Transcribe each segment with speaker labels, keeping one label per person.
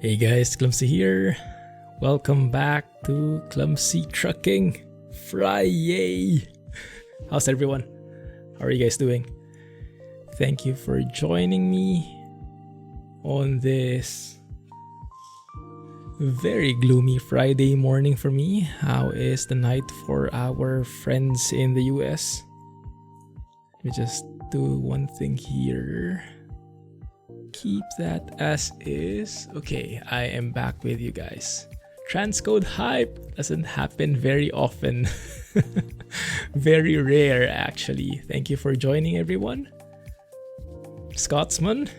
Speaker 1: Hey guys, Clumsy here. Welcome back to Clumsy Trucking Friday. How's everyone? How are you guys doing? Thank you for joining me on this very gloomy Friday morning for me. How is the night for our friends in the US? Let me just do one thing here. Keep that as is. Okay, I am back with you guys. Transcode hype doesn't happen very often. Very rare actually. Thank you for joining everyone. Scotsman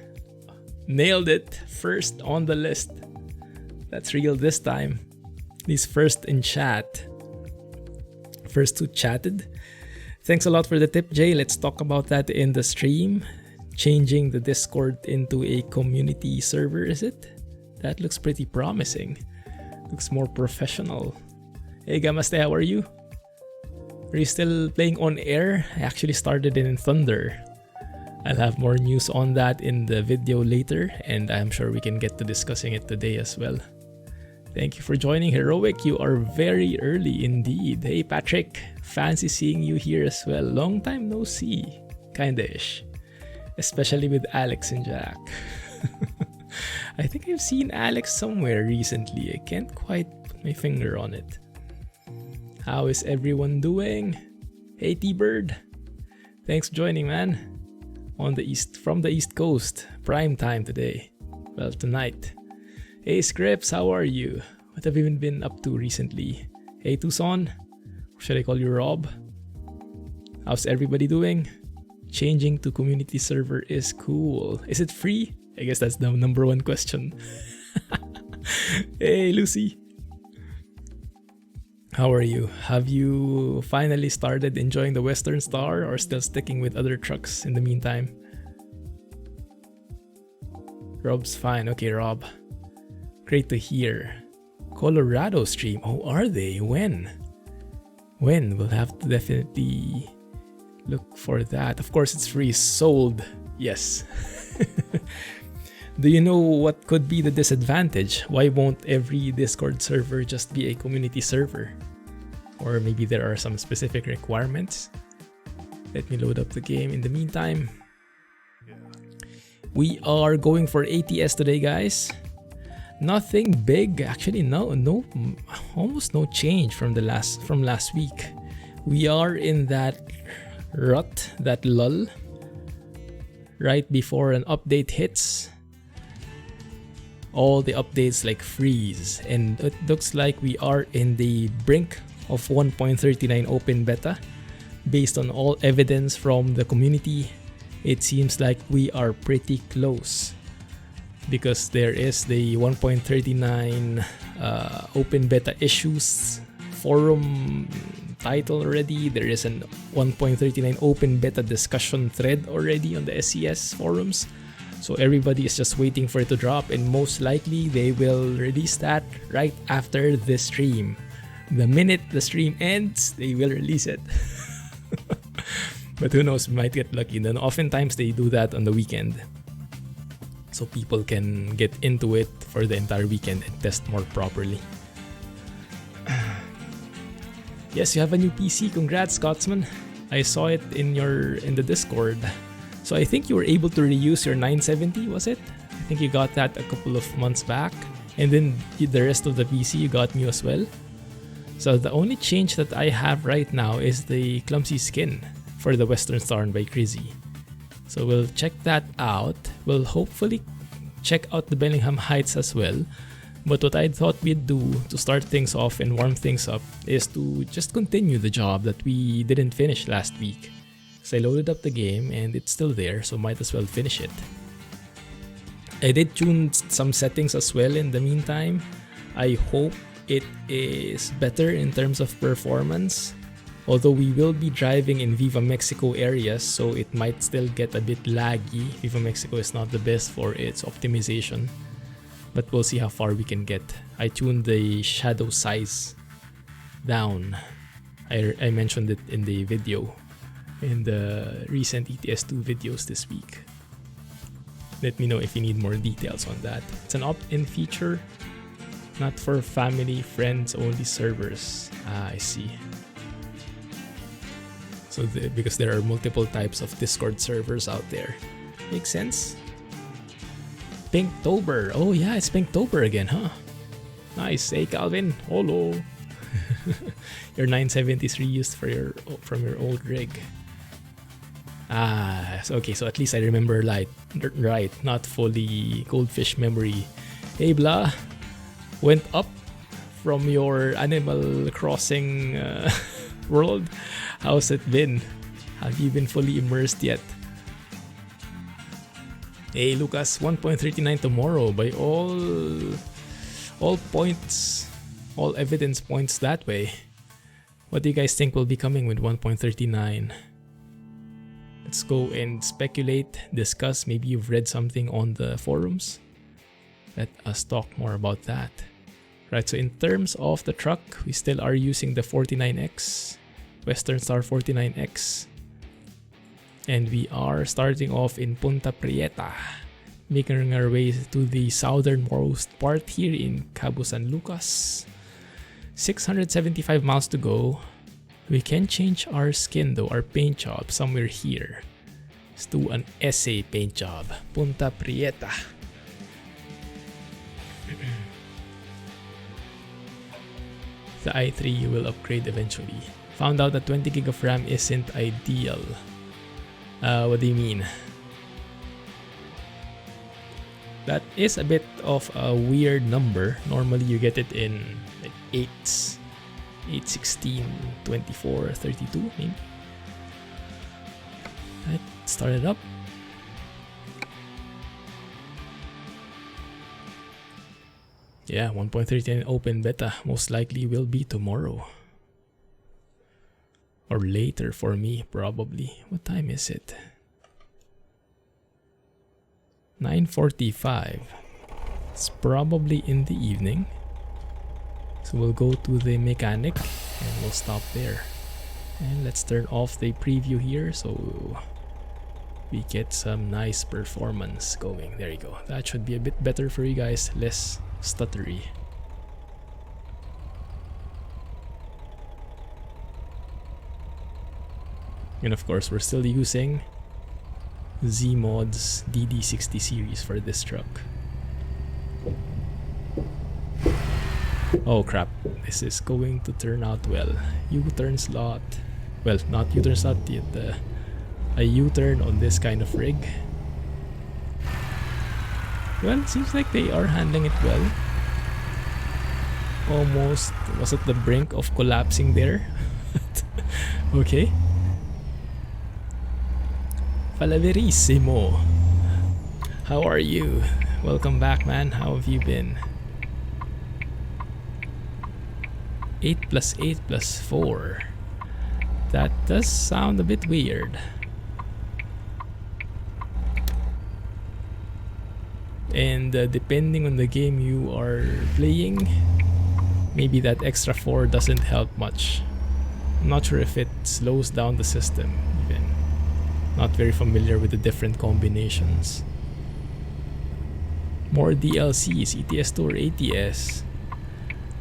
Speaker 1: nailed it, first on the list. That's real this time. He's first in chat. First who chatted. Thanks a lot for the tip, Jay. Let's talk about that in the stream. Changing the Discord into a community server, is it? That looks pretty promising. Looks more professional. Hey Gamaste, how are you? Are you still playing on air? I actually started in Thunder. I'll have more news on that in the video later, and I'm sure we can get to discussing it today as well. Thank you for joining, Heroic. You are very early indeed. Hey Patrick, fancy seeing you here as well. Long time no see. Kinda-ish. Especially with Alex and Jack. I think I've seen Alex somewhere recently. I can't quite put my finger on it. How is everyone doing? Hey T-Bird. Thanks for joining, man. From the East Coast. Prime time today. Well, tonight. Hey Scripps, how are you? What have you been up to recently? Hey Tucson. Or should I call you Rob? How's everybody doing? Changing to community server is cool. Is it free? I guess that's the number one question. Hey Lucy. How are you? Have you finally started enjoying the Western Star or still sticking with other trucks in the meantime? Rob's fine. Okay, Rob. Great to hear. Colorado stream. Oh, are they? When? We'll have to definitely look for that. Of course, it's free. Sold. Yes. Do you know what could be the disadvantage? Why won't every Discord server just be a community server? Or maybe there are some specific requirements. Let me load up the game in the meantime. We are going for ATS today, guys. Nothing big. Actually, no, almost no change from last week. We are in that rut, that lull, right before an update hits. All the updates like freeze, and it looks like we are in the brink of 1.39 open beta. Based on all evidence from the community, it seems like we are pretty close, because there is the 1.39 open beta issues forum title already. There is an 1.39 open beta discussion thread already on the SCS forums. So everybody is just waiting for it to drop, and most likely they will release that right after the stream. The minute the stream ends, they will release it. But who knows, we might get lucky. Then oftentimes they do that on the weekend, so people can get into it for the entire weekend and test more properly. Yes, you have a new PC. Congrats, Scotsman. I saw it in the Discord. So I think you were able to reuse your 970, was it? I think you got that a couple of months back. And then the rest of the PC you got new as well. So the only change that I have right now is the Clumsy skin for the Western Star by Crizzy. So we'll check that out. We'll hopefully check out the Bellingham Heights as well. But what I thought we'd do to start things off and warm things up is to just continue the job that we didn't finish last week. So I loaded up the game and it's still there, so might as well finish it. I did tune some settings as well in the meantime. I hope it is better in terms of performance. Although we will be driving in Viva Mexico areas, so it might still get a bit laggy. Viva Mexico is not the best for its optimization. But we'll see how far we can get. I tuned the shadow size down. I mentioned it in the video, in the recent ETS2 videos this week. Let me know if you need more details on that. It's an opt-in feature, not for family, friends only servers. Ah, I see. So because there are multiple types of Discord servers out there. Makes sense. Pinktober. Oh yeah, it's Pinktober again, huh? Nice. Hey Calvin. Hello. Your 973 used from your old rig. Ah, okay, so at least I remember right, not fully goldfish memory. Hey Blah, went up from your Animal Crossing world. How's it been? Have you been fully immersed yet? Hey Lucas, 1.39 tomorrow. By all points, all evidence points that way. What do you guys think will be coming with 1.39? Let's go and speculate, discuss. Maybe you've read something on the forums. Let us talk more about that. Right, so in terms of the truck, we still are using the 49X, Western Star 49X. And we are starting off in Punta Prieta, making our way to the southernmost part here in Cabo San Lucas. 675 miles to go. We can change our skin though, our paint job somewhere here. Let's do an SA paint job. Punta Prieta. The i3 will upgrade eventually. Found out that 20 gig of RAM isn't ideal. What do you mean? That is a bit of a weird number. Normally you get it in like 8s. 8, 16, 24, 32 maybe. Right, start it up. Yeah, 1.39 open beta most likely will be tomorrow. Or later for me, probably. What time is it? 9:45. It's probably in the evening. So we'll go to the mechanic and we'll stop there. And let's turn off the preview here so we get some nice performance going. There you go. That should be a bit better for you guys, less stuttery. And of course, we're still using Zeemod's DD60 series for this truck. Oh crap, this is going to turn out well. U-turn slot. Well, not U-turn slot, yet a U-turn on this kind of rig. Well, it seems like they are handling it well. Almost was at the brink of collapsing there. Okay. Falaverissimo. How are you? Welcome back, man. How have you been? 8 plus 8 plus 4. That does sound a bit weird. And depending on the game you are playing, maybe that extra 4 doesn't help much. I'm not sure if it slows down the system even. Not very familiar with the different combinations. More DLCs, ETS2 or ATS.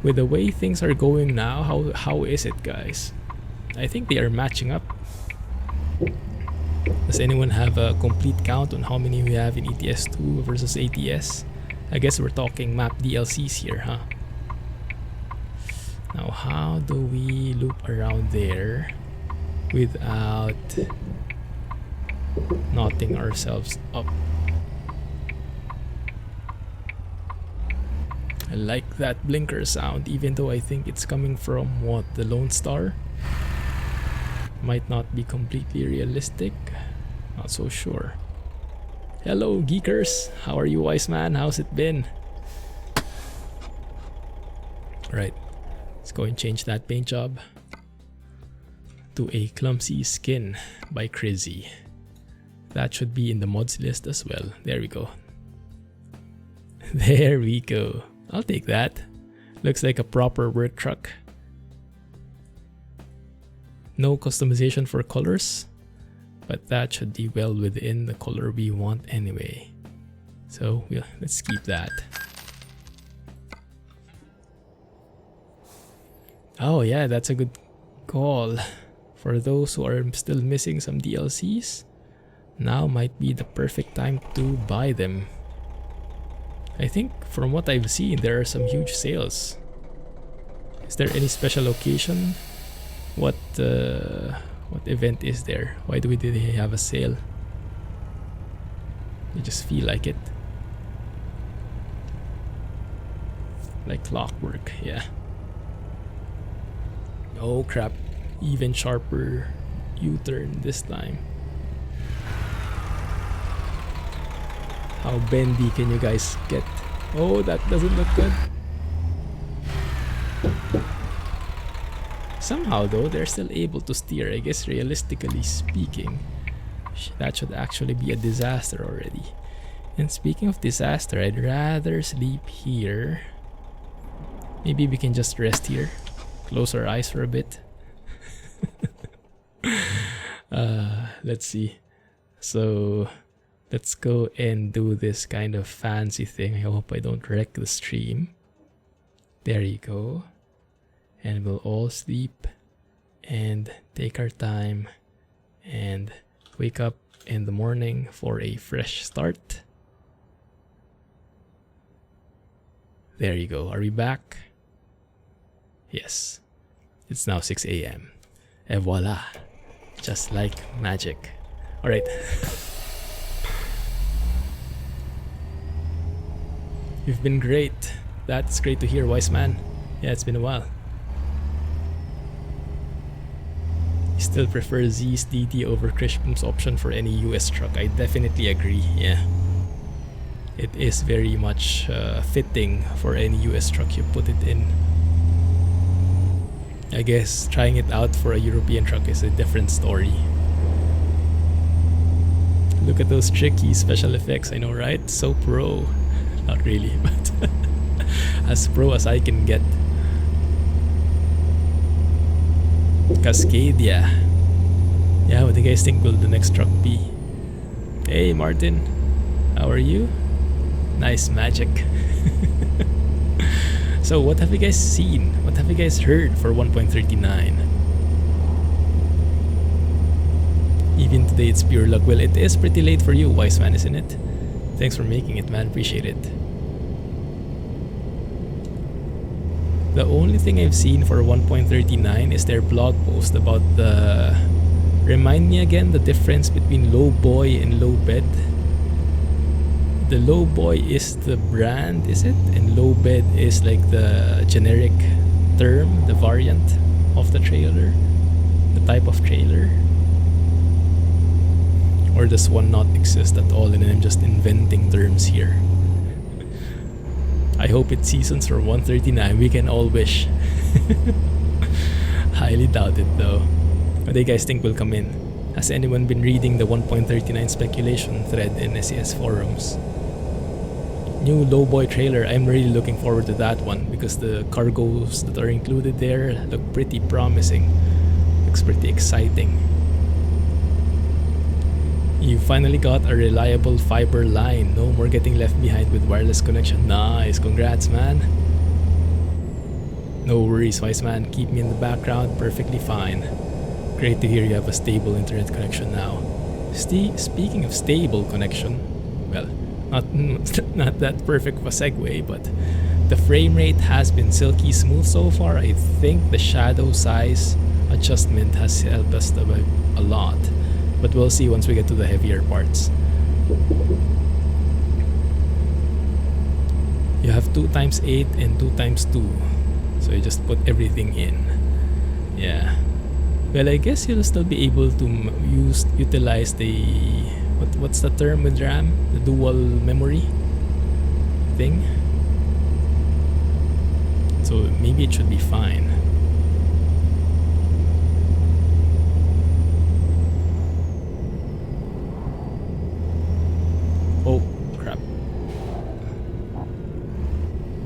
Speaker 1: With the way things are going now, how is it, guys? I think they are matching up. Does anyone have a complete count on how many we have in ETS2 versus ATS? I guess we're talking map DLCs here, huh? Now, how do we loop around there without knotting ourselves up? I like that blinker sound, even though I think it's coming from what, the Lone Star? Might not be completely realistic. Not so sure. Hello, geekers. How are you, wise man? How's it been? Right. Let's go and change that paint job to a Clumsy skin by Crazy. That should be in the mods list as well. There we go. There we go. I'll take that. Looks like a proper work truck. No customization for colors, but that should be well within the color we want anyway. So let's keep that. Oh yeah, that's a good call. For those who are still missing some DLCs, now might be the perfect time to buy them. I think from what I've seen, there are some huge sales. Is there any special occasion? What event is there? Why do they have a sale? I just feel like it. Like clockwork, yeah. Oh crap, even sharper U-turn this time. How bendy can you guys get? Oh, that doesn't look good. Somehow though, they're still able to steer. I guess realistically speaking, that should actually be a disaster already. And speaking of disaster, I'd rather sleep here. Maybe we can just rest here. Close our eyes for a bit. Let's see. So let's go and do this kind of fancy thing. I hope I don't wreck the stream. There you go. And we'll all sleep and take our time and wake up in the morning for a fresh start. There you go. Are we back? Yes. It's now 6 a.m. Et voila. Just like magic. Alright. You've been great. That's great to hear, wise man. Yeah, it's been a while. You still prefer Z's DT over Krishpum's option for any US truck. I definitely agree, yeah. It is very much fitting for any US truck you put it in. I guess trying it out for a European truck is a different story. Look at those tricky special effects, I know, right? So pro. Not really, but as pro as I can get. Cascadia. Yeah, what do you guys think will the next truck be? Hey Martin, how are you? Nice magic. So what have you guys seen? What have you guys heard for 1.39? Even today it's pure luck. Well, it is pretty late for you, wise man, isn't it? Thanks for making it, man. Appreciate it. The only thing I've seen for 1.39 is their blog post about the... Remind me again the difference between low boy and low bed. The low boy is the brand, is it? And low bed is like the generic term, the variant of the trailer, the type of trailer. Or does one not exist at all and I'm just inventing terms here? I hope it seasons for 139. We can all wish. Highly doubt it though. What do you guys think will come in? Has anyone been reading the 1.39 speculation thread in SES forums? New lowboy trailer, I'm really looking forward to that one because the cargos that are included there look pretty promising. Looks pretty exciting. You finally got a reliable fiber line. No more getting left behind with wireless connection. Nice, congrats man. No worries, wise man. Keep me in the background, perfectly fine. Great to hear you have a stable internet connection now. Speaking of stable connection, well, not that perfect of a segue, but the frame rate has been silky smooth so far. I think the shadow size adjustment has helped us a lot. But we'll see once we get to the heavier parts. You have 2x8 and 2x2. So you just put everything in. Yeah. Well, I guess you'll still be able to utilize the... What's the term with RAM? The dual memory thing? So maybe it should be fine. Oh crap.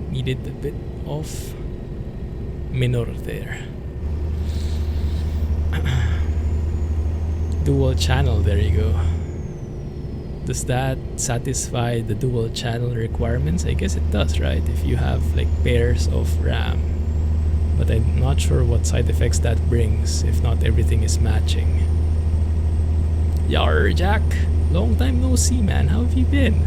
Speaker 1: Needed a bit of minor there. Dual channel, there you go. Does that satisfy the dual channel requirements? I guess it does, right? If you have like pairs of RAM. But I'm not sure what side effects that brings if not everything is matching. Yar, Jack! Long time no see, man. How have you been?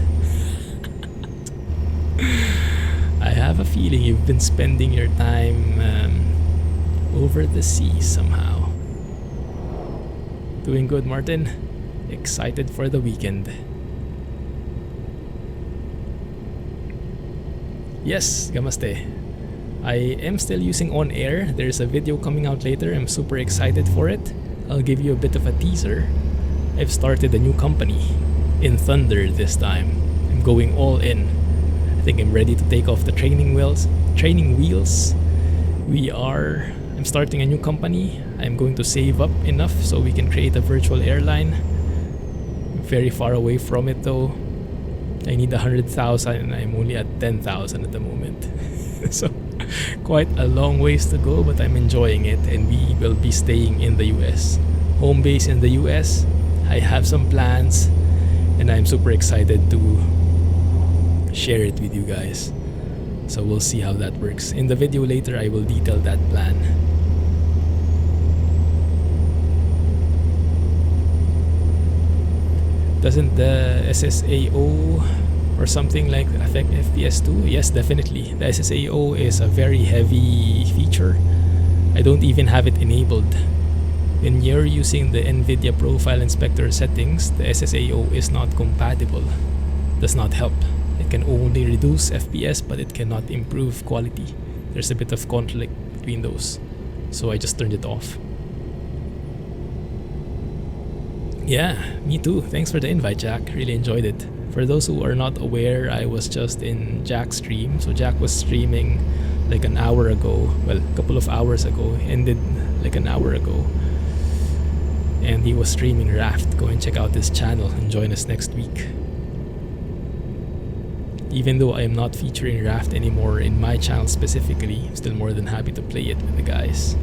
Speaker 1: I have a feeling you've been spending your time over the sea somehow. Doing good, Martin? Excited for the weekend. Yes, Gamaste. I am still using On Air. There's a video coming out later. I'm super excited for it. I'll give you a bit of a teaser. I've started a new company. In Thunder this time. I'm going all in. I think I'm ready to take off the training wheels. I'm starting a new company. I'm going to save up enough so we can create a virtual airline. I'm very far away from it though. I need 100,000 and I'm only at 10,000 at the moment. So quite a long ways to go, but I'm enjoying it, and we will be staying in the US. Home base in the US. I have some plans and I'm super excited to share it with you guys. So we'll see how that works. In the video later, I will detail that plan. Doesn't the SSAO or something like affect FPS too? Yes, definitely. The SSAO is a very heavy feature. I don't even have it enabled. When you're using the NVIDIA Profile Inspector settings, the SSAO is not compatible. Does not help. It can only reduce FPS, but it cannot improve quality. There's a bit of conflict between those. So I just turned it off. Yeah, me too. Thanks for the invite, Jack. Really enjoyed it. For those who are not aware, I was just in Jack's stream. So Jack was streaming like an hour ago. Well, a couple of hours ago. Ended like an hour ago. And he was streaming Raft. Go and check out his channel and join us next week. Even though I am not featuring Raft anymore in my channel specifically, I'm still more than happy to play it with the guys.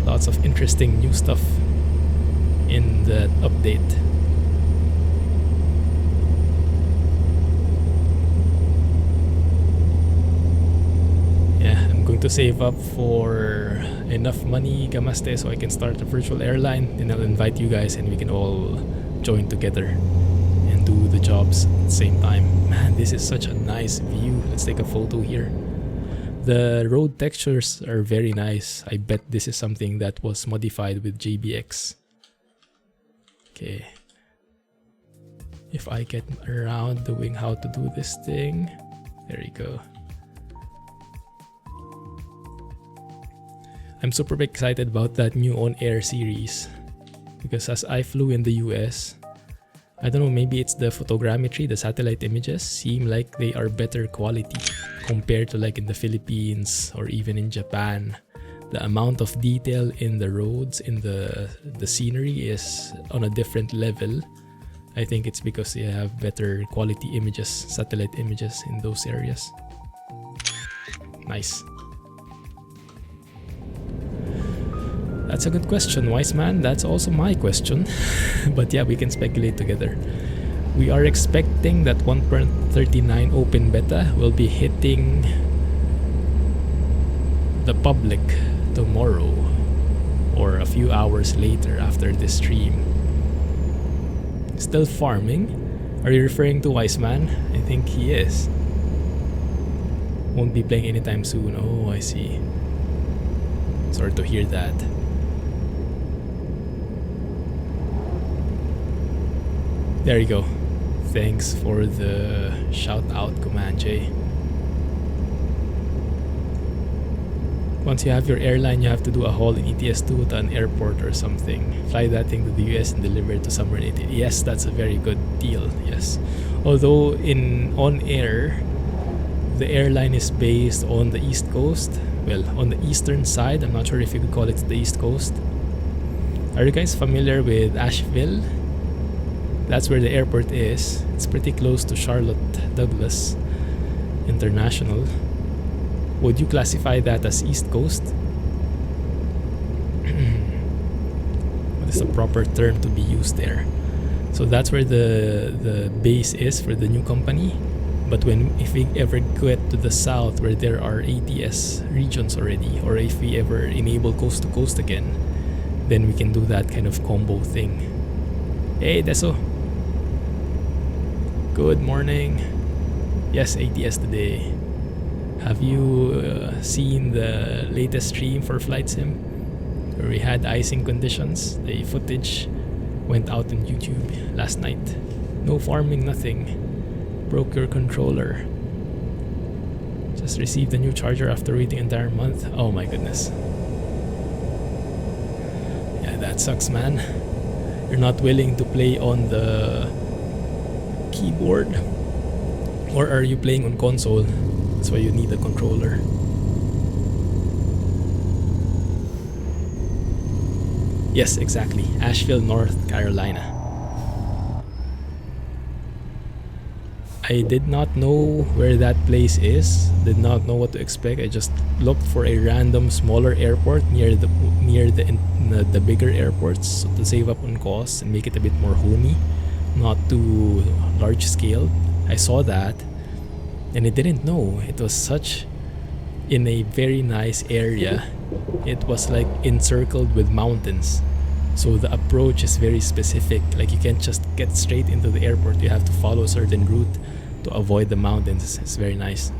Speaker 1: Lots of interesting new stuff in the update. Yeah, I'm going to save up for enough money, Gamaste, so I can start a virtual airline, and I'll invite you guys and we can all join together and do the jobs at the same time. Man, this is such a nice view. Let's take a photo here. The road textures are very nice. I bet this is something that was modified with JBX. Okay. If I get around doing how to do this thing. There you go. I'm super excited about that new On Air series. Because as I flew in the US, I don't know, maybe it's the photogrammetry, the satellite images seem like they are better quality compared to like in the Philippines or even in Japan. The amount of detail in the roads, in the scenery is on a different level. I think it's because they have better quality images, satellite images in those areas. Nice. That's a good question, wise man. That's also my question. But yeah, we can speculate together. We are expecting that 1.39 open beta will be hitting the public tomorrow or a few hours later after this stream. Still farming? Are you referring to wise man? I think he is. Won't be playing anytime soon. Oh, I see. Sorry to hear that. There you go. Thanks for the shout out, Command J. Once you have your airline, you have to do a haul in ETS2 to an airport or something. Fly that thing to the US and deliver it to somewhere in Italy. Yes, that's a very good deal, yes. Although in On Air, the airline is based on the East Coast. Well, on the eastern side. I'm not sure if you could call it the East Coast. Are you guys familiar with Asheville? That's where the airport is. It's pretty close to Charlotte Douglas International. Would you classify that as East Coast? What is the proper term to be used there? So that's where the base is for the new company. But if we ever get to the south where there are ATS regions already, or if we ever enable coast to coast again, then we can do that kind of combo thing. Hey Deso, good morning. Yes, ATS today. Have you seen the latest stream for Flight Sim where we had icing conditions? The footage went out on YouTube last night. No farming, nothing. Broke your controller. Just received a new charger after waiting an entire month. Oh my goodness. Yeah, that sucks, man. You're not willing to play on the keyboard? Or are you playing on console? That's why you need a controller. Yes, exactly. Asheville, North Carolina. I did not know where that place is. Did not know what to expect. I just looked for a random smaller airport near the bigger airports, so to save up on costs and make it a bit more homey, not too large scale. I saw that, and I didn't know it was such in a very nice area. It was like encircled with mountains. So the approach is very specific. Like you can't just get straight into the airport. You have to follow a certain route to avoid the mountains. It's very nice.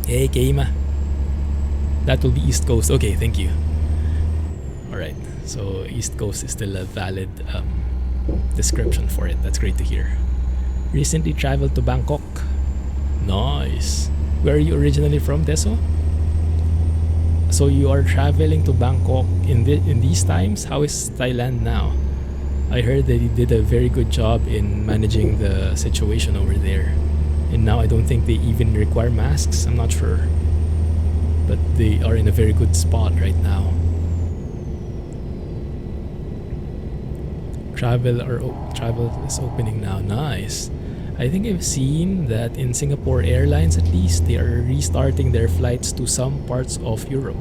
Speaker 1: Hey Keima. That will be East Coast. Okay, thank you. Alright, so East Coast is still a valid description for it. That's great to hear. Recently traveled to Bangkok. Nice. Where are you originally from, Deso? So you are traveling to Bangkok in these times? How is Thailand now? I heard that he did a very good job in managing the situation over there. And now I don't think they even require masks. I'm not sure. But they are in a very good spot right now. Travel is opening now. Nice. I think I've seen that in Singapore Airlines at least, they are restarting their flights to some parts of Europe.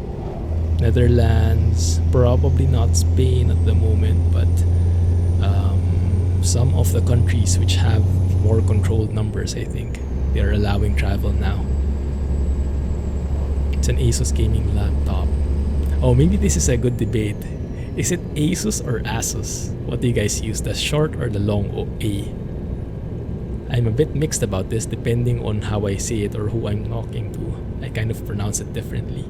Speaker 1: Netherlands, probably not Spain at the moment, but some of the countries which have more controlled numbers, I think, they are allowing travel now. It's an Asus gaming laptop. Oh, maybe this is a good debate. Is it Asus or Asus? What do you guys use, the short or the long A? I'm a bit mixed about this depending on how I say it or who I'm talking to. I kind of pronounce it differently.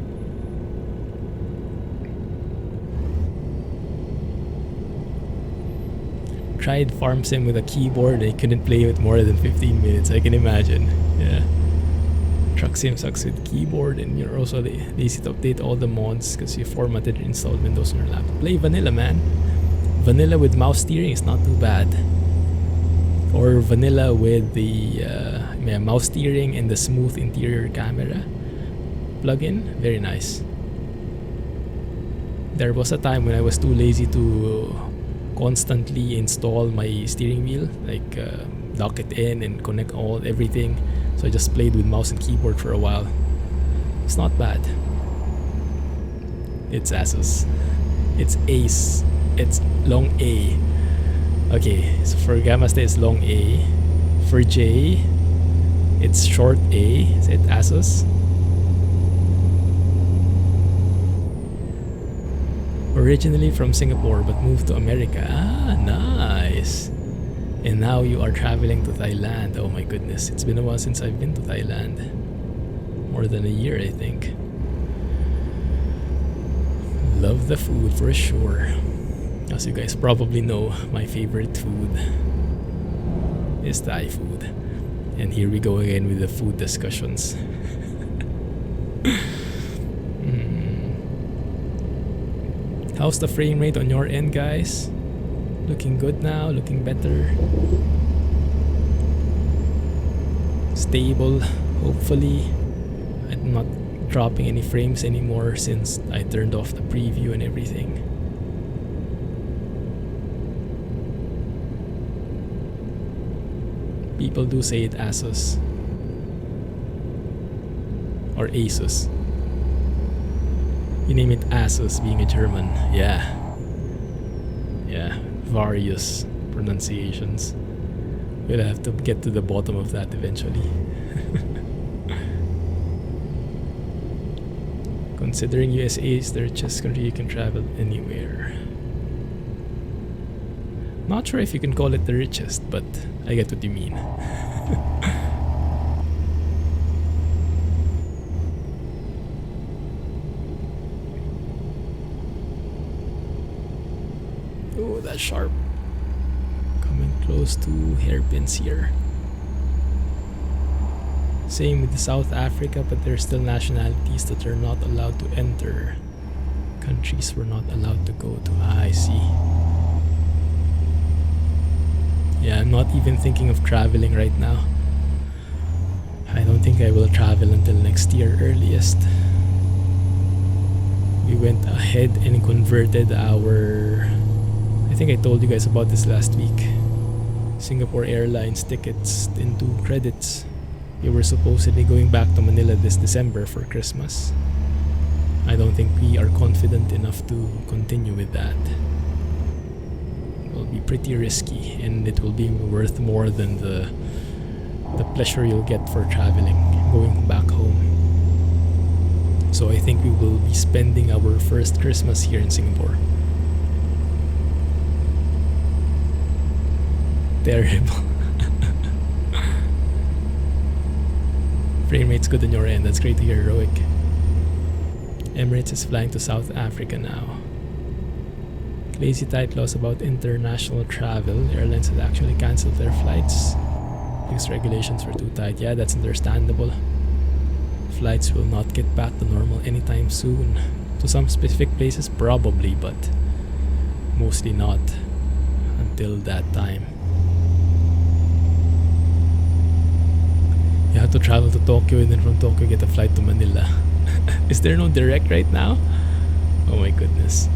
Speaker 1: Tried Farm Sim with a keyboard and I couldn't play it more than 15 minutes. I can imagine. Yeah. Truck Sim sucks with keyboard, and you're also lazy to update all the mods because you formatted and installed Windows on your laptop. Play vanilla, man. Vanilla with mouse steering is not too bad. Or vanilla with the mouse steering and the smooth interior camera plugin. Very nice. There was a time when I was too lazy to constantly install my steering wheel, like dock it in and connect everything. So I just played with mouse and keyboard for a while. It's not bad. It's Asus. It's Ace. It's long A. Okay, so for Gammaste it's long A. For J, it's short A. Is it Asus? Originally from Singapore but moved to America. Ah, nice. And now you are traveling to Thailand. Oh my goodness, it's been a while since I've been to Thailand. More than a year, I think. Love the food for sure. As you guys probably know, my favorite food is Thai food. And here we go again with the food discussions. How's the frame rate on your end, guys? Looking good now, looking better. Stable, hopefully. I'm not dropping any frames anymore since I turned off the preview and everything. People do say it Asus or Asus. You name it Asus, being a German. Yeah. various pronunciations. We'll have to get to the bottom of that eventually. Considering USA is the richest country, you can travel anywhere. Not sure if you can call it the richest, but I get what you mean. Oh, that's sharp. Coming close to hairpins here. Same with South Africa, but there are still nationalities that are not allowed to enter. Countries we're not allowed to go to. I see. Yeah, I'm not even thinking of traveling right now. I don't think I will travel until next year earliest. We went ahead and converted our... I think I told you guys about this last week. Singapore Airlines tickets into credits. We were supposedly going back to Manila this December for Christmas. I don't think we are confident enough to continue with that. It will be pretty risky, and it will be worth more than the pleasure you'll get for traveling, going back home. So I think we will be spending our first Christmas here in Singapore. Terrible. Frame rate's good on your end. That's great to hear, Heroic. Emirates is flying to South Africa now. Lazy tight laws about international travel. Airlines had actually cancelled their flights because regulations were too tight. Yeah, that's understandable. Flights will not get back to normal anytime soon. To some specific places, probably, but mostly not until that time. You have to travel to Tokyo and then from Tokyo get a flight to Manila. Is there no direct right now? Oh my goodness.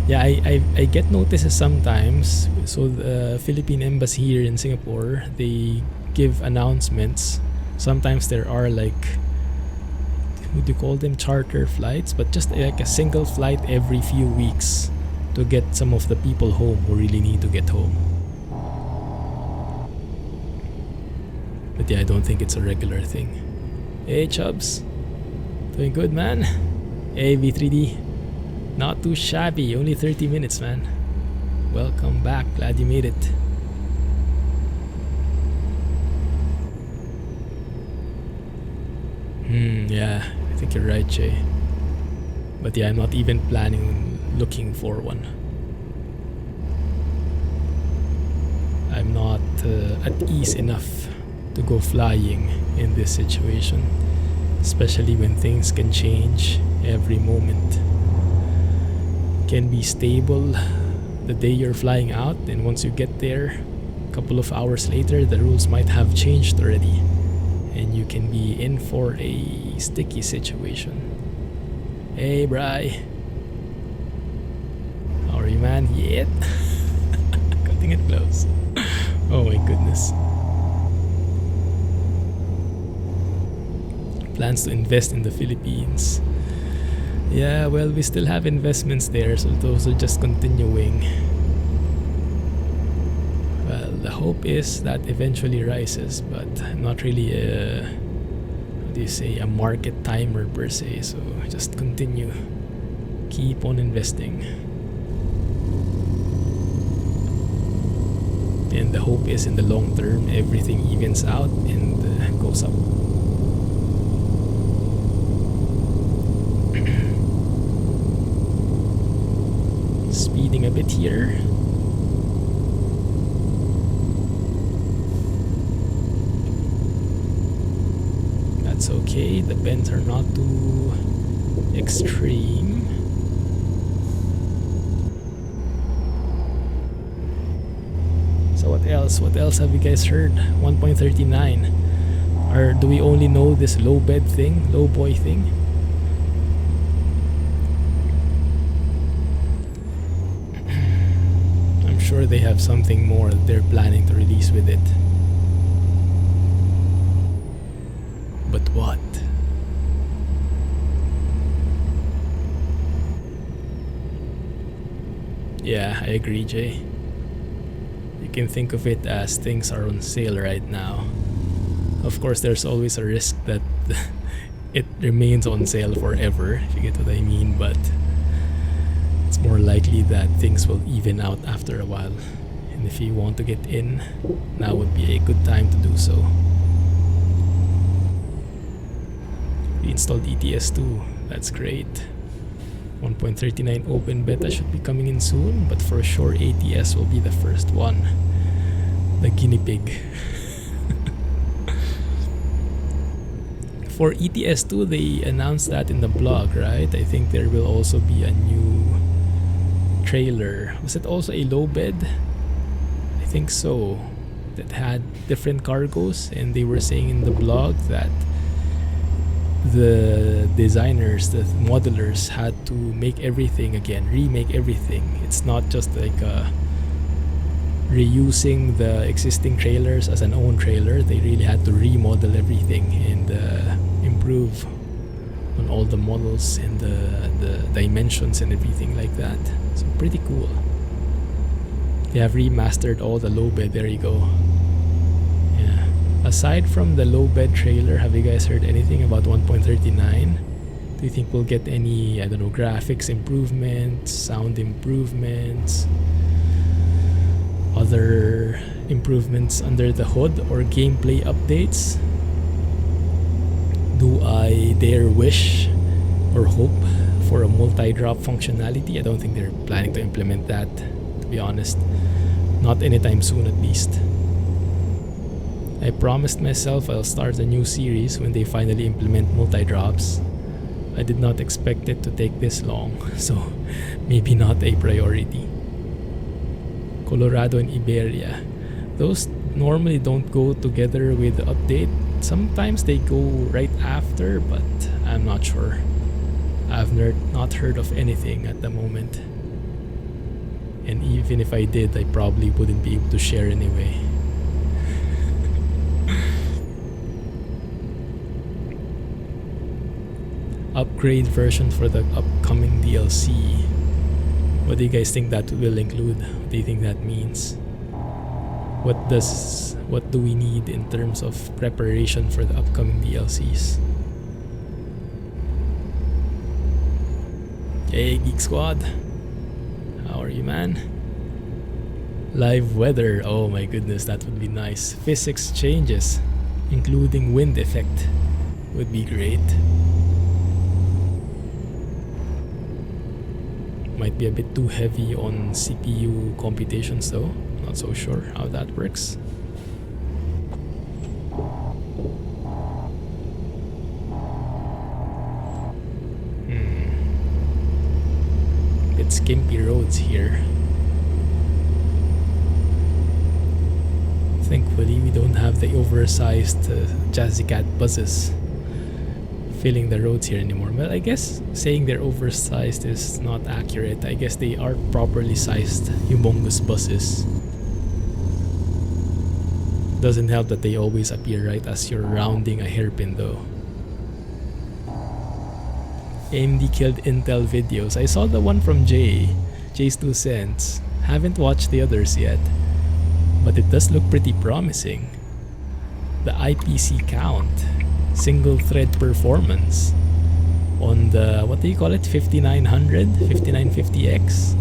Speaker 1: Yeah, I get notices sometimes. So the Philippine Embassy here in Singapore, they give announcements. Sometimes there are like, what do you call them, charter flights, but just like a single flight every few weeks to get some of the people home who really need to get home. But yeah, I don't think it's a regular thing. Hey Chubbs, doing good, man? Hey V3D, not too shabby, only 30 minutes, man. Welcome back, glad you made it. Yeah, I think you're right, Jay. But yeah, I'm not even planning on looking for one. I'm not at ease enough to go flying in this situation, especially when things can change every moment. Can be stable the day you're flying out, and once you get there, a couple of hours later, the rules might have changed already, and you can be in for a sticky situation. Hey, Bri. How are you, man? Yet? Cutting it close. Oh my goodness. Plans to invest in the Philippines. Yeah, well, we still have investments there, so those are just continuing. Well, the hope is that eventually rises, but not really a, how do you say, a market timer per se, so just continue. Keep on investing. And the hope is in the long term, everything evens out and goes up. Speeding a bit here. That's okay, the bends are not too extreme. So what else? What else have you guys heard? 1.39. Or do we only know this low bed thing? Low boy thing? Sure they have something more that they're planning to release with it. But what? Yeah, I agree, Jay. can think of it as things are on sale right now. Of course, there's always a risk that it remains on sale forever, if you get what I mean, but it's more likely that things will even out after a while. And if you want to get in, now would be a good time to do so. We installed ATS too, that's great. 1.39 open beta should be coming in soon, but for sure ATS will be the first one. The guinea pig. For ETS2, they announced that in the blog, right? I think there will also be a new trailer. Was it also a low bed? I think so. That had different cargos, and they were saying in the blog that the designers, the modelers, had to make everything again, remake everything. It's not just like reusing the existing trailers as an own trailer. They really had to remodel everything and improve on all the models and the dimensions and everything like that. So pretty cool. They have remastered all the low bed. There you go. Yeah. Aside from the low bed trailer, have you guys heard anything about 1.39? Do you think we'll get any, I don't know, graphics improvements, sound improvements, other improvements under the hood, or gameplay updates? Do I dare wish or hope for a multi-drop functionality? I don't think they're planning to implement that, to be honest. Not anytime soon, at least. I promised myself I'll start a new series when they finally implement multi-drops. I did not expect it to take this long, so maybe not a priority. Colorado and Iberia. Those normally don't go together with the update. Sometimes they go right after, but I'm not sure. I've not heard of anything at the moment. And even if I did, I probably wouldn't be able to share anyway. Upgrade version for the upcoming DLC. What do you guys think that will include? What do you think that means? What do we need in terms of preparation for the upcoming DLCs? Hey Geek Squad, how are you, man? Live weather, oh my goodness, that would be nice. Physics changes, including wind effect, would be great. Might be a bit too heavy on CPU computations though. Not so sure how that works. Bit skimpy roads here. Thankfully we don't have the oversized Jazzy Cat buses filling the roads here anymore. Well, I guess saying they're oversized is not accurate. I guess they are properly sized humongous buses. Doesn't help that they always appear right as you're rounding a hairpin though. AMD killed Intel videos. I saw the one from Jay's 2 cents. Haven't watched the others yet, but it does look pretty promising. The IPC count, single thread performance on the, what do you call it, 5900, 5950X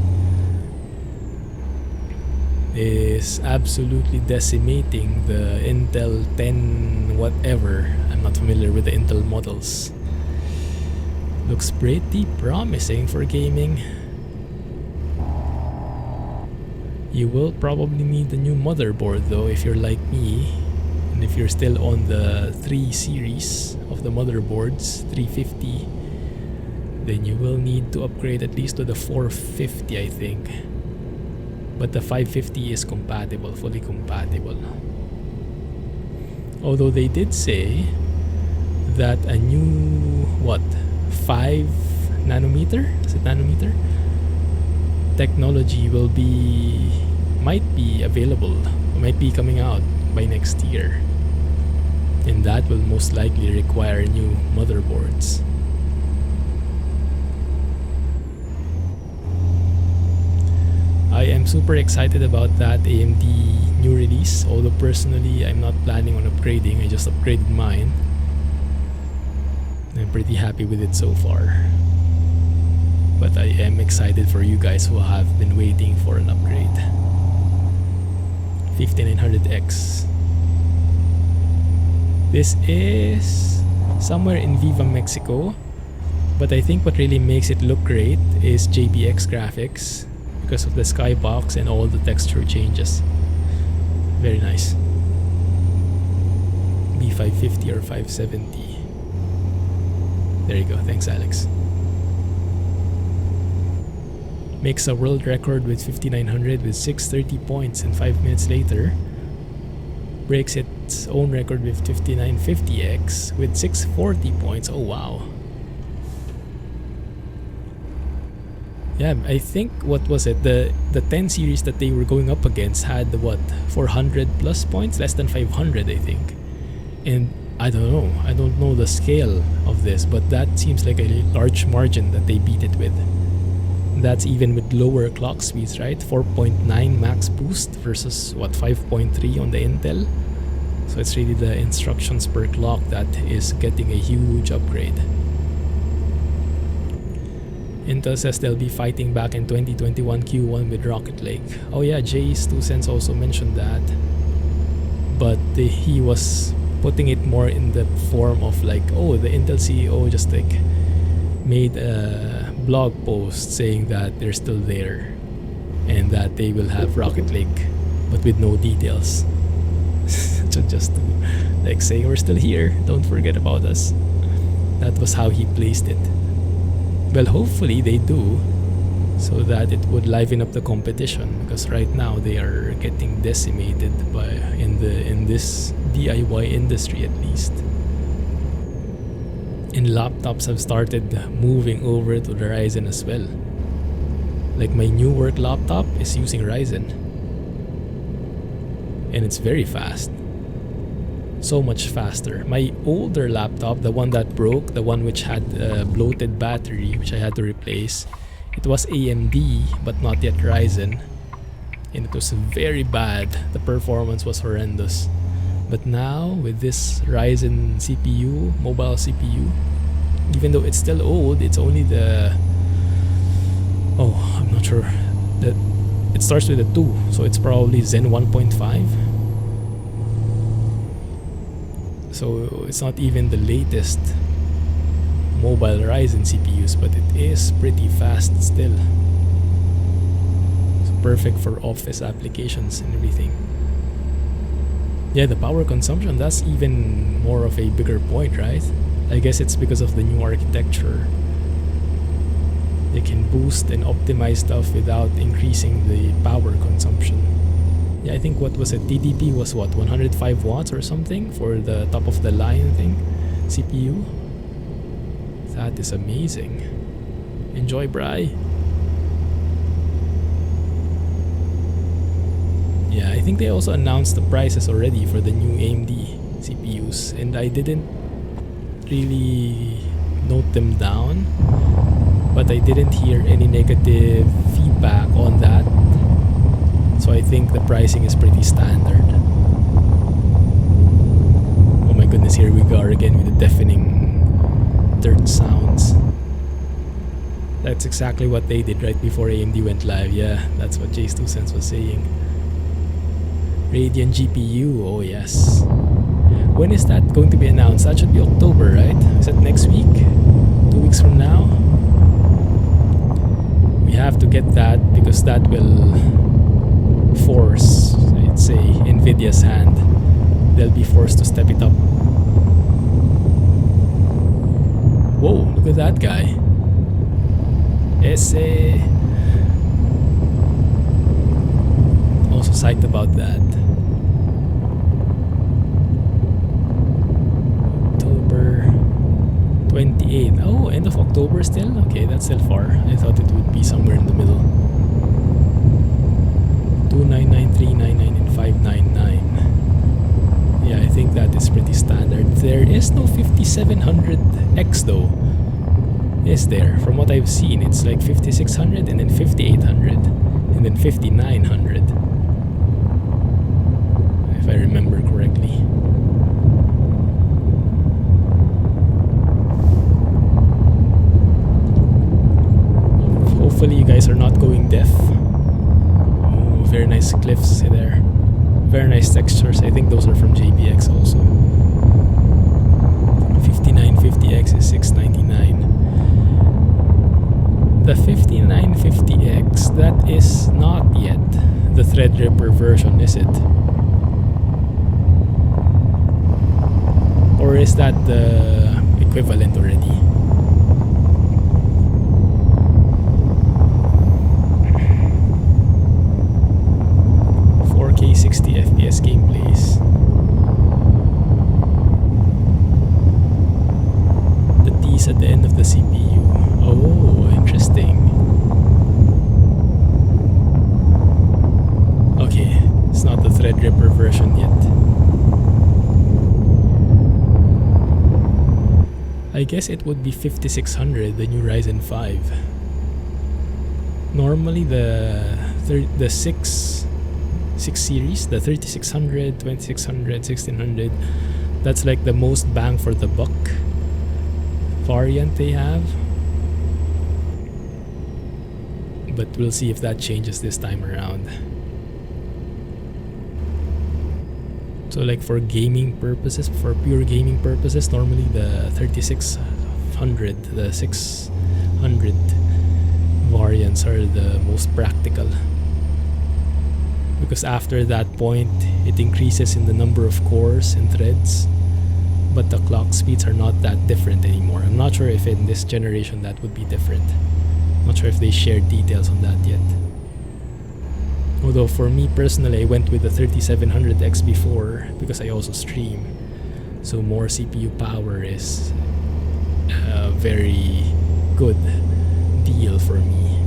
Speaker 1: is absolutely decimating the Intel 10 whatever. I'm not familiar with the Intel models. Looks pretty promising for gaming. You will probably need a new motherboard though if you're like me, and if you're still on the 3 series of the motherboards, 350, then you will need to upgrade at least to the 450, I think. But the 550 is compatible, fully compatible. Although they did say that a new, 5 nanometer? Is it nanometer? Technology might be available, might be coming out by next year. And that will most likely require new motherboards. I am super excited about that AMD new release, although personally I'm not planning on upgrading. I just upgraded mine. I'm pretty happy with it so far. But I am excited for you guys who have been waiting for an upgrade. 5900X. This is somewhere in Viva, Mexico. But I think what really makes it look great is JBX graphics because of the skybox and all the texture changes. Very nice. B550 or 570. There you go. Thanks, Alex. Makes a world record with 5900 with 630 points, and 5 minutes later breaks its own record with 5950X with 640 points. Oh wow. Yeah, I think, what was it, the 10 series that they were going up against had what, 400 plus points, less than 500 I think. And I don't know the scale of this, but that seems like a large margin that they beat it with. That's even with lower clock speeds, right? 4.9 max boost versus what, 5.3 on the Intel. So it's really the instructions per clock that is getting a huge upgrade. Intel says they'll be fighting back in 2021 Q1 with Rocket Lake. Oh yeah, Jay's 2 cents also mentioned that. But he was putting it more in the form of like, oh, the Intel CEO just like made a blog post saying that they're still there and that they will have Rocket Lake, but with no details. So just to like say, we're still here, don't forget about us. That was how he placed it. Well, hopefully they do, so that it would liven up the competition, because right now they are getting decimated by in this DIY industry at least. And laptops have started moving over to the Ryzen as well. Like my new work laptop is using Ryzen, and it's very fast. So much faster. My older laptop, the one that broke, the one which had a bloated battery, which I had to replace, it was AMD but not yet Ryzen, and it was very bad. The performance was horrendous. But now with this Ryzen CPU, mobile CPU, even though it's still old, it's only the, oh, I'm not sure, that it starts with a 2, so it's probably Zen 1.5. So it's not even the latest mobile Ryzen CPUs, but it is pretty fast still. It's perfect for office applications and everything. Yeah, the power consumption, that's even more of a bigger point, right? I guess it's because of the new architecture. They can boost and optimize stuff without increasing the power consumption. Yeah, I think what was it? TDP was what, 105 watts or something for the top of the line thing, CPU. That is amazing. Enjoy, Bri. Yeah, I think they also announced the prices already for the new AMD CPUs, and I didn't really note them down, but I didn't hear any negative feedback on that. So I think the pricing is pretty standard. Oh my goodness, here we go again with the deafening dirt sounds. That's exactly what they did right before AMD went live. Yeah, that's what Jay's 2 cents was saying. Radeon GPU, oh yes. When is that going to be announced? That should be October, right? Is that next week? 2 weeks from now? We have to get that because that will force, I'd say, Nvidia's hand. They'll be forced to step it up. Whoa, look at that guy. Ese. Also psyched about that. October 28th. Oh, end of October still? Okay, that's still far. I thought it would be somewhere in the middle. 299, 399, and 599. Yeah, I think that is pretty standard. There is no 5700X though. Is there? From what I've seen, it's like 5600 and then 5800. and then 5900, if I remember correctly. Hopefully you guys are not going deaf. Oh, very nice cliffs there. Very nice textures. I think those are from JBX also. 5950X is 699. The 5950X, that is not yet the Threadripper version, is it? Or is that the equivalent already? .4K 60 FPS gameplays. The T's at the end of the CPU. Oh, interesting. Okay, it's not the Threadripper version yet. I guess it would be 5600, the new Ryzen 5. Normally the 6 series, the 3600, 2600, 1600, that's like the most bang for the buck variant they have. But we'll see if that changes this time around. So like for gaming purposes, for pure gaming purposes, normally the 3600, the 600 variants are the most practical. Because after that point, it increases in the number of cores and threads, but the clock speeds are not that different anymore. I'm not sure if in this generation that would be different. Not sure if they shared details on that yet. Although for me personally, I went with the 3700X before because I also stream. So more CPU power is a very good deal for me.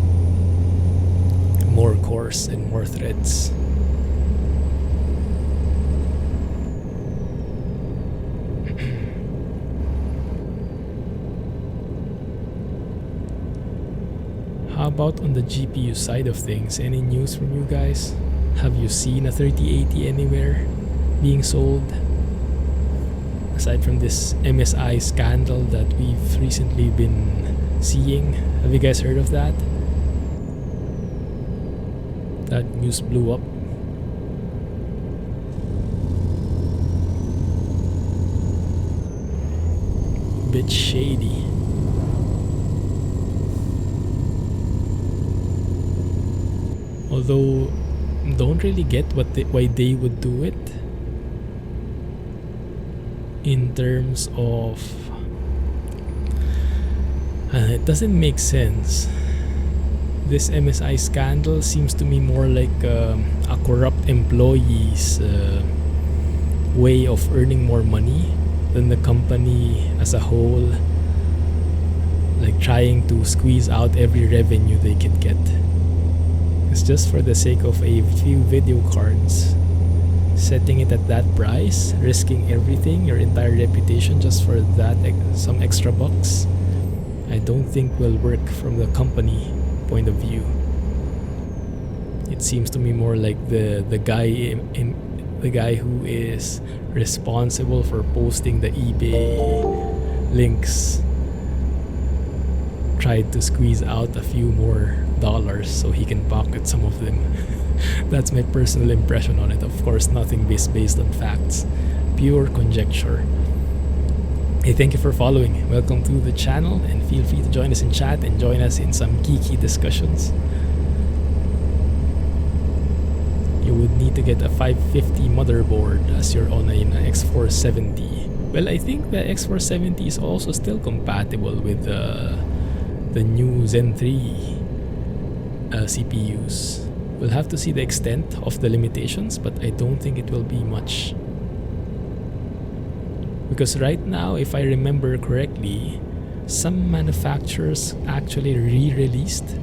Speaker 1: More cores and more threads. How about on the GPU side of things? Any news from you guys? Have you seen a 3080 anywhere being sold? Aside from this MSI scandal that we've recently been seeing. Have you guys heard of that? That news blew up. Bit shady. Although, don't really get why they would do it. In terms of, it doesn't make sense. This MSI scandal seems to me more like a corrupt employee's way of earning more money than the company as a whole, like trying to squeeze out every revenue they can get. It's just for the sake of a few video cards. Setting it at that price, risking everything, your entire reputation just for that some extra bucks, I don't think will work from the company point of view. It seems to me more like the guy who is responsible for posting the eBay links tried to squeeze out a few more dollars so he can pocket some of them. That's my personal impression on it. Of course, nothing based on facts, pure conjecture. Hey, thank you for following. Welcome to the channel, and feel free to join us in chat and join us in some geeky discussions. You would need to get a 550 motherboard as you're on an X470. Well, I think the X470 is also still compatible with the new Zen 3 CPUs. We'll have to see the extent of the limitations, but I don't think it will be much. Because right now, if I remember correctly, some manufacturers actually re-released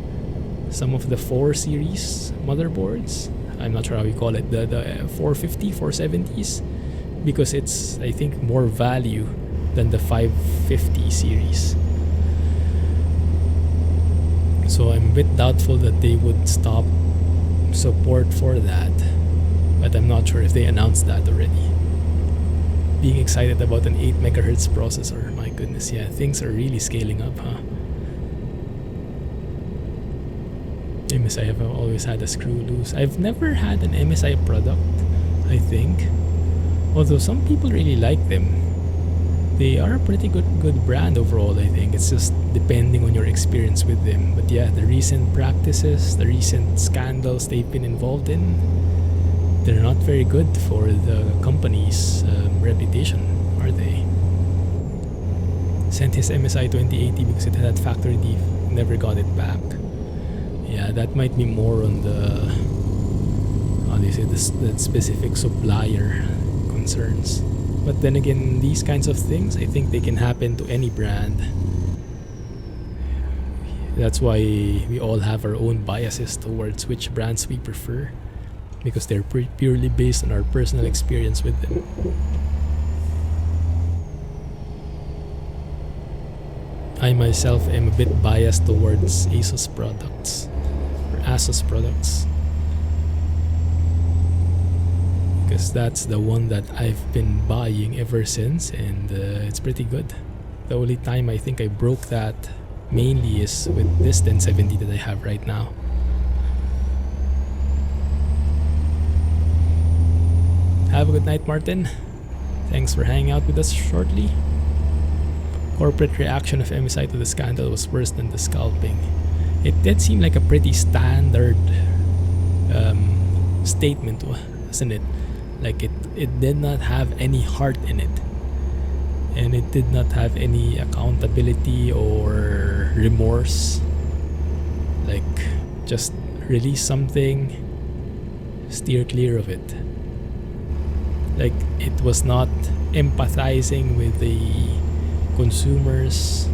Speaker 1: some of the 4 series motherboards. I'm not sure how you call it, the 450, 470s, because it's, I think, more value than the 550 series. So I'm a bit doubtful that they would stop support for that, but I'm not sure if they announced that already. Being excited about an 8 megahertz processor, my goodness, yeah, things are really scaling up, huh? MSI have always had a screw loose. I've never had an MSI product, I think. Although some people really like them. They are a pretty good brand overall, I think. It's just depending on your experience with them. But yeah, the recent practices, the recent scandals they've been involved in, they're not very good for the company's reputation, are they? Sent his MSI 2080 because it had factory deef, never got it back. Yeah, that might be more on the, how do you say, the specific supplier concerns. But then again, these kinds of things, I think they can happen to any brand. That's why we all have our own biases towards which brands we prefer, because they're purely based on our personal experience with them. I myself am a bit biased towards Asus products, or Asus products, because that's the one that I've been buying ever since, and it's pretty good. The only time I think I broke that mainly is with this 1070 that I have right now. Have a good night, Martin. Thanks for hanging out with us shortly. Corporate reaction of MSI to the scandal was worse than the scalping. It did seem like a pretty standard statement, wasn't it? Like it did not have any heart in it. And it did not have any accountability or remorse. Like, just release something, steer clear of it. Like, it was not empathizing with the consumers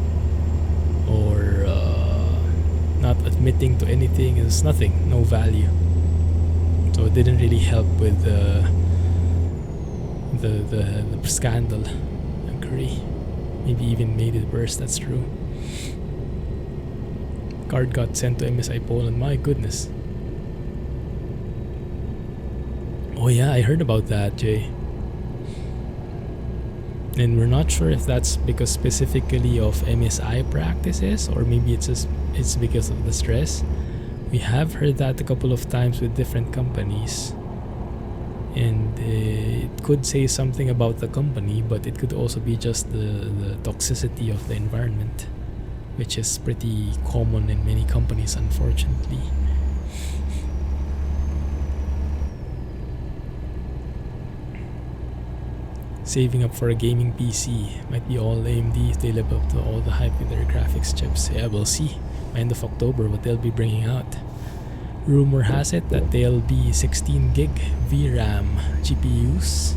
Speaker 1: or not admitting to anything. It's nothing, no value. So it didn't really help with the scandal. I agree. Maybe even made it worse, that's true. Card got sent to MSI Poland, my goodness. Oh yeah, I heard about that, Jay. And we're not sure if that's because specifically of MSI practices, or maybe it's because of the stress. We have heard that a couple of times with different companies, and it could say something about the company, but it could also be just the toxicity of the environment, which is pretty common in many companies, unfortunately. Saving up for a gaming PC might be all AMD if they live up to all the hype with their graphics chips. Yeah, we'll see by end of October what they'll be bringing out. Rumor has it that they'll be 16 gig VRAM GPUs.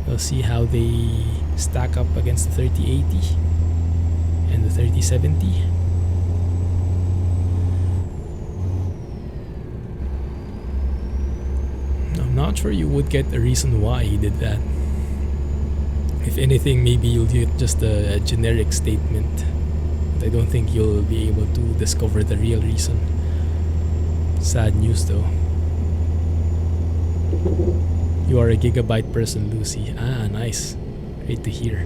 Speaker 1: We'll see how they stack up against the 3080 and the 3070. I'm not sure you would get a reason why he did that. If anything, maybe you'll get just a generic statement. But I don't think you'll be able to discover the real reason. Sad news though. You are a gigabyte person, Lucy. Ah, nice. Great to hear.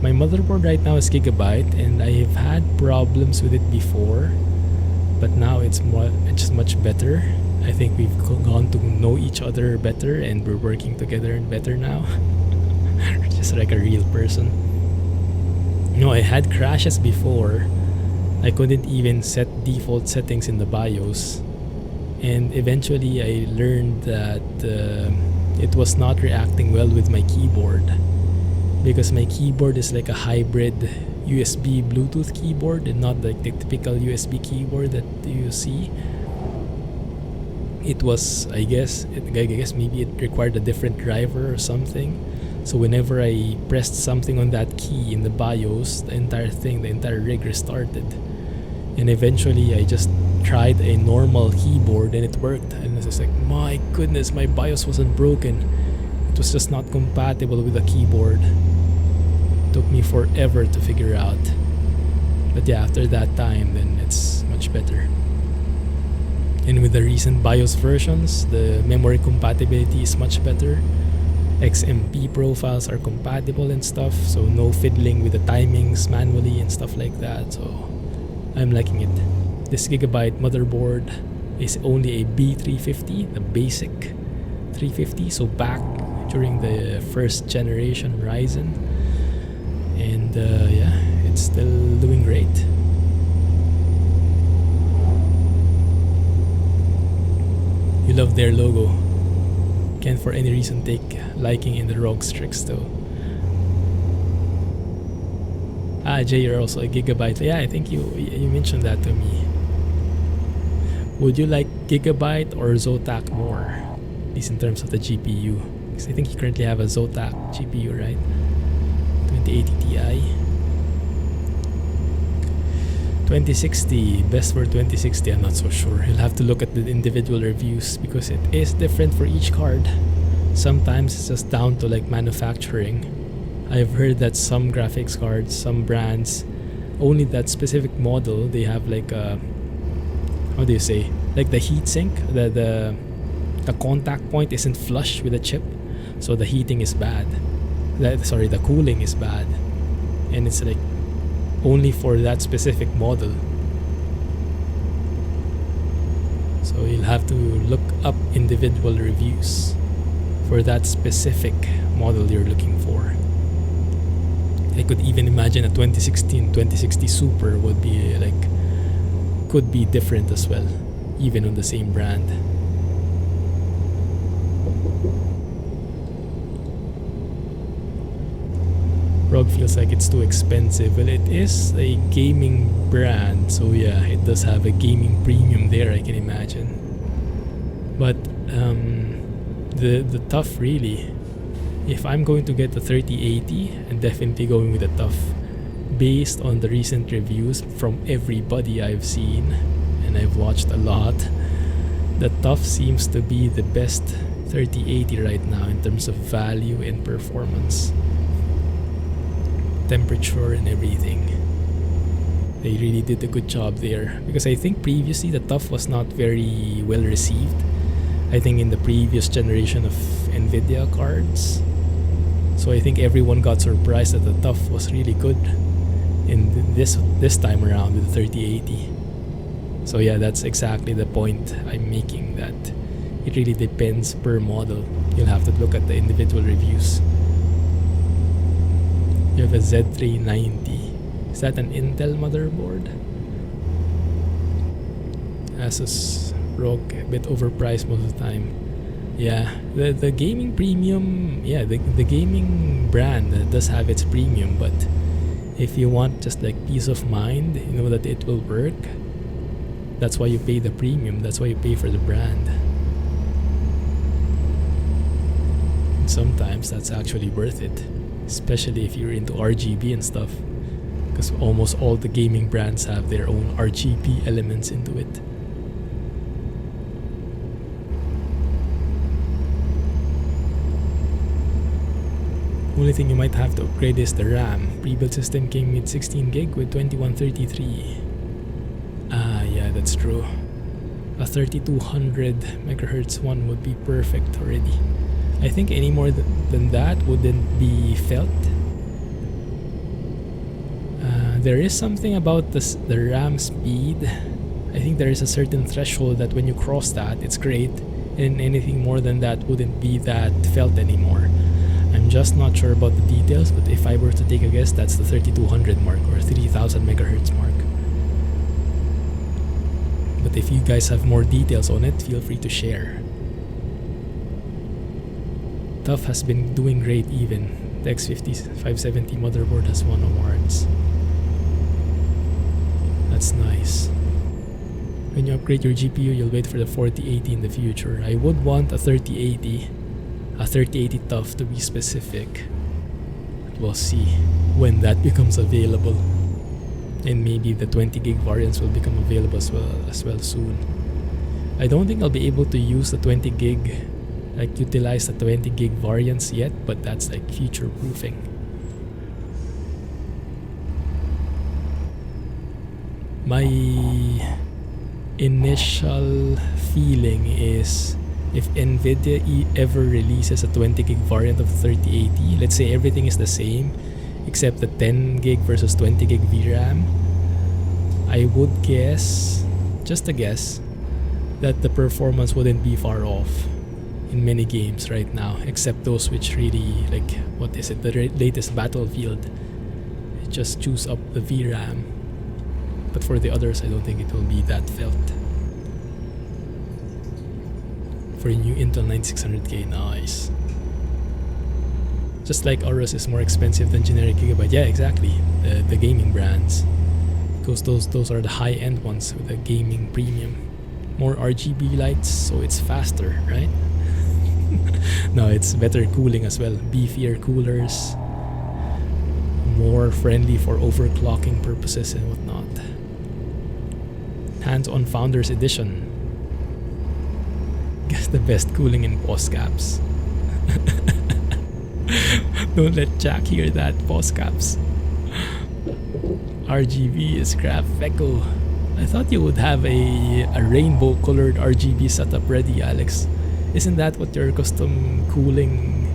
Speaker 1: My motherboard right now is gigabyte, and I have had problems with it before, but now it's much better. I think we've gone to know each other better, and we're working together better now. Just like a real person. No, I had crashes before. I couldn't even set default settings in the BIOS, and eventually I learned that it was not reacting well with my keyboard, because my keyboard is like a hybrid USB Bluetooth keyboard and not like the typical USB keyboard that you see. It was, I guess maybe it required a different driver or something. So whenever I pressed something on that key in the BIOS, the entire rig restarted. And eventually I just tried a normal keyboard and it worked. And I was just like, my goodness, my BIOS wasn't broken. It was just not compatible with the keyboard. It took me forever to figure out. But yeah, after that time, then it's much better. And with the recent BIOS versions, the memory compatibility is much better. XMP profiles are compatible and stuff, so no fiddling with the timings manually and stuff like that. So I'm liking it. This Gigabyte motherboard is only a B350, the basic 350, so back during the first generation Ryzen. And yeah, it's still doing great. You love their logo. Can't for any reason take liking in the ROG Strix though. Jay, you're also a Gigabyte. Yeah, I think you mentioned that to me. Would you like Gigabyte or Zotac more? At least in terms of the GPU. Because I think you currently have a Zotac GPU, right? 2080 Ti. 2060, best for 2060, I'm not so sure. You'll have to look at the individual reviews because it is different for each card. Sometimes it's just down to like manufacturing. I've heard that some graphics cards, some brands, only that specific model, they have like a, how do you say, like the heatsink, the contact point isn't flush with the chip, so the heating is bad. The cooling is bad, and it's like only for that specific model. So you'll have to look up individual reviews for that specific model you're looking for. I could even imagine a 2060 Super would be like, could be different as well, even on the same brand. ROG feels like it's too expensive. Well, it is a gaming brand, so yeah, it does have a gaming premium there, I can imagine. But the TUF really, if I'm going to get the 3080, I'm definitely going with the TUF. Based on the recent reviews from everybody I've seen, and I've watched a lot, the TUF seems to be the best 3080 right now in terms of value and performance. Temperature and everything. They really did a good job there, because I think previously the TUF was not very well received. I think in the previous generation of Nvidia cards. So I think everyone got surprised that the TUF was really good in this time around with the 3080. So yeah, that's exactly the point I'm making, that it really depends per model. You'll have to look at the individual reviews. You have a Z390. Is that an Intel motherboard? Asus ROG, a bit overpriced most of the time. Yeah, the gaming premium, yeah, the gaming brand does have its premium, but if you want just like peace of mind, you know that it will work, that's why you pay the premium, that's why you pay for the brand. And sometimes that's actually worth it, especially if you're into RGB and stuff, because almost all the gaming brands have their own RGB elements into it. Only thing you might have to upgrade is the RAM. Pre-built system came with 16 gig with 2133. Yeah, that's true. A 3200 megahertz one would be perfect already. I think any more than that wouldn't be felt. There is something about the RAM speed. I think there is a certain threshold that when you cross that, it's great, and anything more than that wouldn't be that felt anymore. I'm just not sure about the details, but if I were to take a guess, that's the 3200 mark or 3000 megahertz mark. But if you guys have more details on it, feel free to share. TUF has been doing great even. The X50 570 motherboard has won awards. That's nice. When you upgrade your GPU, you'll wait for the 4080 in the future. I would want a 3080 TUF to be specific. We'll see when that becomes available, and maybe the 20 gig variants will become available as well soon. I don't think I'll be able to use the 20 gig, like utilize the 20 gig variants yet, but that's like future proofing. initial feeling is if NVIDIA ever releases a 20 gig variant of 3080, let's say everything is the same except the 10 gig versus 20 gig VRAM, I would guess, just a guess, that the performance wouldn't be far off in many games right now, except those which really, like, what is it, the latest Battlefield, it just chews up the VRAM. But for the others, I don't think it will be that felt. For a new Intel 9600K, nice. Just like Aorus is more expensive than generic Gigabyte. Yeah, exactly. The gaming brands. Because those are the high-end ones with the gaming premium. More RGB lights, so it's faster, right? No, it's better cooling as well. Beefier coolers. More friendly for overclocking purposes and whatnot. Hands-on Founders Edition. Guess the best cooling in pause caps. Don't let Jack hear that, pause caps. RGB is crap, Vecco. I thought you would have a rainbow colored RGB setup ready, Alex. Isn't that what your custom cooling,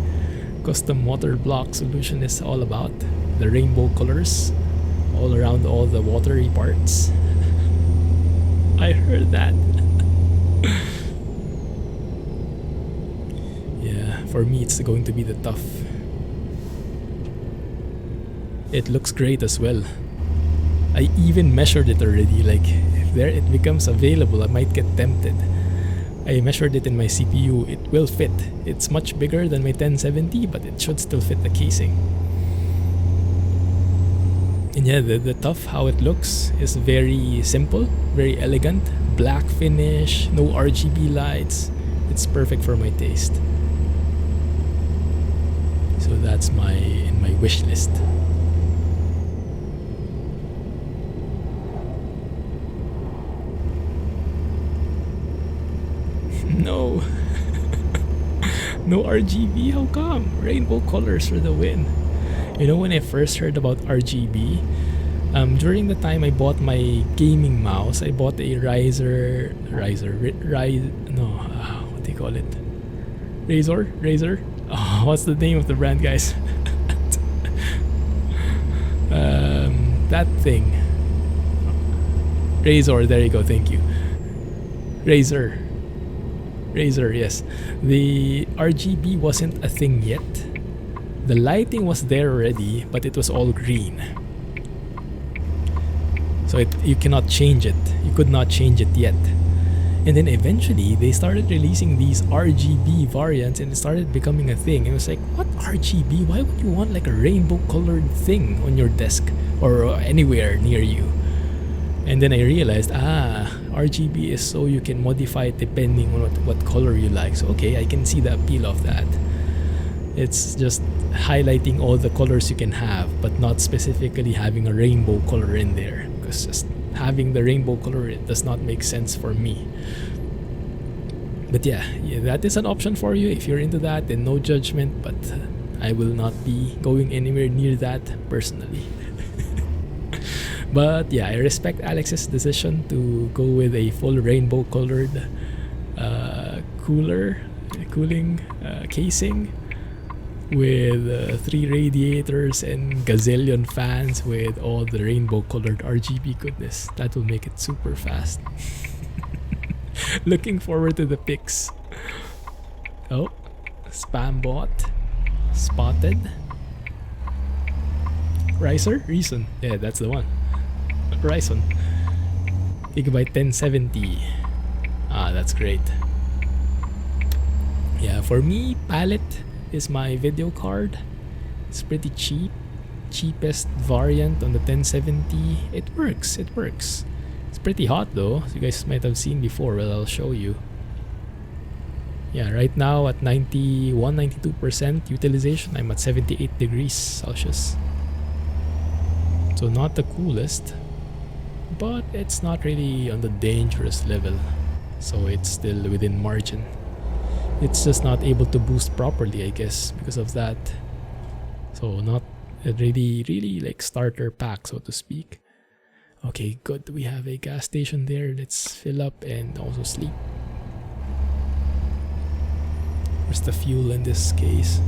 Speaker 1: custom water block solution is all about? The rainbow colors all around all the watery parts? I heard that. Yeah, for me it's going to be the tough. It looks great as well. I even measured it already, like if there it becomes available I might get tempted. I measured it in my CPU, it will fit. It's much bigger than my 1070 but it should still fit the casing. And yeah, the tough, how it looks is very simple, very elegant, black finish, no RGB lights. It's perfect for my taste. So that's in my wish list. No. No RGB, how come? Rainbow colors for the win. You know, when I first heard about RGB, during the time I bought my gaming mouse, I bought a Razer, what do you call it? Razer? Oh, what's the name of the brand, guys? That thing. Razer, there you go, thank you. Razer, yes. The RGB wasn't a thing yet. The lighting was there already, but it was all green. So you cannot change it. You could not change it yet. And then eventually, they started releasing these RGB variants and it started becoming a thing. It was like, what RGB? Why would you want like a rainbow colored thing on your desk or anywhere near you? And then I realized, RGB is so you can modify it depending on what color you like. So okay, I can see the appeal of that. It's just highlighting all the colors you can have, but not specifically having a rainbow color in there. Because just having the rainbow color, it does not make sense for me. But yeah, that is an option for you. If you're into that, then no judgment, but I will not be going anywhere near that personally. But yeah, I respect Alex's decision to go with a full rainbow colored cooling casing with 3 radiators and gazillion fans with all the rainbow colored RGB goodness. That will make it super fast. Looking forward to the pics. Oh, spam bot spotted. Ryzen? Yeah, that's the one. Ryzen. Gigabyte 1070. That's great. Yeah, for me, palette is my video card. It's pretty cheap. Cheapest variant on the 1070. It works. It's pretty hot though. So you guys might have seen before. Well, I'll show you. Yeah, right now at 92% utilization, I'm at 78 degrees Celsius. So not the coolest, but it's not really on the dangerous level. So it's still within margin. It's just not able to boost properly, I guess, because of that. So not a really like starter pack, so to speak. Okay, good. We have a gas station there. Let's fill up and also sleep. Where's the fuel in this case?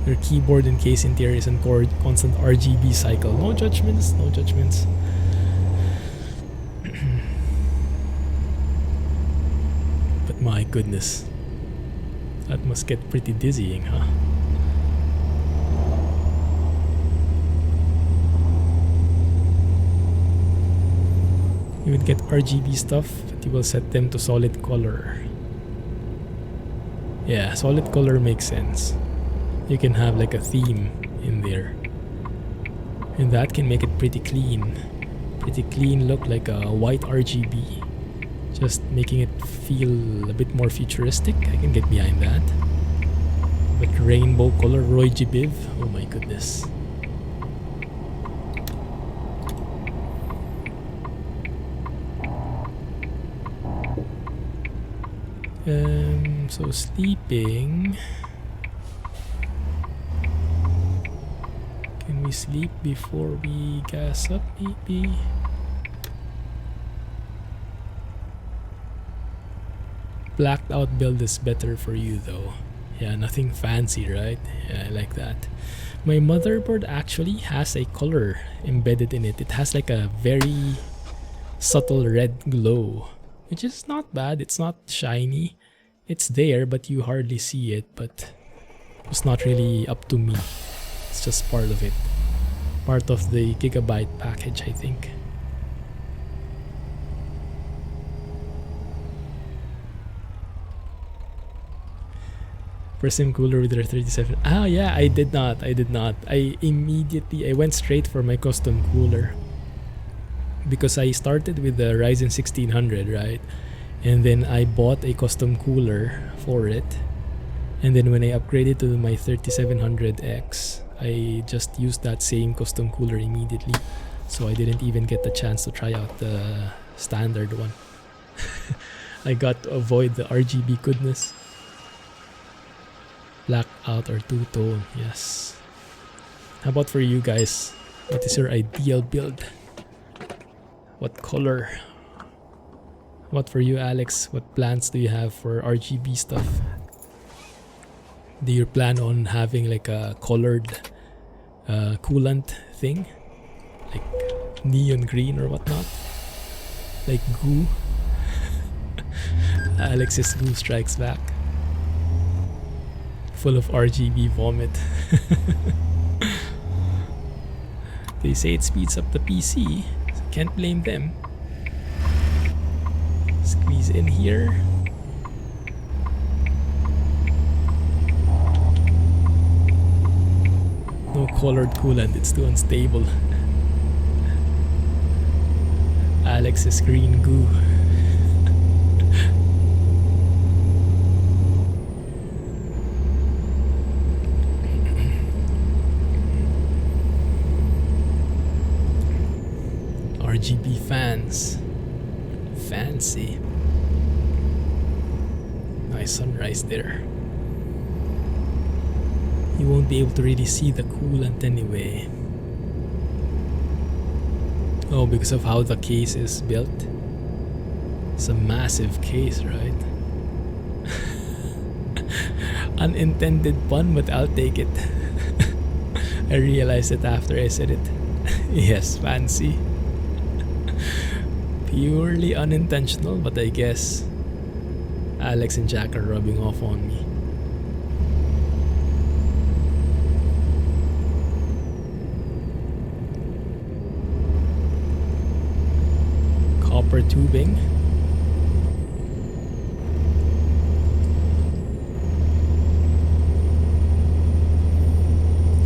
Speaker 1: Your keyboard and case interior is in constant RGB cycle. No judgments, no judgments. But my goodness, that must get pretty dizzying, huh? You would get RGB stuff, but you will set them to solid color. Yeah, solid color makes sense. You can have like a theme in there. And that can make it pretty clean. Pretty clean look, like a white RGB. Just making it feel a bit more futuristic. I can get behind that. But rainbow color, Roy G. Biv. Oh my goodness. So sleeping. Can we sleep before we gas up maybe? Blacked out build is better for you though. Yeah, nothing fancy, right? Yeah, I like that. My motherboard actually has a color embedded in it. It has like a very subtle red glow, which is not bad. It's not shiny. It's there, but you hardly see it. But it's not really up to me. It's just part of it. Part of the gigabyte package, I think. Presim cooler with their 37. Ah, yeah, I did not. I went straight for my custom cooler. Because I started with the Ryzen 1600, right? And then I bought a custom cooler for it. And then when I upgraded to my 3700X, I just used that same custom cooler immediately. So I didn't even get the chance to try out the standard one. I got to avoid the RGB goodness. Blackout or two-tone, yes. How about for you guys? What is your ideal build? What color? What for you, Alex? What plans do you have for RGB stuff? Do you plan on having like a colored coolant thing? Like neon green or whatnot? Like goo? Alex's goo strikes back. Full of RGB vomit. They say it speeds up the PC, so can't blame them. Squeeze in here. No colored coolant, it's too unstable. Alex's green goo. RGB fans. Fancy. Nice sunrise there. You won't be able to really see the coolant anyway. Oh, because of how the case is built. It's a massive case, right? Unintended pun, but I'll take it. I realized it after I said it. Yes, fancy. Purely unintentional, but I guess Alex and Jack are rubbing off on me. Copper tubing.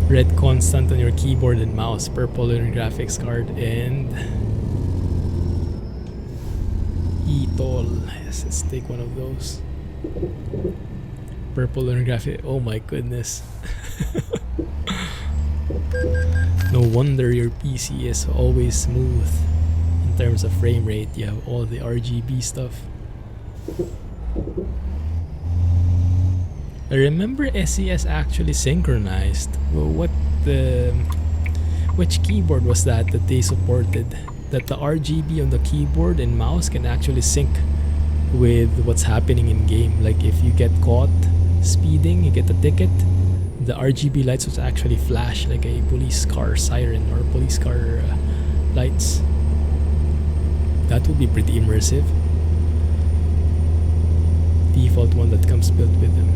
Speaker 1: Red constant on your keyboard and mouse, purple on your graphics card, and Yes, let's take one of those. Purple on graphic. Oh my goodness. No wonder your PC is always smooth in terms of frame rate. You have all the RGB stuff. I remember SES actually synchronized. Well, which keyboard was that they supported, that the RGB on the keyboard and mouse can actually sync with what's happening in game. Like if you get caught speeding, you get a ticket, the RGB lights would actually flash like a police car siren or police car lights. That would be pretty immersive. Default one that comes built with them.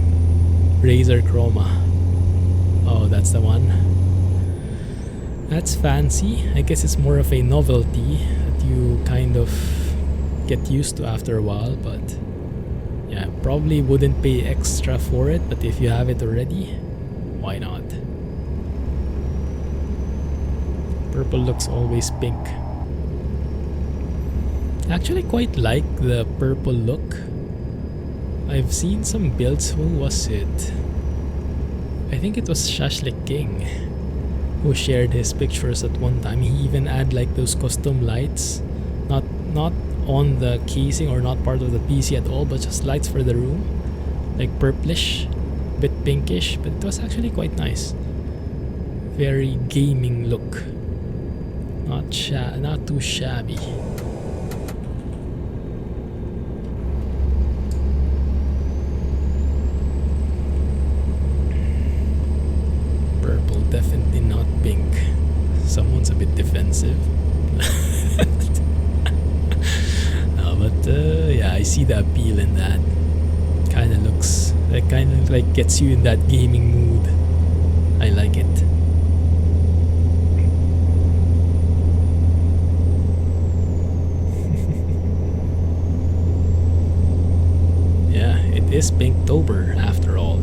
Speaker 1: Razer Chroma. Oh, that's the one. That's fancy. I guess it's more of a novelty that you kind of get used to after a while, but yeah, probably wouldn't pay extra for it, but if you have it already, why not? Purple looks always pink. Actually quite like the purple look. I've seen some builds. Who was it? I think it was Shashlik King who shared his pictures at one time. He even had like those custom lights, not on the casing or not part of the PC at all, but just lights for the room, like purplish, bit pinkish, but it was actually quite nice. Very gaming look, not too shabby. Purple, definitely not pink. Someone's a bit defensive. Yeah, I see the appeal in that. Kind of looks, it kind of like gets you in that gaming mood. I like it. Yeah, it is Pinktober after all.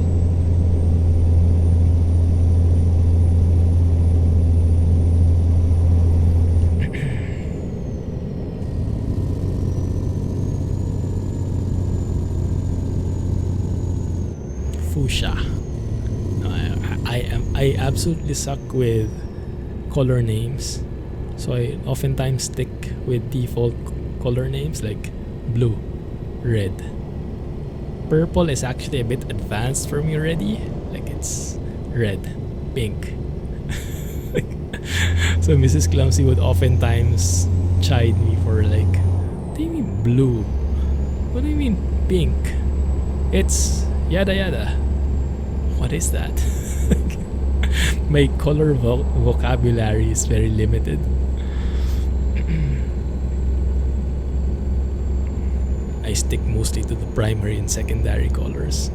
Speaker 1: Fuchsia. I absolutely suck with color names, so I oftentimes stick with default color names like blue, red. Purple is actually a bit advanced for me already. Like it's red, pink. So Mrs. Clumsy would oftentimes chide me for like, what do you mean blue? What do you mean pink? It's yada yada. What is that? My color vocabulary is very limited. I stick mostly to the primary and secondary colors.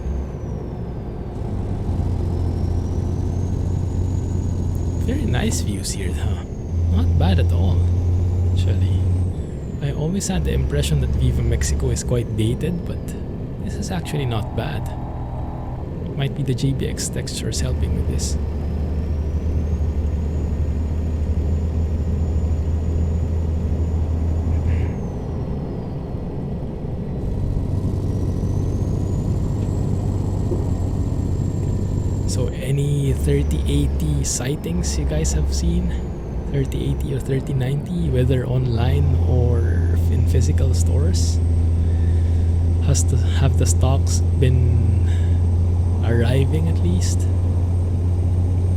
Speaker 1: Very nice views here, huh? Not bad at all, actually. I always had the impression that Viva Mexico is quite dated, but this is actually not bad. Might be the JBX textures helping with this. So any 3080 sightings you guys have seen? 3080 or 3090, whether online or in physical stores? Have the stocks been arriving at least?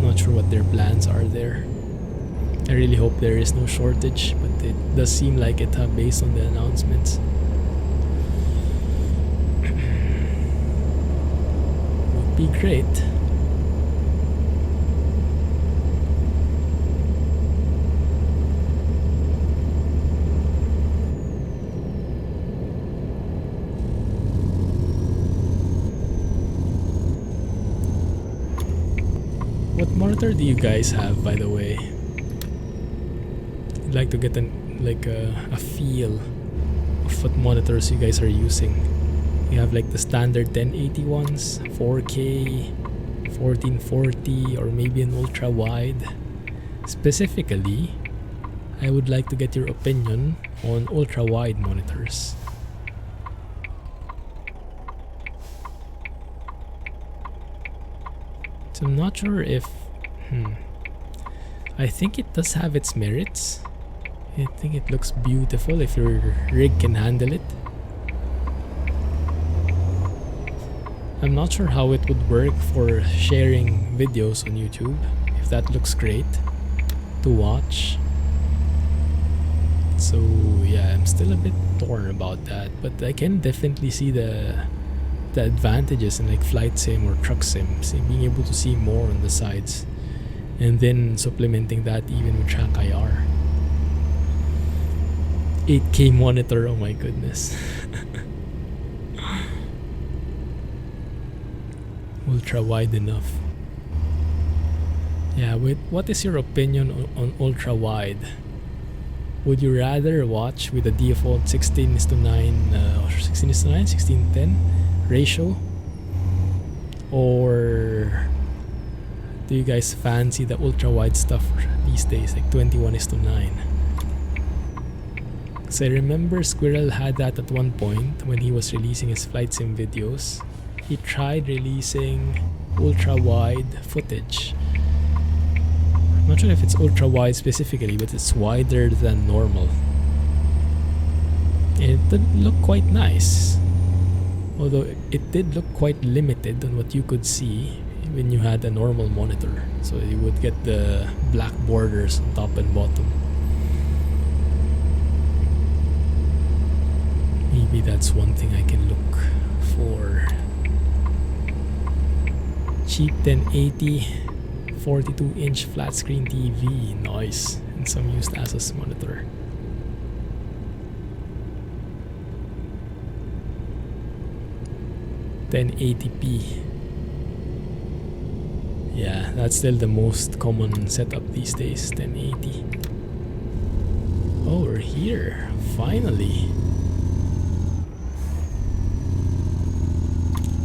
Speaker 1: Not sure what their plans are there. I really hope there is no shortage, but it does seem like it based on the announcements. Would be great. What monitor do you guys have, by the way? I'd like to get a feel of what monitors you guys are using. You have like the standard 1080 ones, 4K, 1440, or maybe an ultra wide. Specifically, I would like to get your opinion on ultra wide monitors. So I'm not sure if... I think it does have its merits. I think it looks beautiful if your rig can handle it. I'm not sure how it would work for sharing videos on YouTube, if that looks great. to watch. So yeah, I'm still a bit torn about that, but I can definitely see the advantages in like flight sim or truck sim, being able to see more on the sides, and then supplementing that even with track IR. 8K monitor, oh my goodness. Ultra wide enough. Yeah, what is your opinion on ultra wide? Would you rather watch with a default 16:9 or 16:9, 16:10 ratio? Or do you guys fancy the ultra wide stuff these days, like 21:9? So I remember Squirrel had that at one point when he was releasing his flight sim videos. He tried releasing ultra wide footage. I'm not sure if it's ultra wide specifically, but it's wider than normal. It did look quite nice, although it did look quite limited on what you could see when you had a normal monitor. So you would get the black borders on top and bottom. Maybe that's one thing I can look for. Cheap 1080, 42-inch flat screen TV, nice, and some used Asus monitor. $1080p. Yeah, that's still the most common setup these days, 1080. Oh, we're here, finally.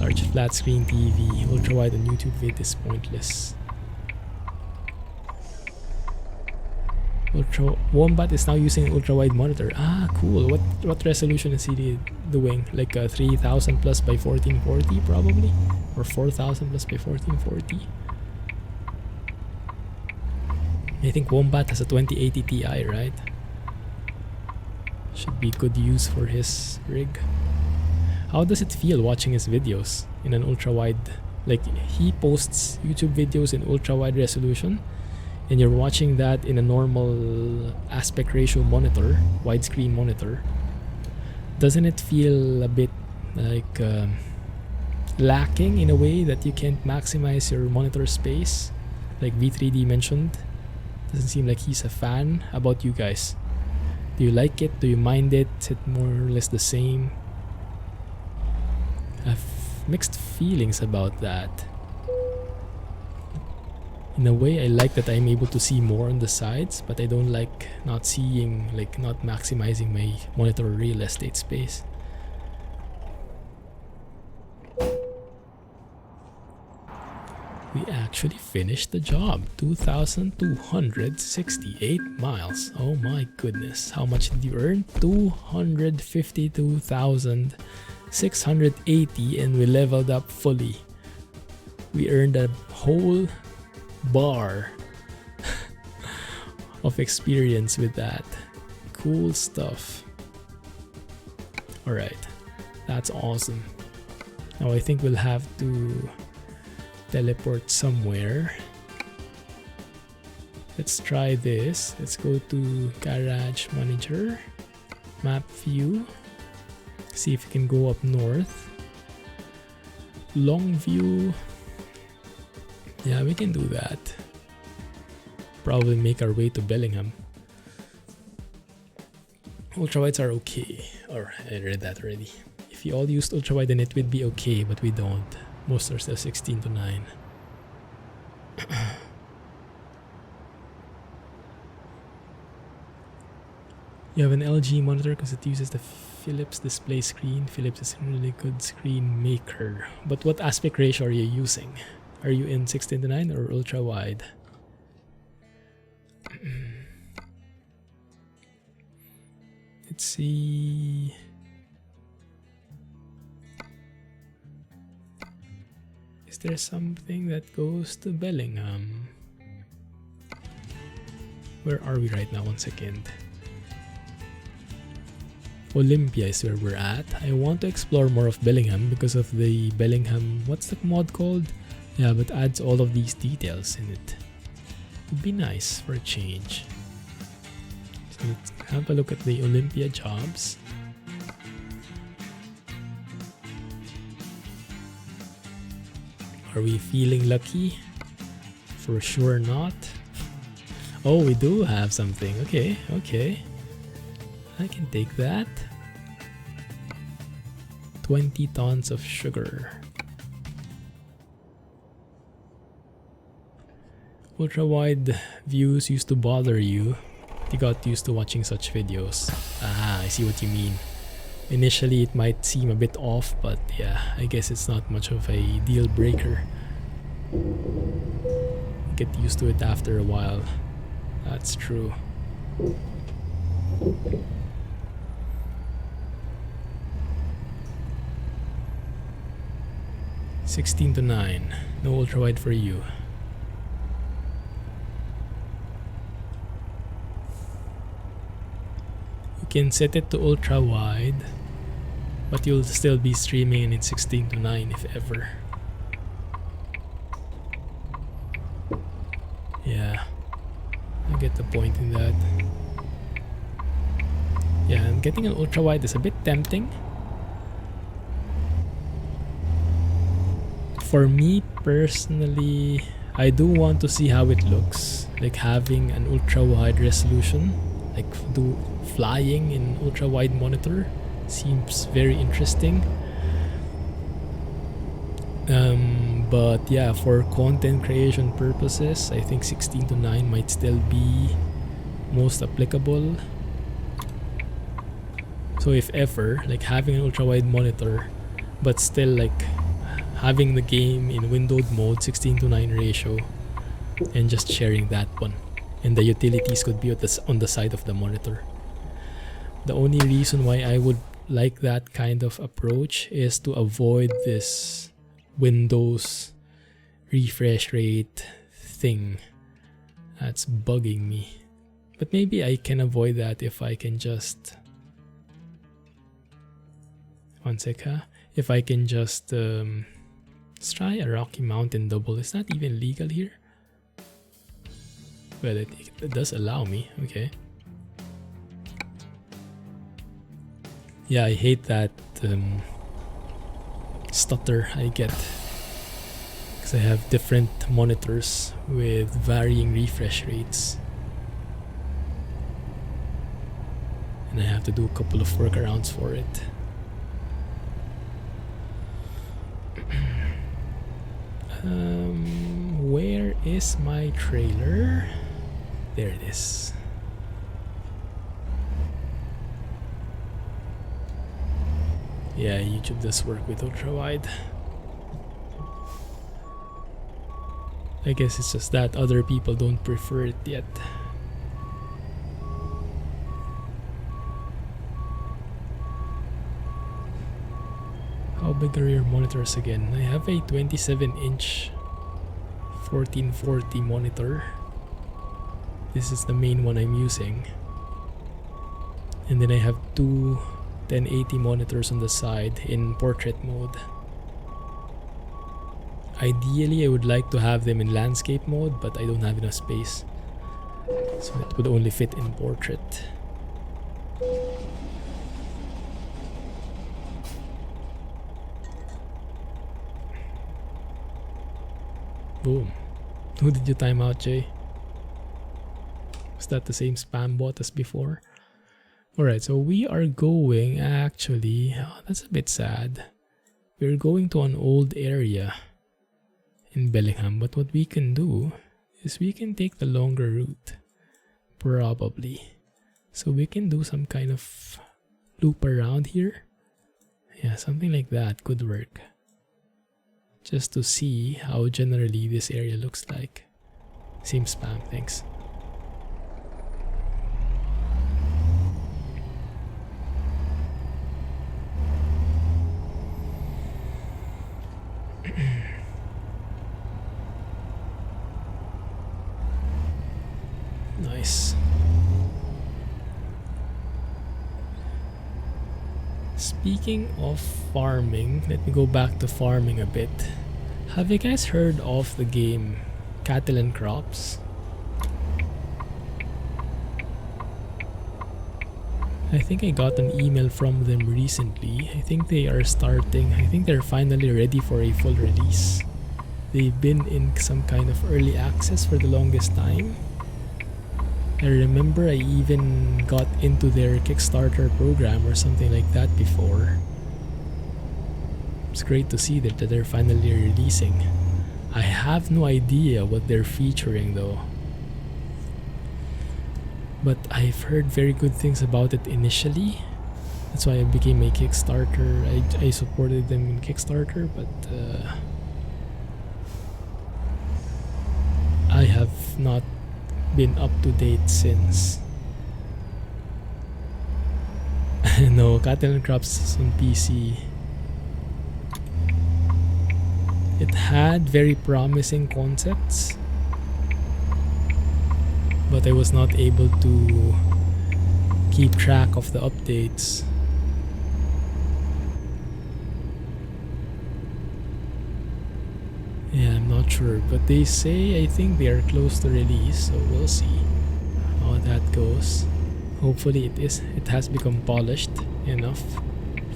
Speaker 1: Large flat screen TV, ultra wide on YouTube vid is pointless. Wombat is now using an ultra wide monitor. Ah, cool. What resolution is he doing? Like 3000 plus by 1440 probably, or 4000 plus by 1440. I think Wombat has a 2080 Ti, right? Should be good use for his rig. How does it feel watching his videos in an ultra wide? Like, he posts YouTube videos in ultra wide resolution, and you're watching that in a normal aspect ratio monitor, widescreen monitor. Doesn't it feel a bit like lacking in a way that you can't maximize your monitor space, like V3D mentioned? Doesn't seem like he's a fan. How about you guys? Do you like it? Do you mind it? Is it more or less the same? I have mixed feelings about that. In a way, I like that I'm able to see more on the sides, but I don't like not seeing, like not maximizing my monitor real estate space. We actually finished the job. 2,268 miles. Oh my goodness. How much did you earn? 252,680, and we leveled up fully. We earned a whole bar of experience with that. Cool stuff. Alright, that's awesome. Now I think we'll have to teleport somewhere. Let's try this. Let's go to Garage Manager, Map View, see if we can go up north. Long View. Yeah, we can do that. Probably make our way to Bellingham. Ultrawides are okay. Or I read that already. If you all used ultrawide, then it would be okay, but we don't. Most are still 16:9. You have an LG monitor because it uses the Philips display screen. Philips is a really good screen maker. But what aspect ratio are you using? Are you in 16:9 or ultra wide? Let's see. Is there something that goes to Bellingham? Where are we right now? 1 second. Olympia is where we're at. I want to explore more of Bellingham because of the Bellingham, what's the mod called? Yeah, but adds all of these details in it. Would be nice for a change. So let's have a look at the Olympia jobs. Are we feeling lucky? For sure not. Oh, we do have something. Okay, okay. I can take that. 20 tons of sugar. Ultra-wide views used to bother you. You got used to watching such videos. Ah, I see what you mean. Initially, it might seem a bit off, but yeah, I guess it's not much of a deal breaker. Get used to it after a while. That's true. $16-9. No ultra-wide for you. You can set it to ultra-wide, but you'll still be streaming and it's 16:9 if ever. Yeah, I get the point in that. Yeah, and getting an ultra-wide is a bit tempting. For me personally, I do want to see how it looks, like having an ultra-wide resolution, like flying in ultra-wide monitor seems very interesting. But yeah, for content creation purposes, I think 16:9 might still be most applicable. So if ever, like having an ultra-wide monitor, but still like having the game in windowed mode, 16:9 ratio, and just sharing that one, and the utilities could be on the side of the monitor. The only reason why I would like that kind of approach is to avoid this Windows refresh rate thing that's bugging me. But maybe I can avoid that if I can just if I can just let's try a Rocky Mountain double. It's not even legal here. Well, it does allow me. Okay. Yeah, I hate that stutter I get because I have different monitors with varying refresh rates, and I have to do a couple of workarounds for it. Where is my trailer? There it is. Yeah, YouTube does work with ultra-wide. I guess it's just that other people don't prefer it yet. How big are your monitors again? I have a 27-inch 1440 monitor. This is the main one I'm using. And then I have two 1080 monitors on the side in portrait mode. Ideally, I would like to have them in landscape mode, but I don't have enough space. So it would only fit in portrait. Boom. Who did you time out, Jay? Was that the same spam bot as before? Alright, so we are going actually, that's a bit sad. We're going to an old area in Bellingham, but what we can do is we can take the longer route, probably. So we can do some kind of loop around here. Yeah, something like that could work. Just to see how generally this area looks like. Same spam, thanks. Nice. Speaking of farming, let me go back to farming a bit. Have you guys heard of the game Cattle and Crops? I think I got an email from them recently. I think they are starting, I think they're finally ready for a full release. They've been in some kind of early access for the longest time. I remember I even got into their Kickstarter program or something like that before. It's great to see that they're finally releasing. I have no idea what they're featuring though. But I've heard very good things about it initially. That's why I became a Kickstarter. I supported them in Kickstarter, but I have not been up to date since. No, Cattle and Crops is on PC. It had very promising concepts, but I was not able to keep track of the updates. Yeah, I'm not sure, but they say I think they are close to release, so we'll see how that goes. Hopefully it has become polished enough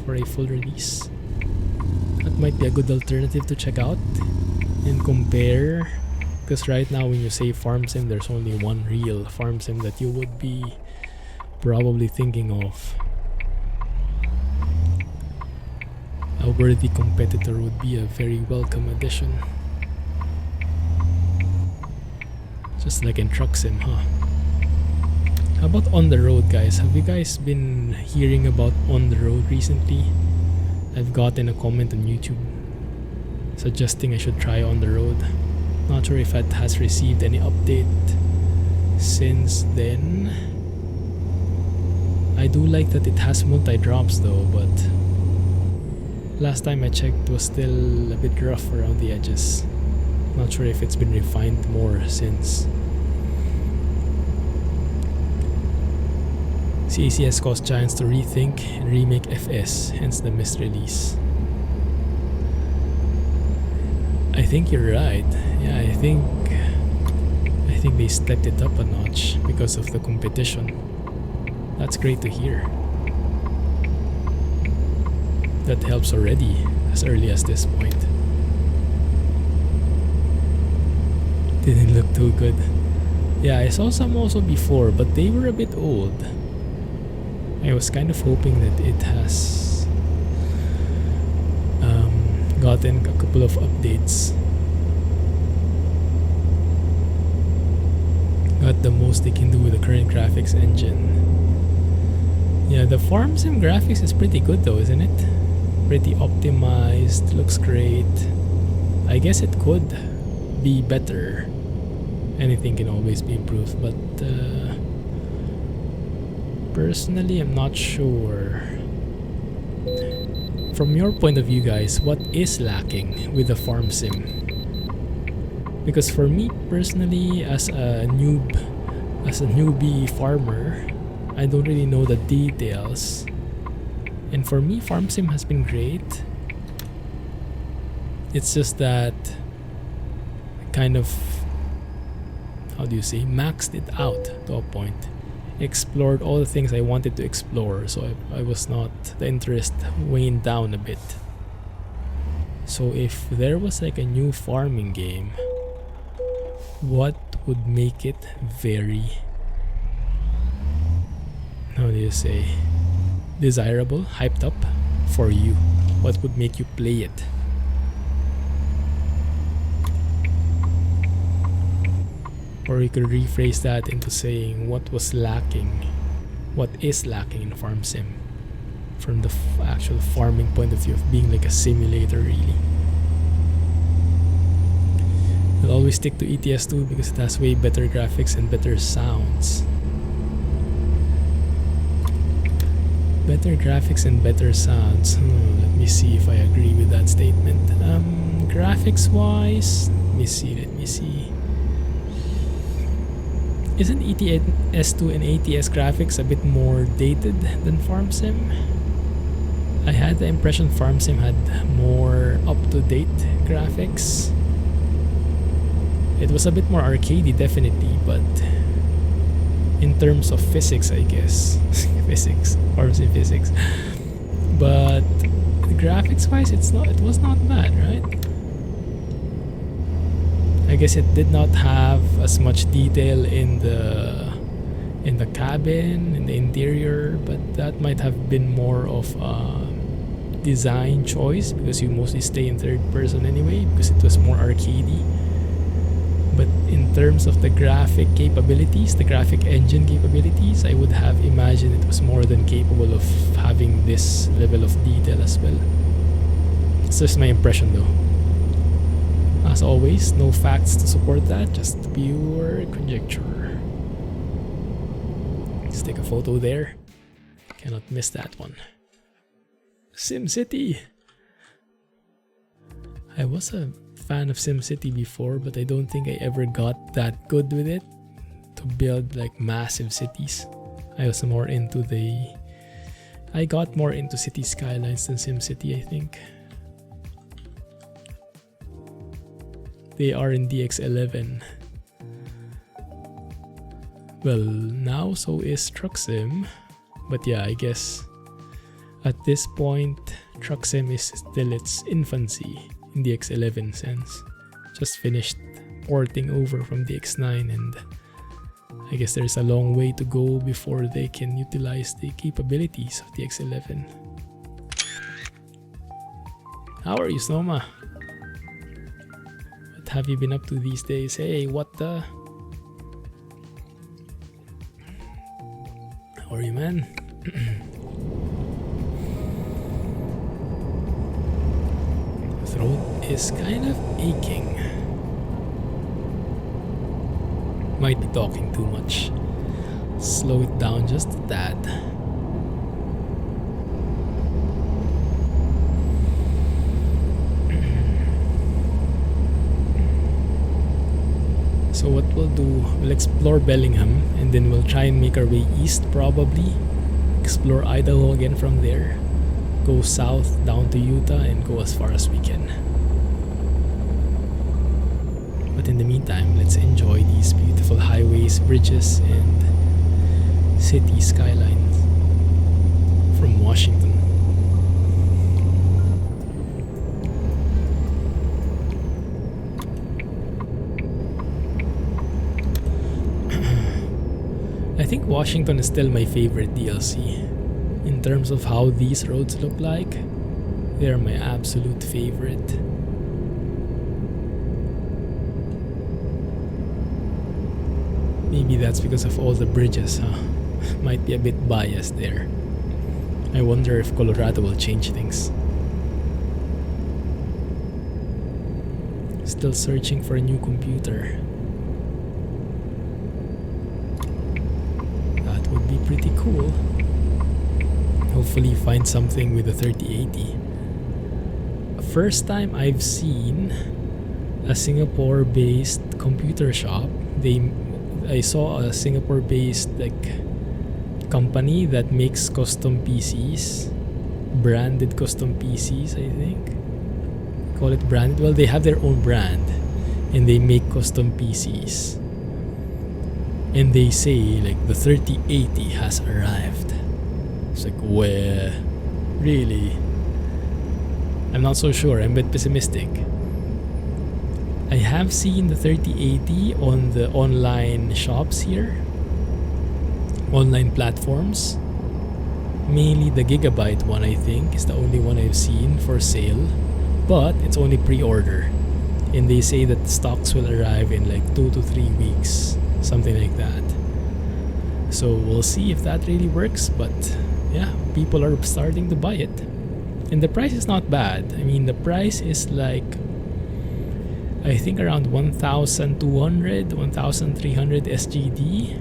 Speaker 1: for a full release. That might be a good alternative to check out and compare, because right now when you say farm sim, there's only one real farm sim that you would be probably thinking of. A worthy competitor would be a very welcome addition. Just like in truck sim, huh? How about On the Road, guys? Have you guys been hearing about On the Road recently? I've gotten a comment on YouTube suggesting I should try On the Road. Not sure if it has received any update since then. I do like that it has multi-drops though, but last time I checked it was still a bit rough around the edges. Not sure if it's been refined more since. CACS caused Giants to rethink and remake FS, hence the missed release. I think you're right. Yeah, I think they stepped it up a notch because of the competition. That's great to hear. That helps already as early as this point. Didn't look too good. Yeah, I saw some also before, but they were a bit old. I was kind of hoping that it has gotten a couple of updates. Got the most they can do with the current graphics engine. Yeah, the farm sim graphics is pretty good though, isn't it? Pretty optimized, looks great. I guess it could be better. Anything can always be improved, but personally I'm not sure. From your point of view, guys, what is lacking with the farm sim? Because for me personally, as a newbie farmer, I don't really know the details. And for me, farm sim has been great. It's just that kind of, how do you say, maxed it out to a point. Explored all the things I wanted to explore, so I was not, the interest waned down a bit. So if there was like a new farming game, what would make it very, how do you say, desirable, hyped up for you? What would make you play it? Or you could rephrase that into saying what was lacking, what is lacking in farm sim, from the actual farming point of view of being like a simulator really. I'll always stick to ATS 2 because it has way better graphics and better sounds. Better graphics and better sounds. Let me see if I agree with that statement. Graphics wise, let me see. Isn't ATS2 and ATS graphics a bit more dated than Farm Sim? I had the impression Farm Sim had more up-to-date graphics. It was a bit more arcadey, definitely, but in terms of physics, I guess. Physics, pharmacy physics. But graphics wise, it was not bad, right? I guess it did not have as much detail in the cabin, in the interior, but that might have been more of a design choice because you mostly stay in third person anyway, because it was more arcadey. But in terms of the graphic capabilities, the graphic engine capabilities, I would have imagined it was more than capable of having this level of detail as well. It's just my impression though. As always, no facts to support that, just pure conjecture. Let's take a photo there. Cannot miss that one. SimCity! I was a fan of SimCity before, but I don't think I ever got that good with it to build like massive cities. I was more into I got more into City Skylines than SimCity, I think. They are in DX11. Well, now so is Truck Sim. But yeah, I guess at this point, Truck Sim is still its infancy in DX11 sense. Just finished porting over from DX9, and I guess there's a long way to go before they can utilize the capabilities of DX11. How are you, Snoma? What have you been up to these days? Hey, what the? How are you, man? Throat is kind of aching. Might be talking too much. Slow it down just a tad. So what we'll do, we'll explore Bellingham and then we'll try and make our way east probably. Explore Idaho again from there. Go south down to Utah and go as far as we can. But in the meantime, let's enjoy these beautiful highways, bridges, and city skylines from Washington. I think Washington is still my favorite DLC. In terms of how these roads look like, they're my absolute favorite. Maybe that's because of all the bridges, huh? Might be a bit biased there. I wonder if Colorado will change things. Still searching for a new computer. That would be pretty cool. Hopefully find something with a 3080. First time I've seen a Singapore-based computer shop. I saw a Singapore-based company that makes custom PCs, branded custom PCs, I think. Call it branded. Well, they have their own brand and they make custom PCs. And they say the 3080 has arrived. It's like, where? Really? I'm not so sure. I'm a bit pessimistic. I have seen the 3080 on the online shops here. Online platforms. Mainly the Gigabyte one, I think, is the only one I've seen for sale. But it's only pre-order. And they say that the stocks will arrive in 2 to 3 weeks. Something like that. So we'll see if that really works. But yeah, people are starting to buy it. And the price is not bad. I mean, the price is I think around 1,200, 1,300 SGD.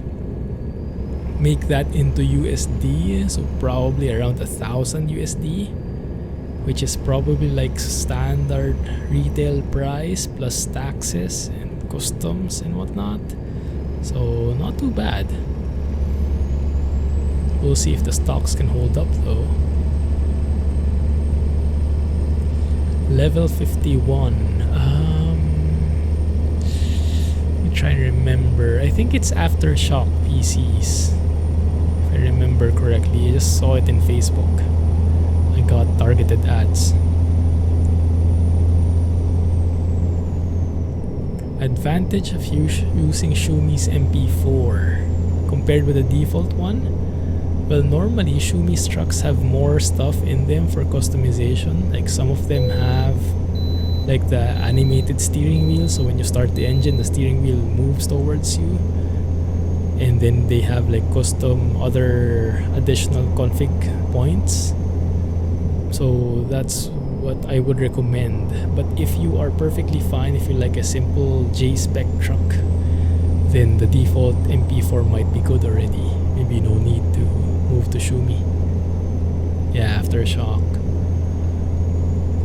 Speaker 1: Make that into USD, so probably around 1,000 USD, which is probably standard retail price plus taxes and customs and whatnot. So not too bad. We'll see if the stocks can hold up though. Level 51. try and remember. I think it's Aftershock PCs. If I remember correctly. I just saw it in Facebook. I got targeted ads. Advantage of using Shumi's MP4 compared with the default one? Well, normally Shumi's trucks have more stuff in them for customization. Like some of them have like the animated steering wheel, so when you start the engine, the steering wheel moves towards you. And then they have like custom other additional config points. So that's what I would recommend. But if you are perfectly fine, if you like a simple J-spec truck, then the default MP4 might be good already. Maybe no need to move to Shumi. Yeah, Aftershock.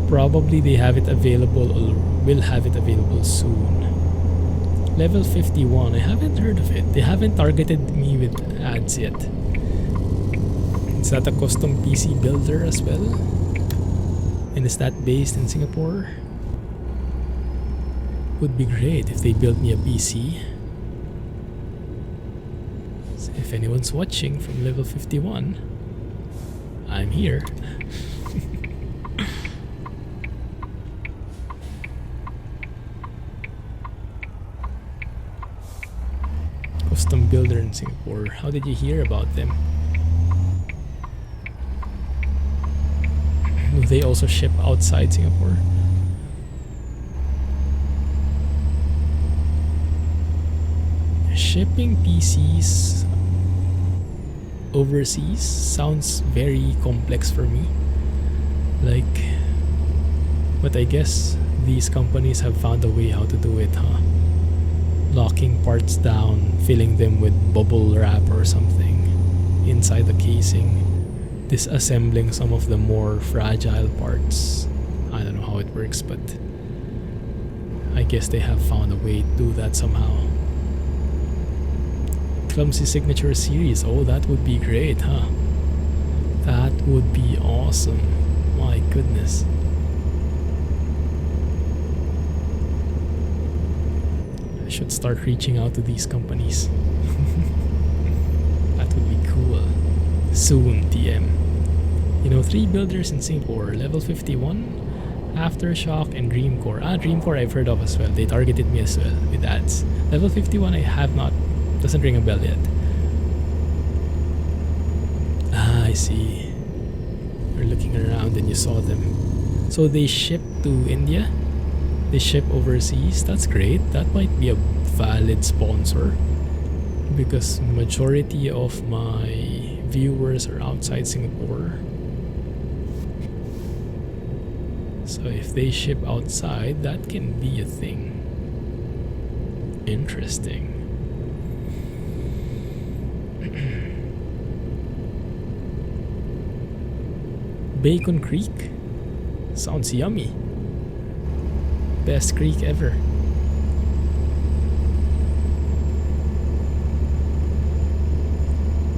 Speaker 1: Probably they have it available or will have it available soon. Level 51, I haven't heard of it. They haven't targeted me with ads yet. Is that a custom PC builder as well? And is that based in Singapore? Would be great if they built me a PC. So if anyone's watching from level 51, I'm here. Custom builder in Singapore. How did you hear about them? Do they also ship outside Singapore? Shipping PCs overseas sounds very complex for me. Like, but I guess these companies have found a way how to do it, huh? Locking parts down, filling them with bubble wrap or something inside the casing, disassembling some of the more fragile parts. I don't know how it works, but I guess they have found a way to do that somehow. Clumsy Signature Series, oh, that would be great, huh? That would be awesome. My goodness. I should start reaching out to these companies. That would be cool. Soon, TM. You know, 3 builders in Singapore, level 51, Aftershock, and Dreamcore. Dreamcore I've heard of as well. They targeted me as well with ads. Level 51 I have not. Doesn't ring a bell yet. I see. You're looking around and you saw them. So they ship to India? They ship overseas? That's great. That might be a valid sponsor, because majority of my viewers are outside Singapore. So if they ship outside, that can be a thing. Interesting. Bacon Creek? Sounds yummy. Best creek ever.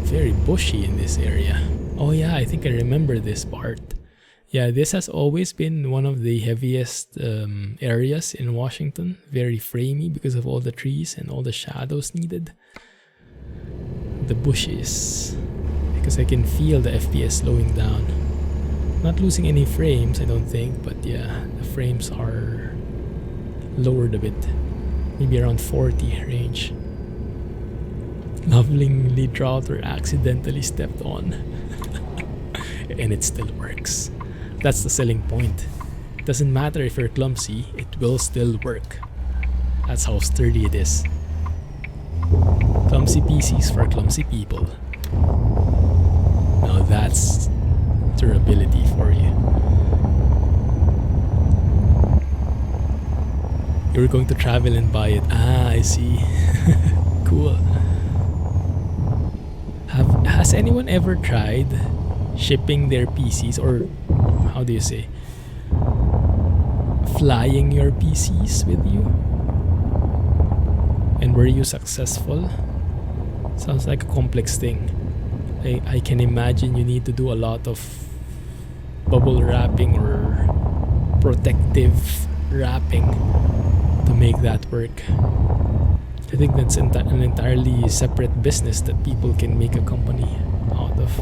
Speaker 1: Very bushy in this area. Oh yeah, I think I remember this part. Yeah, this has always been one of the heaviest areas in Washington. Very framey because of all the trees and all the shadows needed. The bushes. Because I can feel the FPS slowing down. Not losing any frames, I don't think, but yeah, the frames are lowered a bit. Maybe around 40 range. Lovingly dropped or accidentally stepped on. And it still works. That's the selling point. Doesn't matter if you're clumsy, it will still work. That's how sturdy it is. Clumsy PCs for clumsy people. Now that's durability for you. You're going to travel and buy it. I see. Cool. Has anyone ever tried shipping their PCs, or how do you say, flying your PCs with you? And were you successful? Sounds like a complex thing. I can imagine you need to do a lot of bubble wrapping or protective wrapping to make that work. I think that's an entirely separate business that people can make a company out of.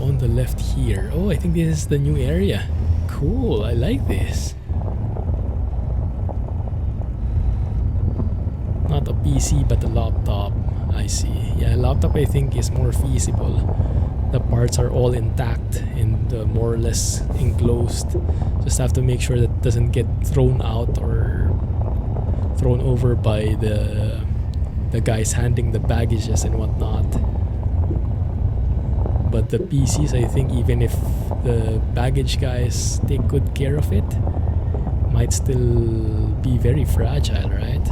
Speaker 1: On the left here. Oh, I think this is the new area. Cool, I like this. Not a PC but a laptop. I see. Yeah, laptop I think is more feasible. The parts are all intact and more or less enclosed. Just have to make sure that it doesn't get thrown out or thrown over by the guys handling the baggages and whatnot. But the PCs, I think, even if the baggage guys take good care of it, might still be very fragile, right?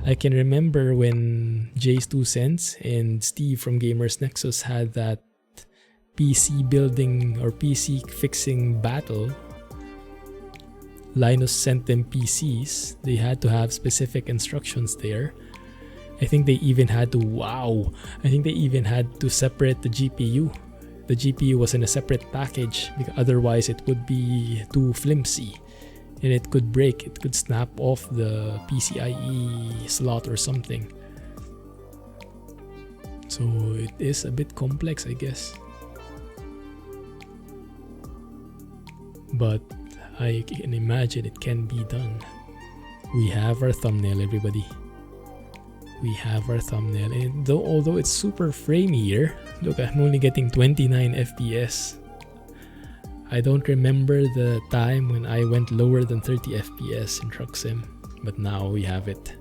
Speaker 1: I can remember when Jay's 2 Cents and Steve from Gamers Nexus had that PC building or PC fixing battle. Linus sent them PCs. They had to have specific instructions there. I think they even had to, separate the GPU. The GPU was in a separate package because otherwise it would be too flimsy and it could break. It could snap off the PCIe slot or something. So it is a bit complex, I guess. But I can imagine it can be done. We have our thumbnail, everybody. We have our thumbnail, and although it's super framey here, look, I'm only getting 29 FPS. I don't remember the time when I went lower than 30 FPS in Truck Sim, but now we have it.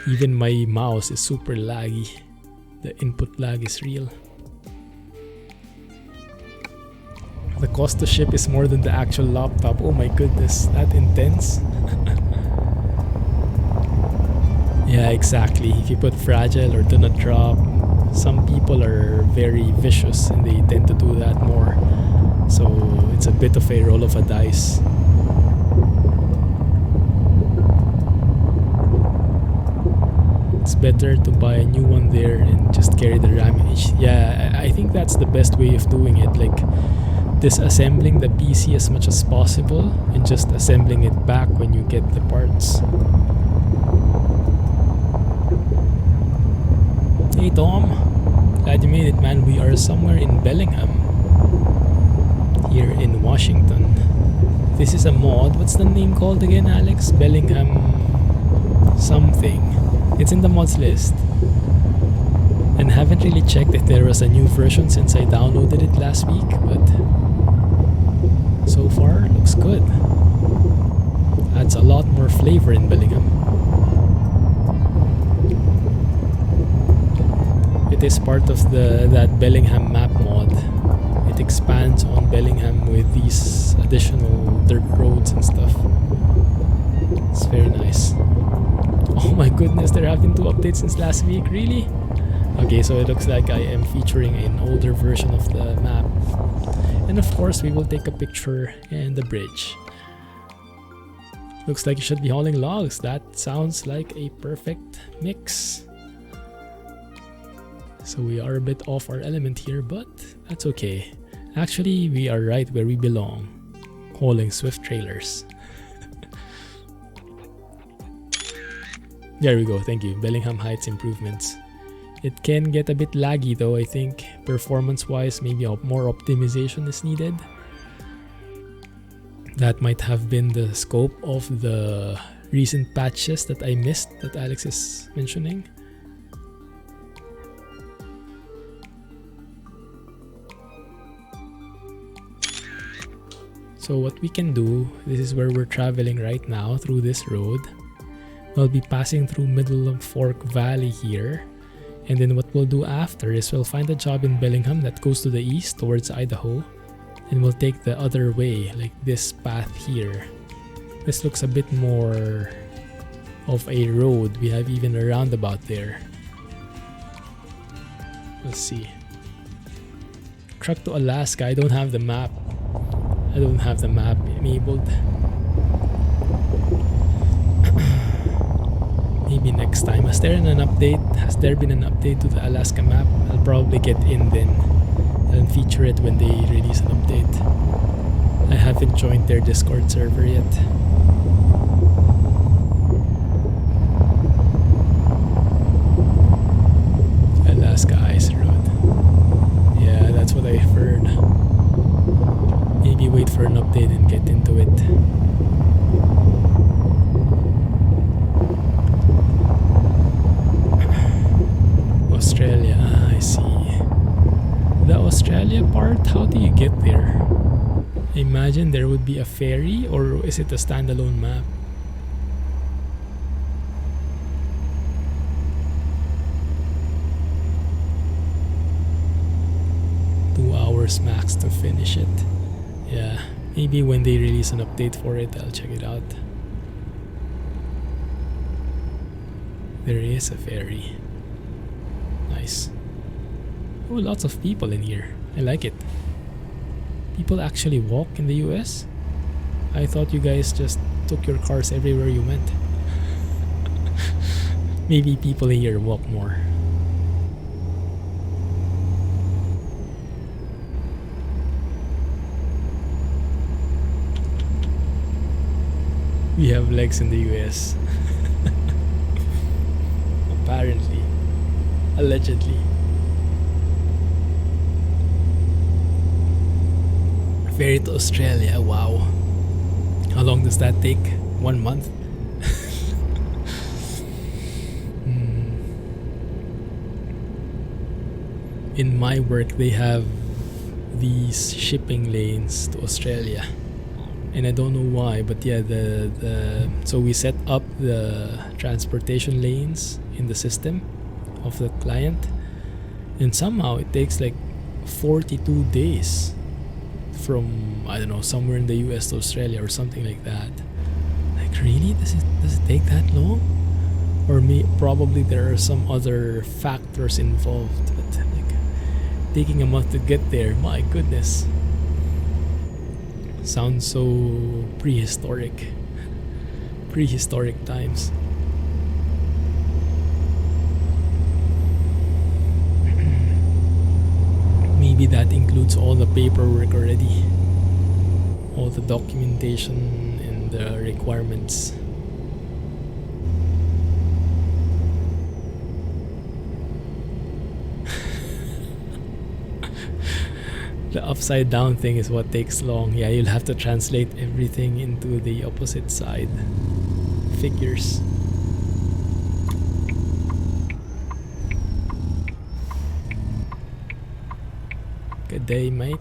Speaker 1: Even my mouse is super laggy. The input lag is real. The cost to ship is more than the actual laptop. Oh my goodness, that intense. Yeah, exactly. If you put fragile or do not drop, some people are very vicious and they tend to do that more. So it's a bit of a roll of a dice. It's better to buy a new one there and just carry the damage. Yeah, I think that's the best way of doing it. Like disassembling the PC as much as possible and just assembling it back when you get the parts. Hey Tom, glad you made it, man. We are somewhere in Bellingham, here in Washington. This is a mod. What's the name called again, Alex? Bellingham something. It's in the mods list. And haven't really checked if there was a new version since I downloaded it last week, but so far looks good. Adds a lot more flavor in Bellingham. It is part of that Bellingham map mod. It expands on Bellingham with these additional dirt roads and stuff. It's very nice. Oh my goodness, there have been 2 updates since last week, really? Okay, so it looks like I am featuring an older version of the map. And of course, we will take a picture and the bridge. Looks like you should be hauling logs. That sounds like a perfect mix. So we are a bit off our element here, but that's okay. Actually, we are right where we belong. Hauling swift trailers. There we go, thank you. Bellingham Heights Improvements. It can get a bit laggy though, I think. Performance-wise, maybe more optimization is needed. That might have been the scope of the recent patches that I missed that Alex is mentioning. So what we can do, this is where we're traveling right now through this road. We'll be passing through middle of Fork Valley here. And then what we'll do after is we'll find a job in Bellingham that goes to the east towards Idaho. And we'll take the other way, like this path here. This looks a bit more of a road. We have even a roundabout there. Let's see. Truck to Alaska, I don't have the map. I don't have the map enabled. Maybe next time. Has there been an update to the Alaska map? I'll probably get in then and feature it when they release an update. I haven't joined their Discord server yet. Alaska Ice Road. Yeah, that's what I've heard. Maybe wait for an update and get into it. Australia, I see. The Australia part, how do you get there? I imagine there would be a ferry, or is it a standalone map? Max to finish it. Yeah, maybe when they release an update for it, I'll check it out. There is a ferry. Nice. Oh, lots of people in here. I like it. People actually walk in the US? I thought you guys just took your cars everywhere you went. Maybe people in here walk more. We have legs in the US. Apparently. Allegedly. Ferry to Australia, wow. How long does that take? 1 month? In my work, they have these shipping lanes to Australia. And I don't know why, but yeah, so we set up the transportation lanes in the system of the client, and somehow it takes like 42 days from, I don't know, somewhere in the US to Australia or something like that. Like, really? Does it take that long? Or probably there are some other factors involved, but like taking a month to get there, my goodness. Sounds so prehistoric. Prehistoric times. Maybe that includes all the paperwork already. All the documentation and the requirements. The upside down thing is what takes long. Yeah, you'll have to translate everything into the opposite side. Figures. Good day, mate.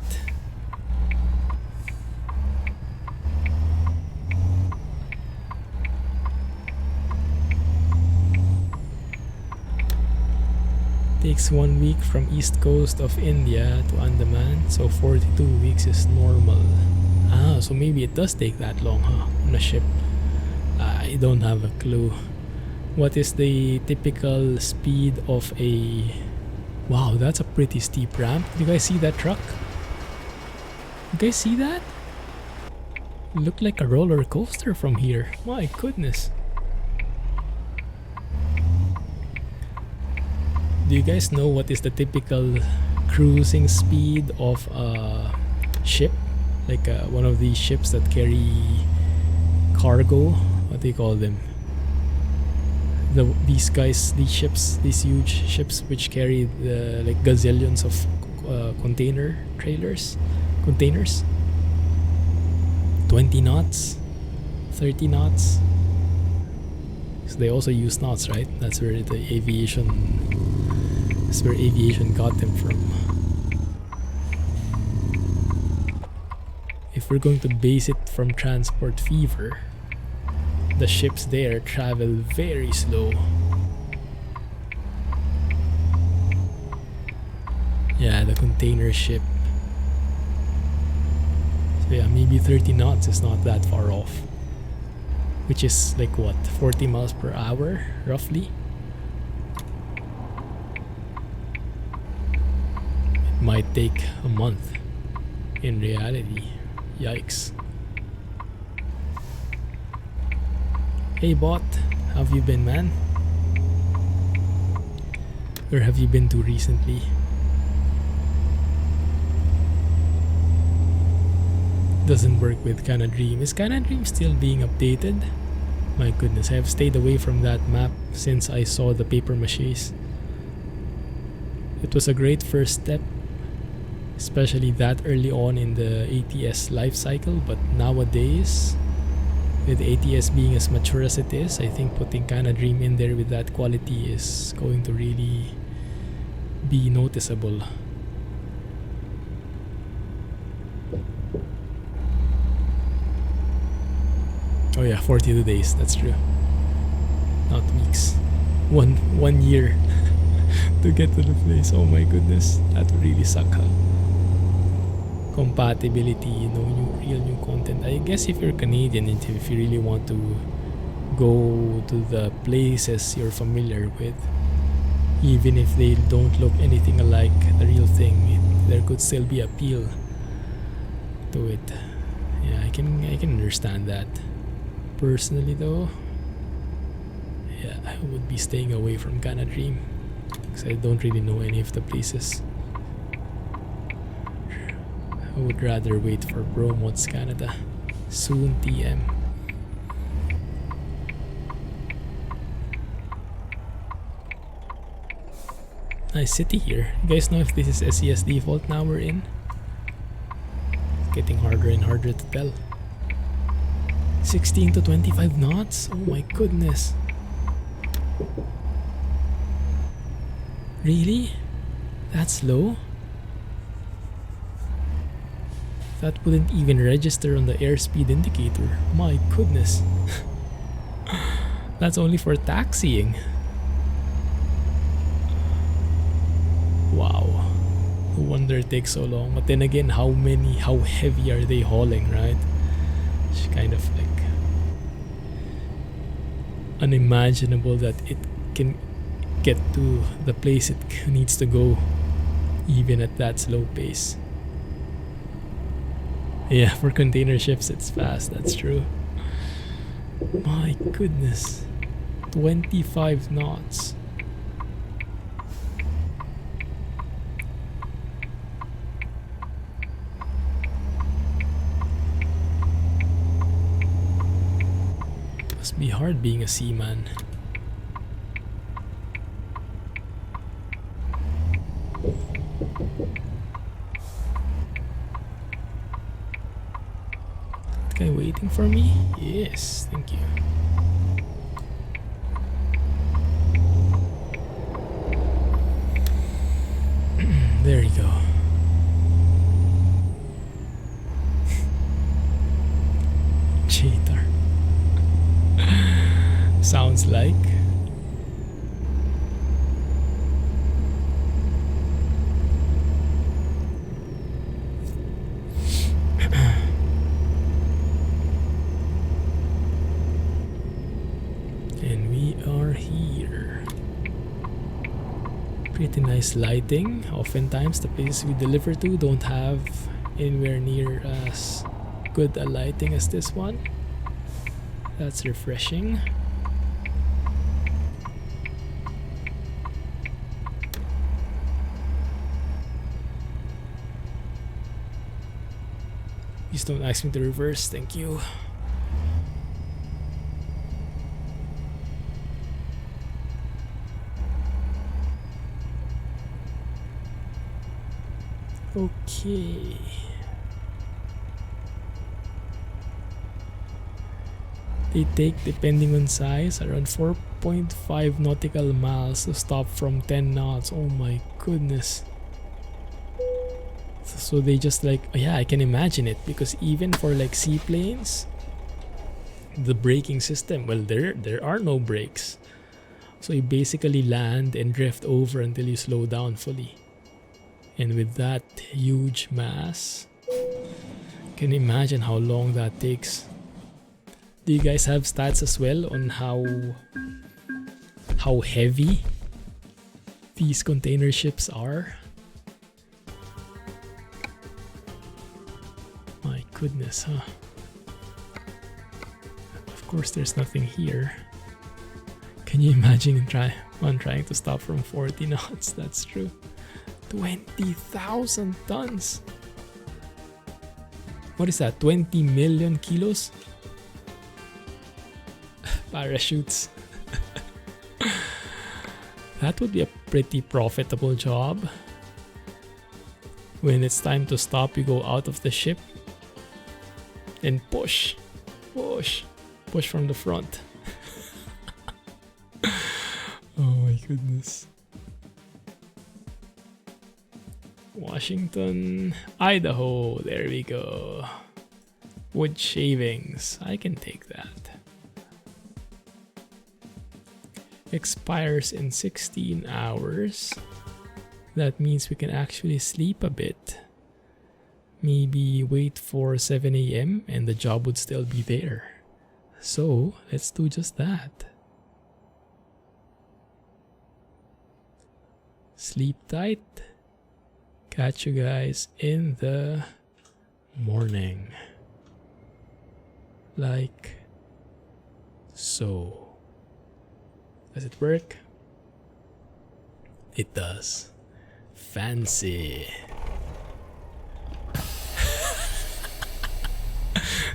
Speaker 1: Takes 1 week from east coast of India to Andaman, so 42 weeks is normal. Ah, so maybe it does take that long, huh? On a ship. I don't have a clue. What is the typical speed of a... Wow, that's a pretty steep ramp. You guys see that truck? You guys see that? It looked like a roller coaster from here. My goodness. Do you guys know what is the typical cruising speed of a ship? Like one of these ships that carry cargo? What do you call them? These ships, these huge ships which carry like gazillions of containers. 20 knots? 30 knots? So they also use knots, right? That's where aviation got them from. If we're going to base it from transport fever, the ships there travel very slow. Yeah, the container ship. So yeah, maybe 30 knots is not that far off. Which is like what, 40 miles per hour, roughly? It might take a month in reality. Yikes. Hey bot, how have you been, man? Where have you been to recently? doesn't work with Canadream. Is Canadream still being updated? My goodness, I have stayed away from that map since I saw the paper maches. It was a great first step, especially that early on in the ATS life cycle, but nowadays, with ATS being as mature as it is, I think putting Canadream in there with that quality is going to really be noticeable. Oh yeah, 42 days, that's true. Not weeks. One year to get to the place. Oh my goodness, that would really suck, huh? Compatibility, real new content. I guess if you're Canadian, and if you really want to go to the places you're familiar with, even if they don't look anything like the real thing, there could still be appeal to it. Yeah, I can understand that. Personally though, yeah, I would be staying away from Canadream because I don't really know any of the places. I would rather wait for Bromods Canada. Soon TM. Nice city here. You guys know if this is SES default now we're in? It's getting harder and harder to tell. 16 to 25 knots? Oh my goodness. Really? That's low? That wouldn't even register on the airspeed indicator. My goodness. That's only for taxiing. Wow. No wonder it takes so long. But then again, how heavy are they hauling, right? It's kind of like unimaginable that it can get to the place it needs to go even at that slow pace. Yeah, for container ships it's fast, that's true. My goodness. 25 knots. Must be hard being a seaman. Guy waiting for me? Yes, thank you. There you go. Cheater. Sounds like. Pretty nice lighting. Oftentimes the places we deliver to don't have anywhere near as good a lighting as this one. That's refreshing. Please don't ask me to reverse, thank you. Okay. They take, depending on size, around 4.5 nautical miles to stop from 10 knots. Oh my goodness. So they just like, yeah, I can imagine it, because even for like seaplanes, the braking system, well, there are no brakes. So you basically land and drift over until you slow down fully. And with that huge mass, can you imagine how long that takes? Do you guys have stats as well on how heavy these container ships are? My goodness, huh? Of course there's nothing here. Can you imagine one trying to stop from 40 knots? That's true. 20,000 tons. What is that? 20 million kilos? Parachutes. That would be a pretty profitable job. When it's time to stop, you go out of the ship and push from the front. Oh my goodness. Washington, Idaho, there we go. Wood shavings, I can take that. Expires in 16 hours. That means we can actually sleep a bit. Maybe wait for 7 a.m. and the job would still be there. So let's do just that. Sleep tight. Catch you guys in the morning. Like so. Does it work? It does. Fancy.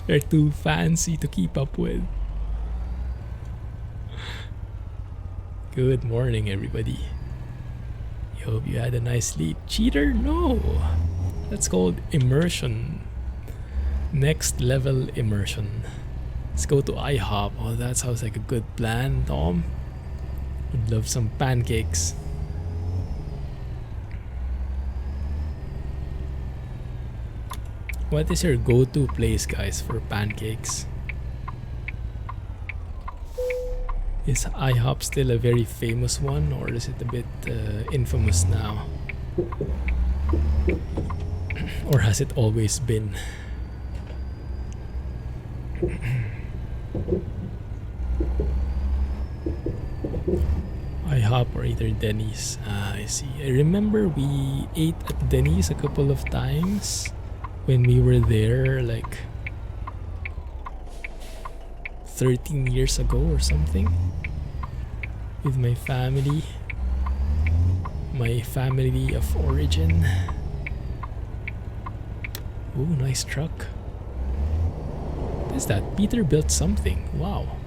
Speaker 1: They're too fancy to keep up with. Good morning, everybody. I hope you had a nice sleep. Cheater? No. That's called immersion. Next level immersion. Let's go to IHOP. Oh, that sounds like a good plan, Tom. Would love some pancakes. What is your go-to place, guys, for pancakes? Is IHOP still a very famous one, or is it a bit infamous now? Or has it always been? IHOP or either Denny's. I see. I remember we ate at Denny's a couple of times when we were there, like 13 years ago or something, with my family of origin. Oh, nice truck. What is that? Peter built something. Wow.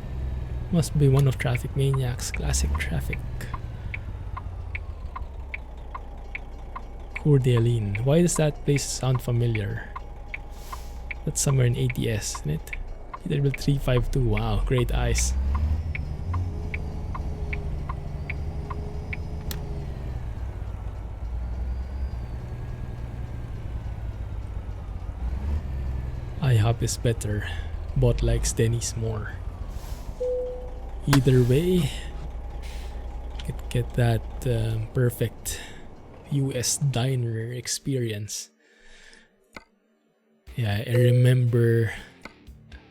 Speaker 1: Must be one of Traffic Maniac's classic traffic. Coeur d'Alene. Why does that place sound familiar? That's somewhere in ATS, isn't it? Peterbilt 352. Wow, great eyes. IHOP is better. Bot likes Denny's more. Either way, get that perfect US diner experience. Yeah, I remember.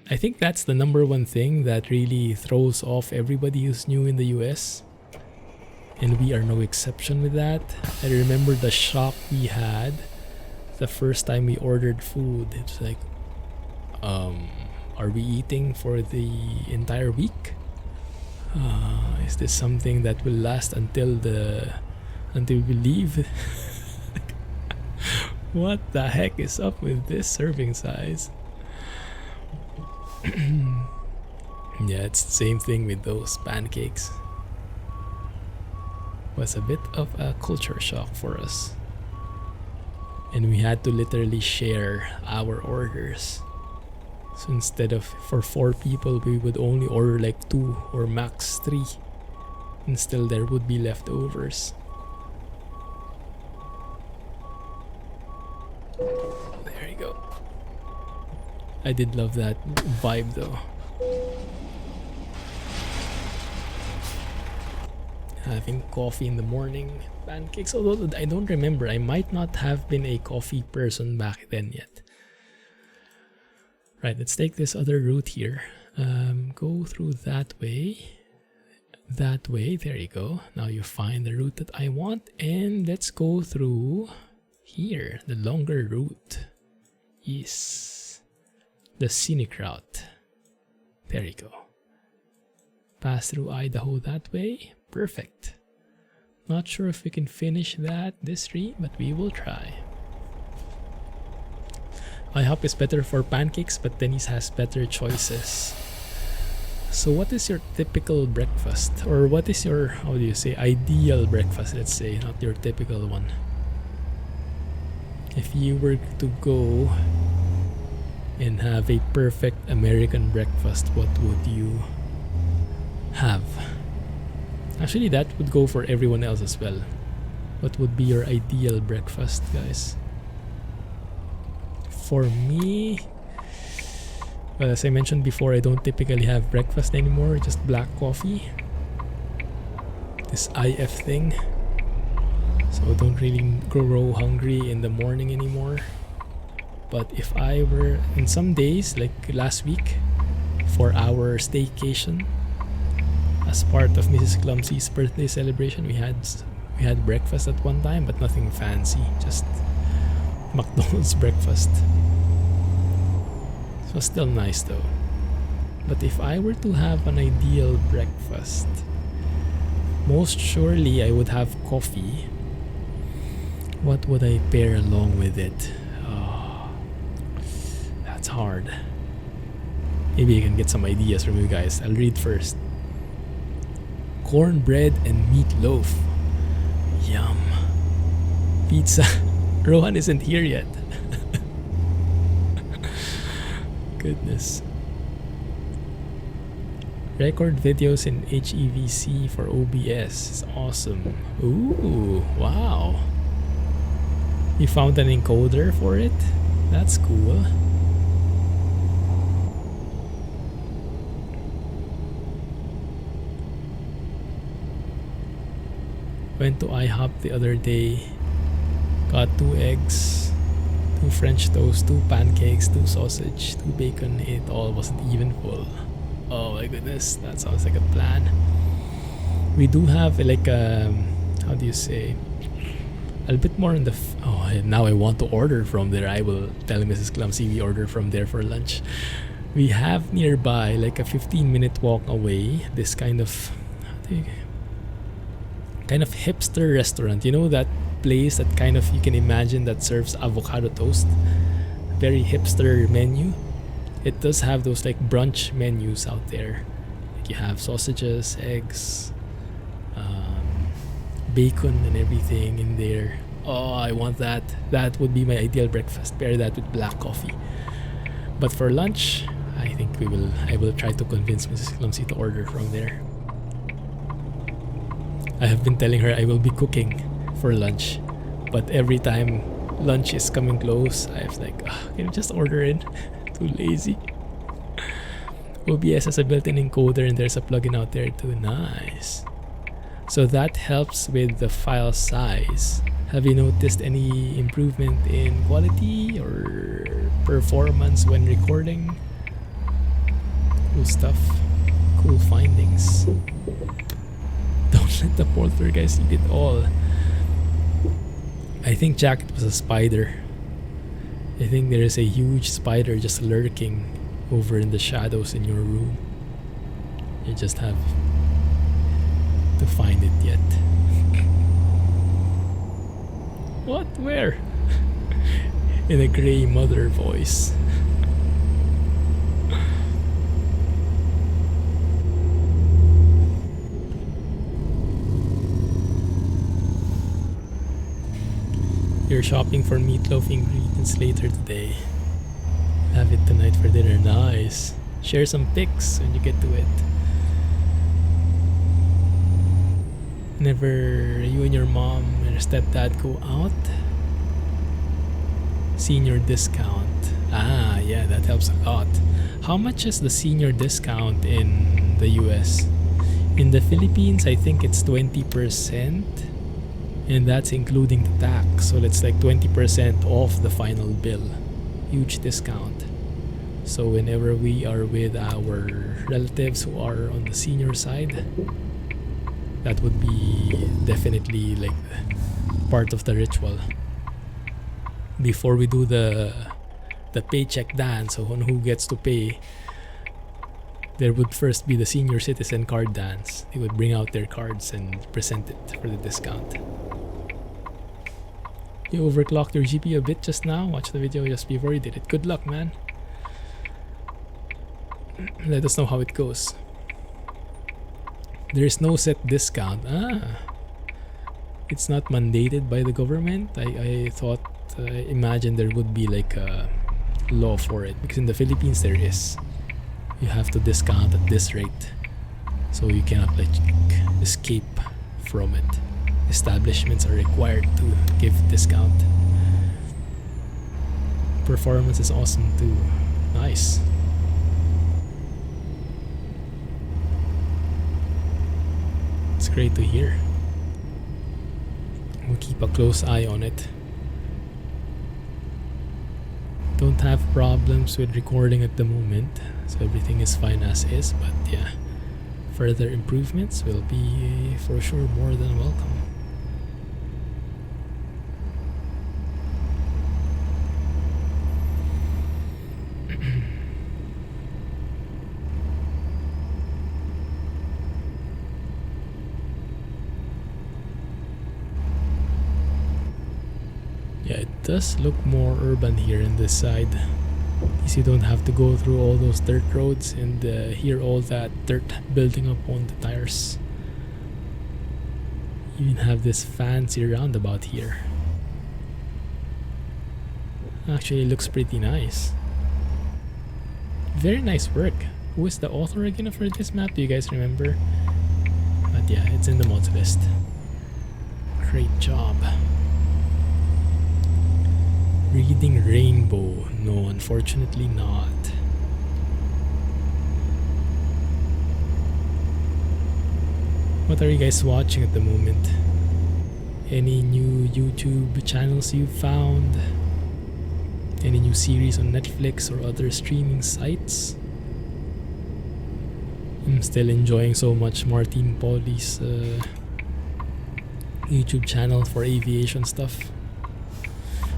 Speaker 1: I think that's the number one thing that really throws off everybody who's new in the US. And we are no exception with that. I remember the shock we had the first time we ordered food. It's like, are we eating for the entire week? Is this something that will last until we leave? What the heck is up with this serving size? Yeah, it's the same thing with those pancakes. Was a bit of a culture shock for us. And we had to literally share our orders. So instead of for 4 people, we would only order like 2 or max 3. And still there would be leftovers. There you go. I did love that vibe though. Having coffee in the morning, pancakes, although I don't remember. I might not have been a coffee person back then yet. Right, let's take this other route here. Go through that way. That way, there you go. Now you find the route that I want, and let's go through here, the longer route. Yes, the scenic route. There you go. Pass through Idaho that way. Perfect. Not sure if we can finish that this street, but we will try. IHOP is better for pancakes, but Denny's has better choices. So what is your typical breakfast? Or what is your, how do you say, ideal breakfast, let's say, not your typical one? If you were to go and have a perfect American breakfast, what would you have? Actually, that would go for everyone else as well. What would be your ideal breakfast, guys? For me, well, as I mentioned before, I don't typically have breakfast anymore, just black coffee. This IF thing. So I don't really grow hungry in the morning anymore. But if I were, in some days, like last week, for our staycation, as part of Mrs. Clumsy's birthday celebration, we had breakfast at one time, but nothing fancy, just McDonald's breakfast. It was still nice though. But if I were to have an ideal breakfast, most surely I would have coffee. What would I pair along with it? Oh, that's hard. Maybe I can get some ideas from you guys. I'll read first. Cornbread and meatloaf. Yum. Pizza. Rohan isn't here yet. Goodness. Record videos in HEVC for OBS is awesome. Ooh, wow. You found an encoder for it? That's cool. Went to IHOP the other day. Got 2 eggs, 2 French toast, 2 pancakes, 2 sausage, 2 bacon. It all wasn't even full. Oh my goodness, that sounds like a plan. We do have like a, how do you say, a bit more on the now I want to order from there. I will tell Mrs. Clumsy we order from there for lunch. We have nearby, like a 15-minute walk away, this kind of hipster restaurant. You know that place that kind of, you can imagine, that serves avocado toast? Very hipster menu. It does have those like brunch menus out there. Like you have sausages, eggs, bacon and everything in there. Oh, I want that. That would be my ideal breakfast. Pair that with black coffee. But for lunch, I think I will try to convince Mrs. Clumsy to order from there. I have been telling her I will be cooking for lunch, but every time lunch is coming close, I was like, can you just order in? Too lazy. OBS has a built-in encoder and there's a plugin out there too. Nice. So that helps with the file size. Have you noticed any improvement in quality or performance when recording? Cool stuff. Cool findings. Don't let the poltergeist eat it all. I think, Jack, it was a spider. I think there is a huge spider just lurking over in the shadows in your room. You just have to find it yet. What? Where? In a grey mother voice. You're shopping for meatloaf ingredients later today. Have it tonight for dinner. Nice. Share some pics when you get to it. Whenever you and your mom and your stepdad go out, senior discount. Ah, yeah, that helps a lot. How much is the senior discount in the US? In the Philippines, I think it's 20%. And that's including the tax. So it's like 20% off the final bill. Huge discount. So whenever we are with our relatives who are on the senior side, that would be definitely like part of the ritual. Before we do the paycheck dance, so on who gets to pay, there would first be the senior citizen card dance. They would bring out their cards and present it for the discount. You overclocked your GPU a bit just now. Watch the video just before you did it. Good luck, man. Let us know how it goes. There is no set discount. It's not mandated by the government. I thought, imagine there would be like a law for it, because in the Philippines there is. You have to discount at this rate, so you cannot like escape from it. Establishments are required to give discount. Performance is awesome too. Nice. It's great to hear. We'll keep a close eye on it. Don't have problems with recording at the moment, so everything is fine as is, but yeah, further improvements will be for sure more than welcome. Yeah, it does look more urban here in this side. At least you don't have to go through all those dirt roads and hear all that dirt building up on the tires. You even have this fancy roundabout here. Actually, it looks pretty nice. Very nice work. Who is the author again for this map? Do you guys remember? But yeah, it's in the mods list. Great job. Reading Rainbow. No, unfortunately not. What are you guys watching at the moment? Any new YouTube channels you found? Any new series on Netflix or other streaming sites? I'm still enjoying so much Martin Pauly's YouTube channel for aviation stuff.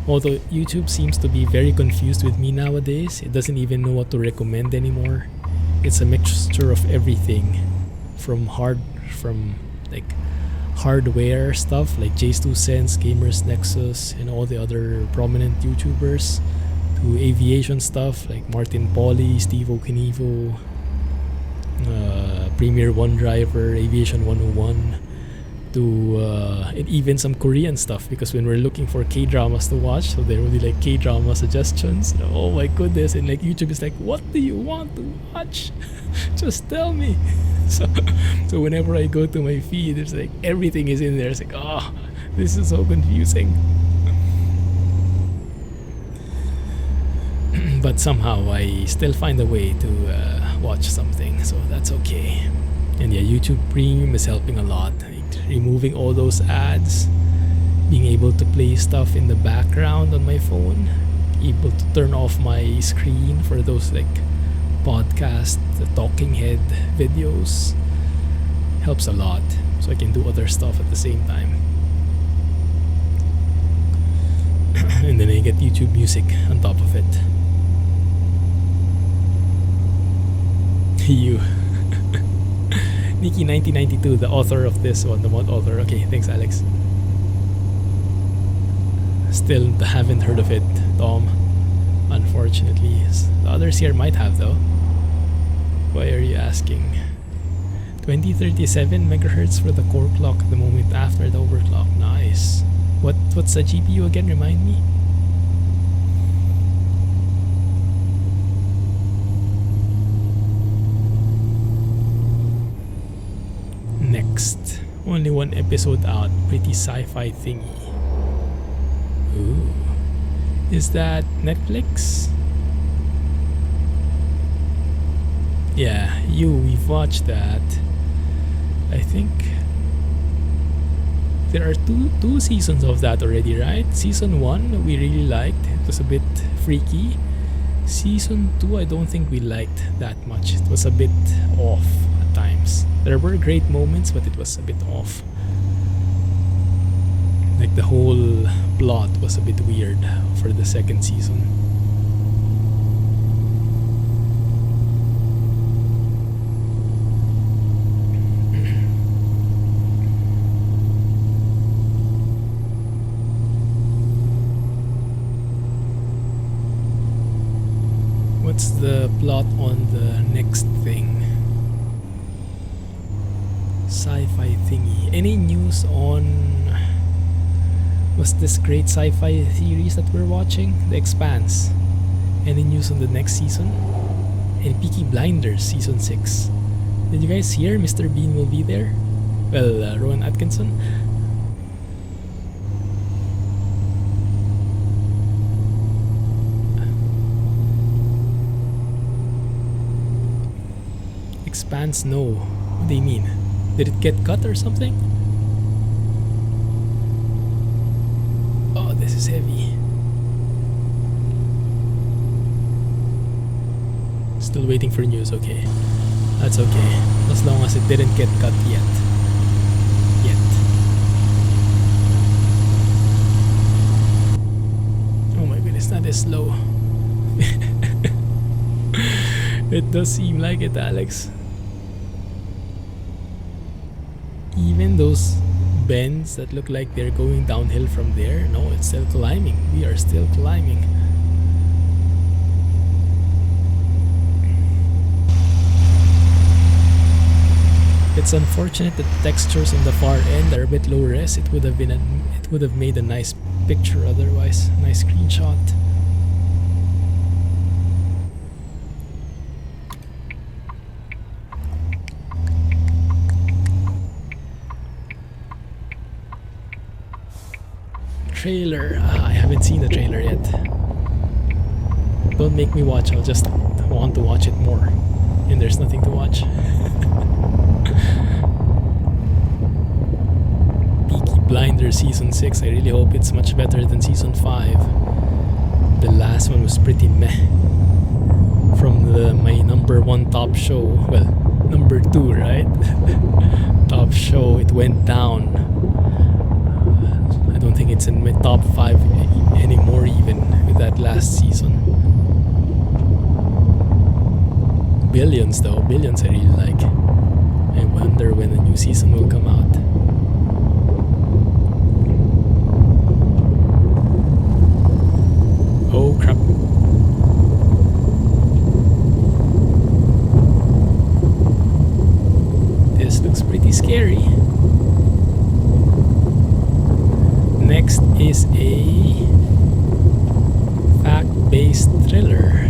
Speaker 1: Although YouTube seems to be very confused with me nowadays. It doesn't even know what to recommend anymore. It's a mixture of everything, from hardware stuff like J2Sense, Gamers Nexus, and all the other prominent YouTubers, to aviation stuff like Martin Pauly, Steve Okinivo, Premier One Driver, Aviation 101, to and even some Korean stuff, because when we're looking for K-dramas to watch, so there will be like K-drama suggestions. Oh my goodness, and like YouTube is like, what do you want to watch? Just tell me. So whenever I go to my feed, it's like everything is in there. It's like, oh, this is so confusing. But somehow I still find a way to watch something, so that's okay. And yeah, YouTube Premium is helping a lot. Removing all those ads, being able to play stuff in the background on my phone, able to turn off my screen for those like podcast, the talking head videos, helps a lot, so I can do other stuff at the same time. And then I get YouTube Music on top of it. You Nikki 1992, the author of this one, the mod author. Okay, thanks Alex. Still haven't heard of it, Tom. Unfortunately. The others here might have though. Why are you asking? 2037 megahertz for the core clock the moment after the overclock. Nice. What's the GPU again? Remind me. Next, only one episode out. Pretty sci-fi thingy. Ooh, is that Netflix? Yeah, we've watched that. I think there are two seasons of that already, right? Season 1 we really liked. It was a bit freaky. Season 2 I don't think we liked that much. It was a bit off at times. There were great moments, but it was a bit off. Like the whole plot was a bit weird for the second season. What's the plot on the next thing? Sci-fi thingy. Any news on what's this great sci-fi series that we're watching? The Expanse. Any news on the next season? And Peaky Blinders season 6. Did you guys hear Mr. Bean will be there? Well, Rowan Atkinson. Expanse, no. What do you mean? Did it get cut or something? Oh, this is heavy. Still waiting for news, okay. That's okay. As long as it didn't get cut yet. Oh my goodness, that is slow. It does seem like it, Alex. Even those bends that look like they're going downhill from there, no, it's still climbing. We are still climbing. It's unfortunate that textures on the far end are a bit low res. It would have made a nice picture otherwise. Nice screenshot. Trailer. I haven't seen the trailer yet. Don't make me watch. I'll just want to watch it more. And there's nothing to watch. Peaky Blinders season 6. I really hope it's much better than season 5. The last one was pretty meh. From my number 1 top show. Well, number 2, right? Top show. It went down. I don't think it's in my top 5 anymore, even with that last season. Billions though, Billions I really like. I wonder when a new season will come out. Oh crap. This looks pretty scary. Next is a fact-based thriller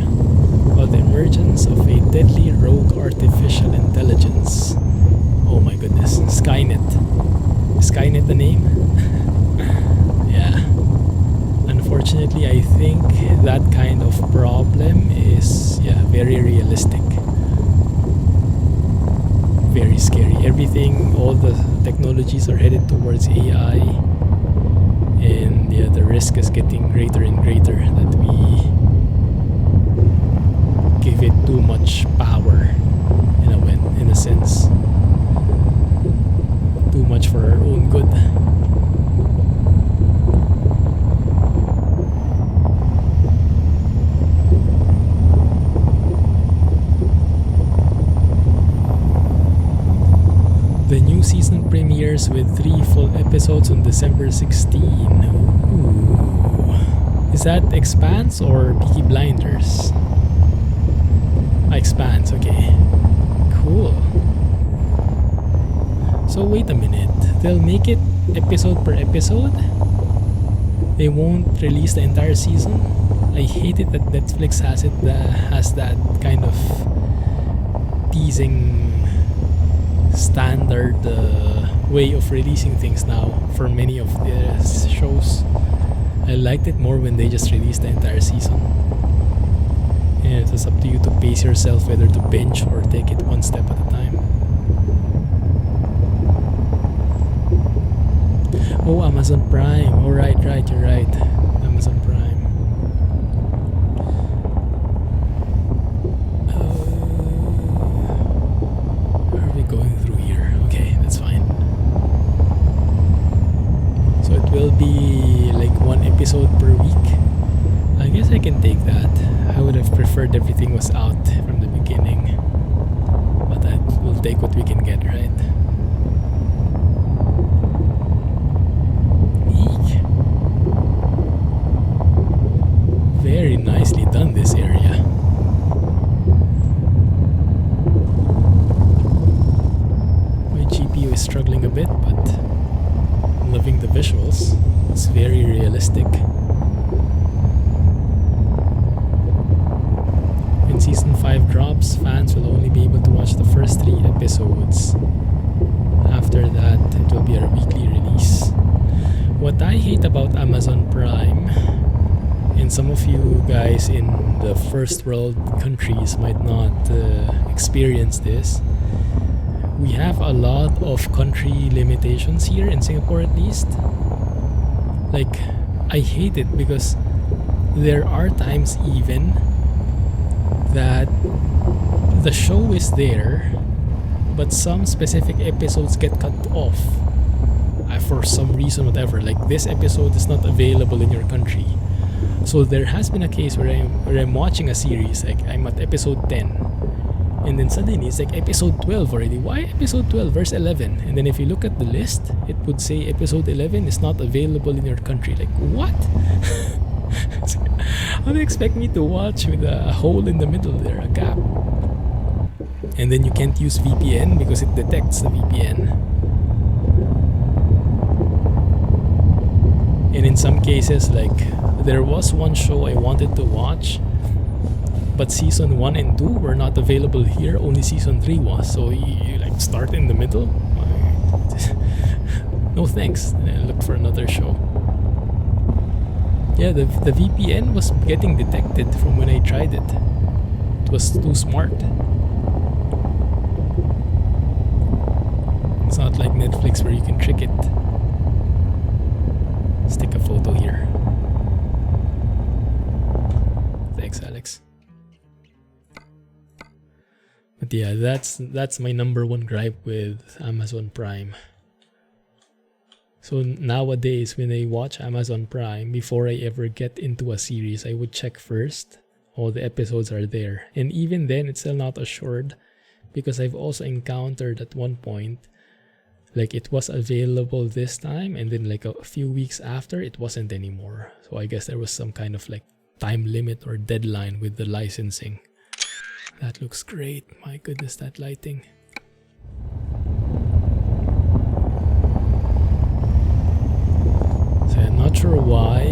Speaker 1: about the emergence of a deadly rogue artificial intelligence. Oh my goodness, Skynet. Is Skynet the name? Yeah. Unfortunately, I think that kind of problem is very realistic. Very scary. Everything, all the technologies are headed towards AI. And the risk is getting greater and greater that we give it too much power in a sense. Too much for our own good. The new season premieres with 3 full episodes on December 16. Ooh. Is that Expanse or Peaky Blinders? Expanse, okay. Cool. So wait a minute. They'll make it episode per episode? They won't release the entire season? I hate it that Netflix has that kind of teasing standard way of releasing things now for many of the shows. I liked it more when they just released the entire season. And it's up to you to pace yourself whether to binge or take it one step at a time. Oh, Amazon Prime. Oh, right, you're right. Amazon Prime. Are we going through here? Okay, that's fine. So it will be like 1 episode per week. I guess I can take that. I would have preferred everything was out from the beginning. But we'll take what we can get, right? Very nicely done, this area. loving the visuals. It's very realistic. When season 5 drops, fans will only be able to watch the first 3 episodes. After that, it will be a weekly release. What I hate about Amazon Prime, and some of you guys in the first world countries might not experience this, we have a lot of country limitations here in Singapore at least. Like, I hate it because there are times even that the show is there, but some specific episodes get cut off for some reason, whatever. Like, this episode is not available in your country. So there has been a case where I'm watching a series, like I'm at episode 10, and then suddenly it's like episode 12 already. Why episode 12 verse 11? And then if you look at the list, it would say episode 11 is not available in your country. Like, what? How do you expect me to watch with a hole in the middle there, a gap? And then you can't use VPN because it detects the VPN. And in some cases, like, there was one show I wanted to watch, but season 1 and 2 were not available here, only season 3 was. So you like start in the middle? No thanks. Look for another show. Yeah, the VPN was getting detected from when I tried it. It was too smart. It's not like Netflix where you can trick it. Let's take a photo here. Thanks, Alex. But yeah, that's my number one gripe with Amazon Prime. So nowadays, when I watch Amazon Prime, before I ever get into a series, I would check first all the episodes are there. And even then, it's still not assured, because I've also encountered at one point, like, it was available this time, and then like a few weeks after, it wasn't anymore. So I guess there was some kind of like time limit or deadline with the licensing. That looks great. My goodness, that lighting. So I'm not sure why.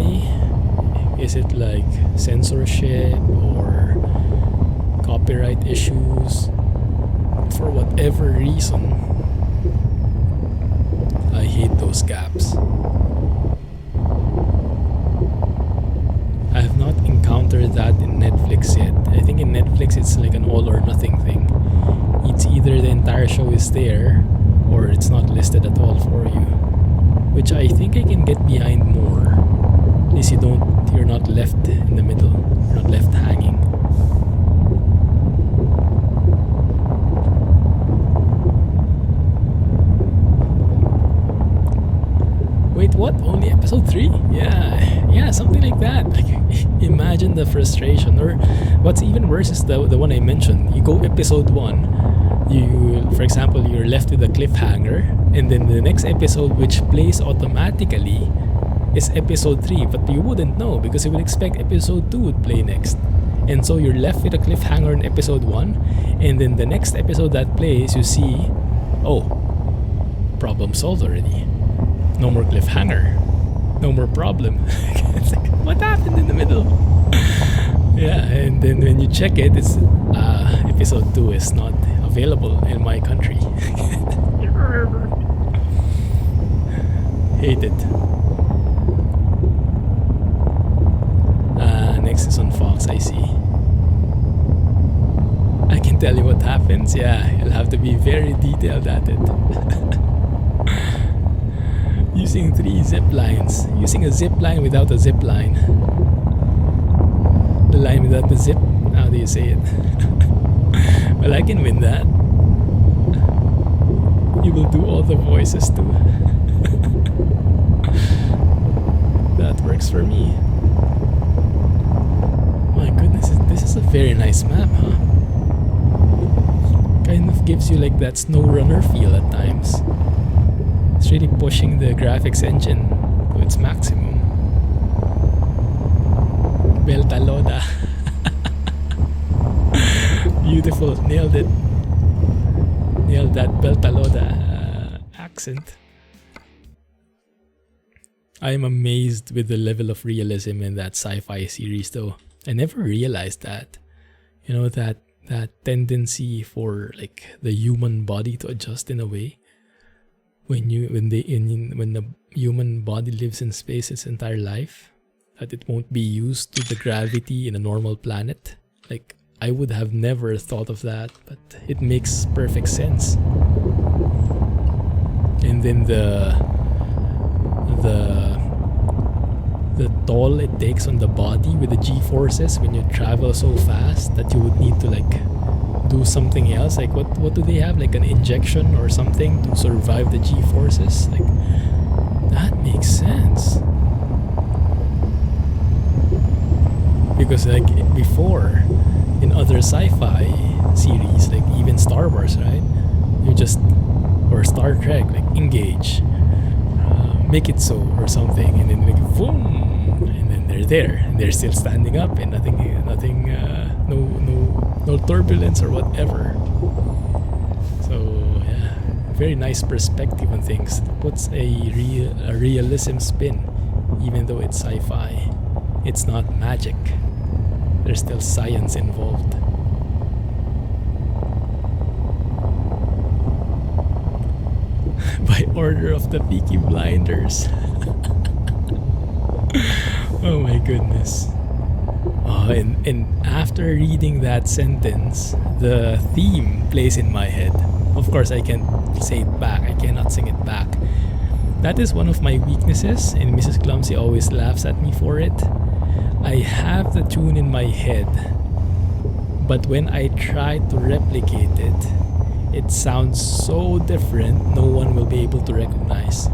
Speaker 1: Is it like censorship or copyright issues? For whatever reason, I hate those gaps. I have not encountered that in Netflix yet. I think in Netflix it's like an all or nothing thing. It's either the entire show is there or it's not listed at all for you, which I think I can get behind more. At least you're not left in the middle. You're not left hanging. Wait, what? Only episode 3? Yeah, something like that. Like, imagine the frustration. Or what's even worse is the one I mentioned. You go episode 1, for example, you're left with a cliffhanger, and then the next episode, which plays automatically, is episode 3, but you wouldn't know because you would expect episode 2 would play next. And so you're left with a cliffhanger in episode 1, and then the next episode that plays, you see, oh, problem solved already. No more cliffhanger. No more problem. It's like, what happened in the middle? Yeah, and then when you check it, it's episode 2 is not available in my country. Hate it. Next is on Fox, I see. I can tell you what happens. Yeah, you'll have to be very detailed at it. Using 3 zip lines. Using a zip line without a zip line. The line without the zip. How do you say it? Well, I can win that. You will do all the voices too. That works for me. My goodness, this is a very nice map, huh? Kind of gives you like that SnowRunner feel at times. It's really pushing the graphics engine to its maximum. Beltaloda. Beautiful, nailed it. Nailed that Beltaloda accent. I'm amazed with the level of realism in that sci-fi series though. I never realized that. You know, that tendency for like the human body to adjust in a way. When the human body lives in space its entire life, that it won't be used to the gravity in a normal planet. Like, I would have never thought of that, but it makes perfect sense. And then the toll it takes on the body with the G-forces when you travel so fast that you would need to like do something else. Like what do they have? Like an injection or something to survive the G-forces? Like, that makes sense. Because like before, in other sci-fi series, like even Star Wars, right? Or Star Trek, like engage, make it so or something, and then make it boom, and then they're there, and they're still standing up, and nothing, no turbulence or whatever. So yeah, very nice perspective on things. Puts a realism spin, even though it's sci-fi. It's not magic. There's still science involved. By order of the Peaky Blinders. Oh my goodness. Oh, and after reading that sentence, the theme plays in my head. Of course, I can't say it back. I cannot sing it back. That is one of my weaknesses, and Mrs. Clumsy always laughs at me for it. I have the tune in my head, but when I try to replicate it, it sounds so different, no one will be able to recognize.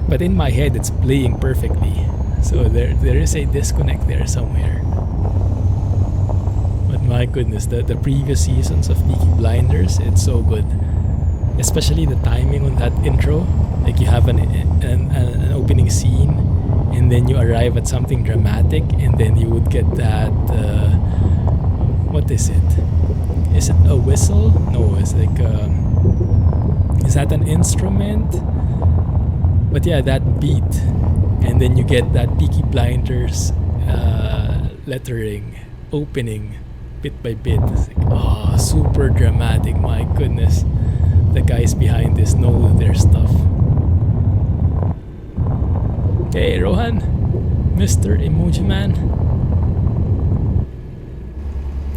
Speaker 1: But in my head, it's playing perfectly. So there is a disconnect there somewhere. But my goodness, the previous seasons of Peaky Blinders, it's so good. Especially the timing on that intro. Like you have an opening scene, and then you arrive at something dramatic, and then you would get that... what is it? Is it a whistle? No, it's like... is that an instrument? But yeah, that beat. And then you get that Peaky Blinders lettering, opening bit by bit. It's like, oh, super dramatic, my goodness. The guys behind this know their stuff. Hey, Rohan, Mr. Emoji Man.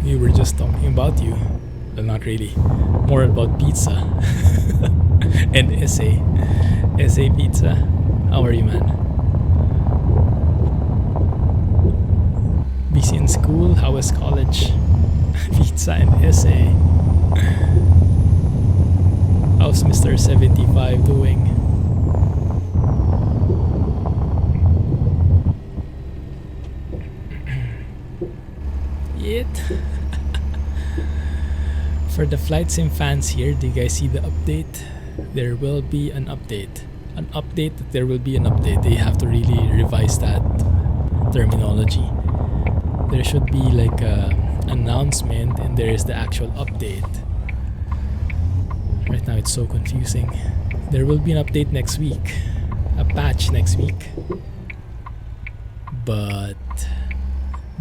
Speaker 1: We were just talking about you. Well, not really. More about pizza. And essay. Essay pizza. How are you, man? Busy in school? How is college? Pizza and essay. How's Mr. 75 doing? For the Flight Sim fans here, do you guys see the update? There will be an update. An update that there will be an update. They have to really revise that terminology. There should be like a announcement and there is the actual update. Right now it's so confusing. There will be an update next week. A patch next week. But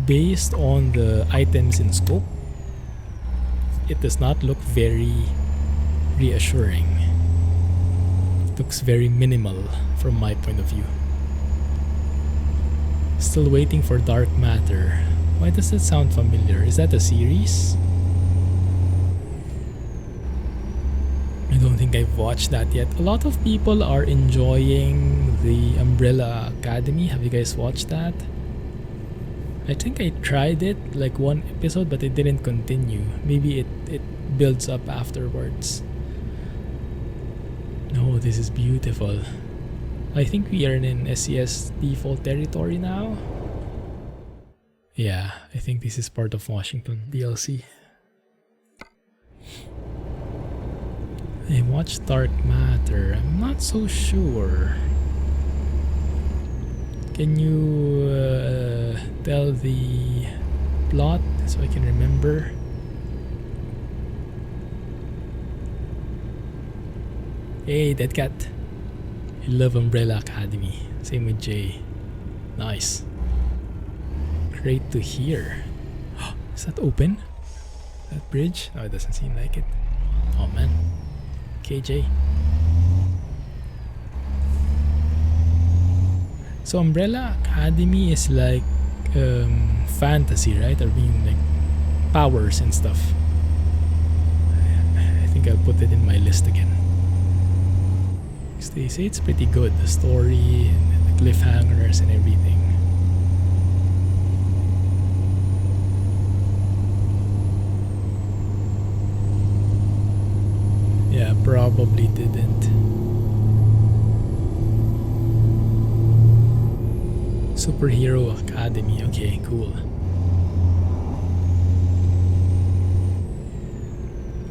Speaker 1: based on the items in scope, it does not look very reassuring. It looks very minimal from my point of view. Still waiting for Dark Matter. Why does that sound familiar? Is that a series? I don't think I've watched that yet. A lot of people are enjoying the Umbrella Academy. Have you guys watched that? I think I tried it, like one episode, but it didn't continue. Maybe it builds up afterwards. No, this is beautiful. I think we are in SCS default territory now. Yeah, I think this is part of Washington DLC. I watched Dark Matter. I'm not so sure. Can you tell the plot so I can remember? Hey, dead cat. I love Umbrella Academy. Same with Jay. Nice. Great to hear. Is that open? That bridge? Oh, it doesn't seem like it. Oh man. KJ. So Umbrella Academy is like fantasy, right? Or being like powers and stuff. I think I'll put it in my list again. They say it's pretty good, the story and the cliffhangers and everything. Yeah, probably didn't. Superhero Academy, okay, cool.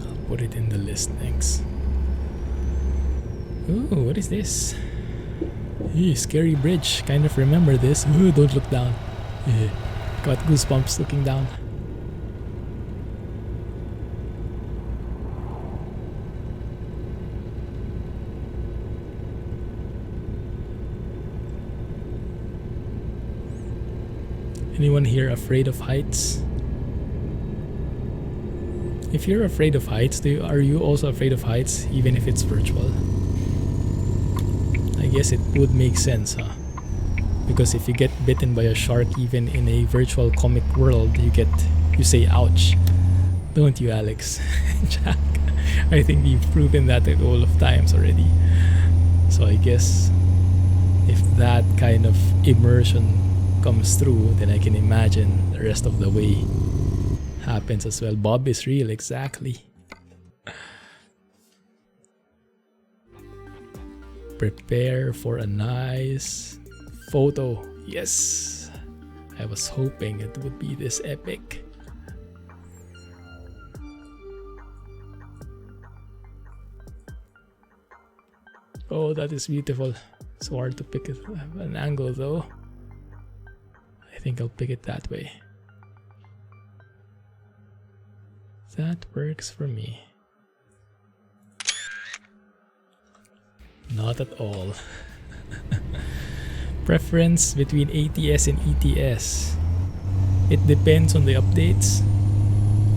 Speaker 1: I'll put it in the list, thanks. Ooh, what is this? Ew, scary bridge. Kind of remember this. Ooh, don't look down. Got goosebumps looking down. Anyone here afraid of heights? If you're afraid of heights, are you also afraid of heights, even if it's virtual? I guess it would make sense, huh? Because if you get bitten by a shark even in a virtual comic world, you say ouch. Don't you, Alex? Jack, I think you've proven that a couple of times already. So I guess if that kind of immersion comes through, then I can imagine the rest of the way happens as well. Bob is real, exactly. Prepare for a nice photo. Yes, I was hoping it would be this epic. Oh, that is beautiful. So hard to pick an angle though. I think I'll pick it that way. That works for me. Not at all. Preference between ATS and ETS. It depends on the updates.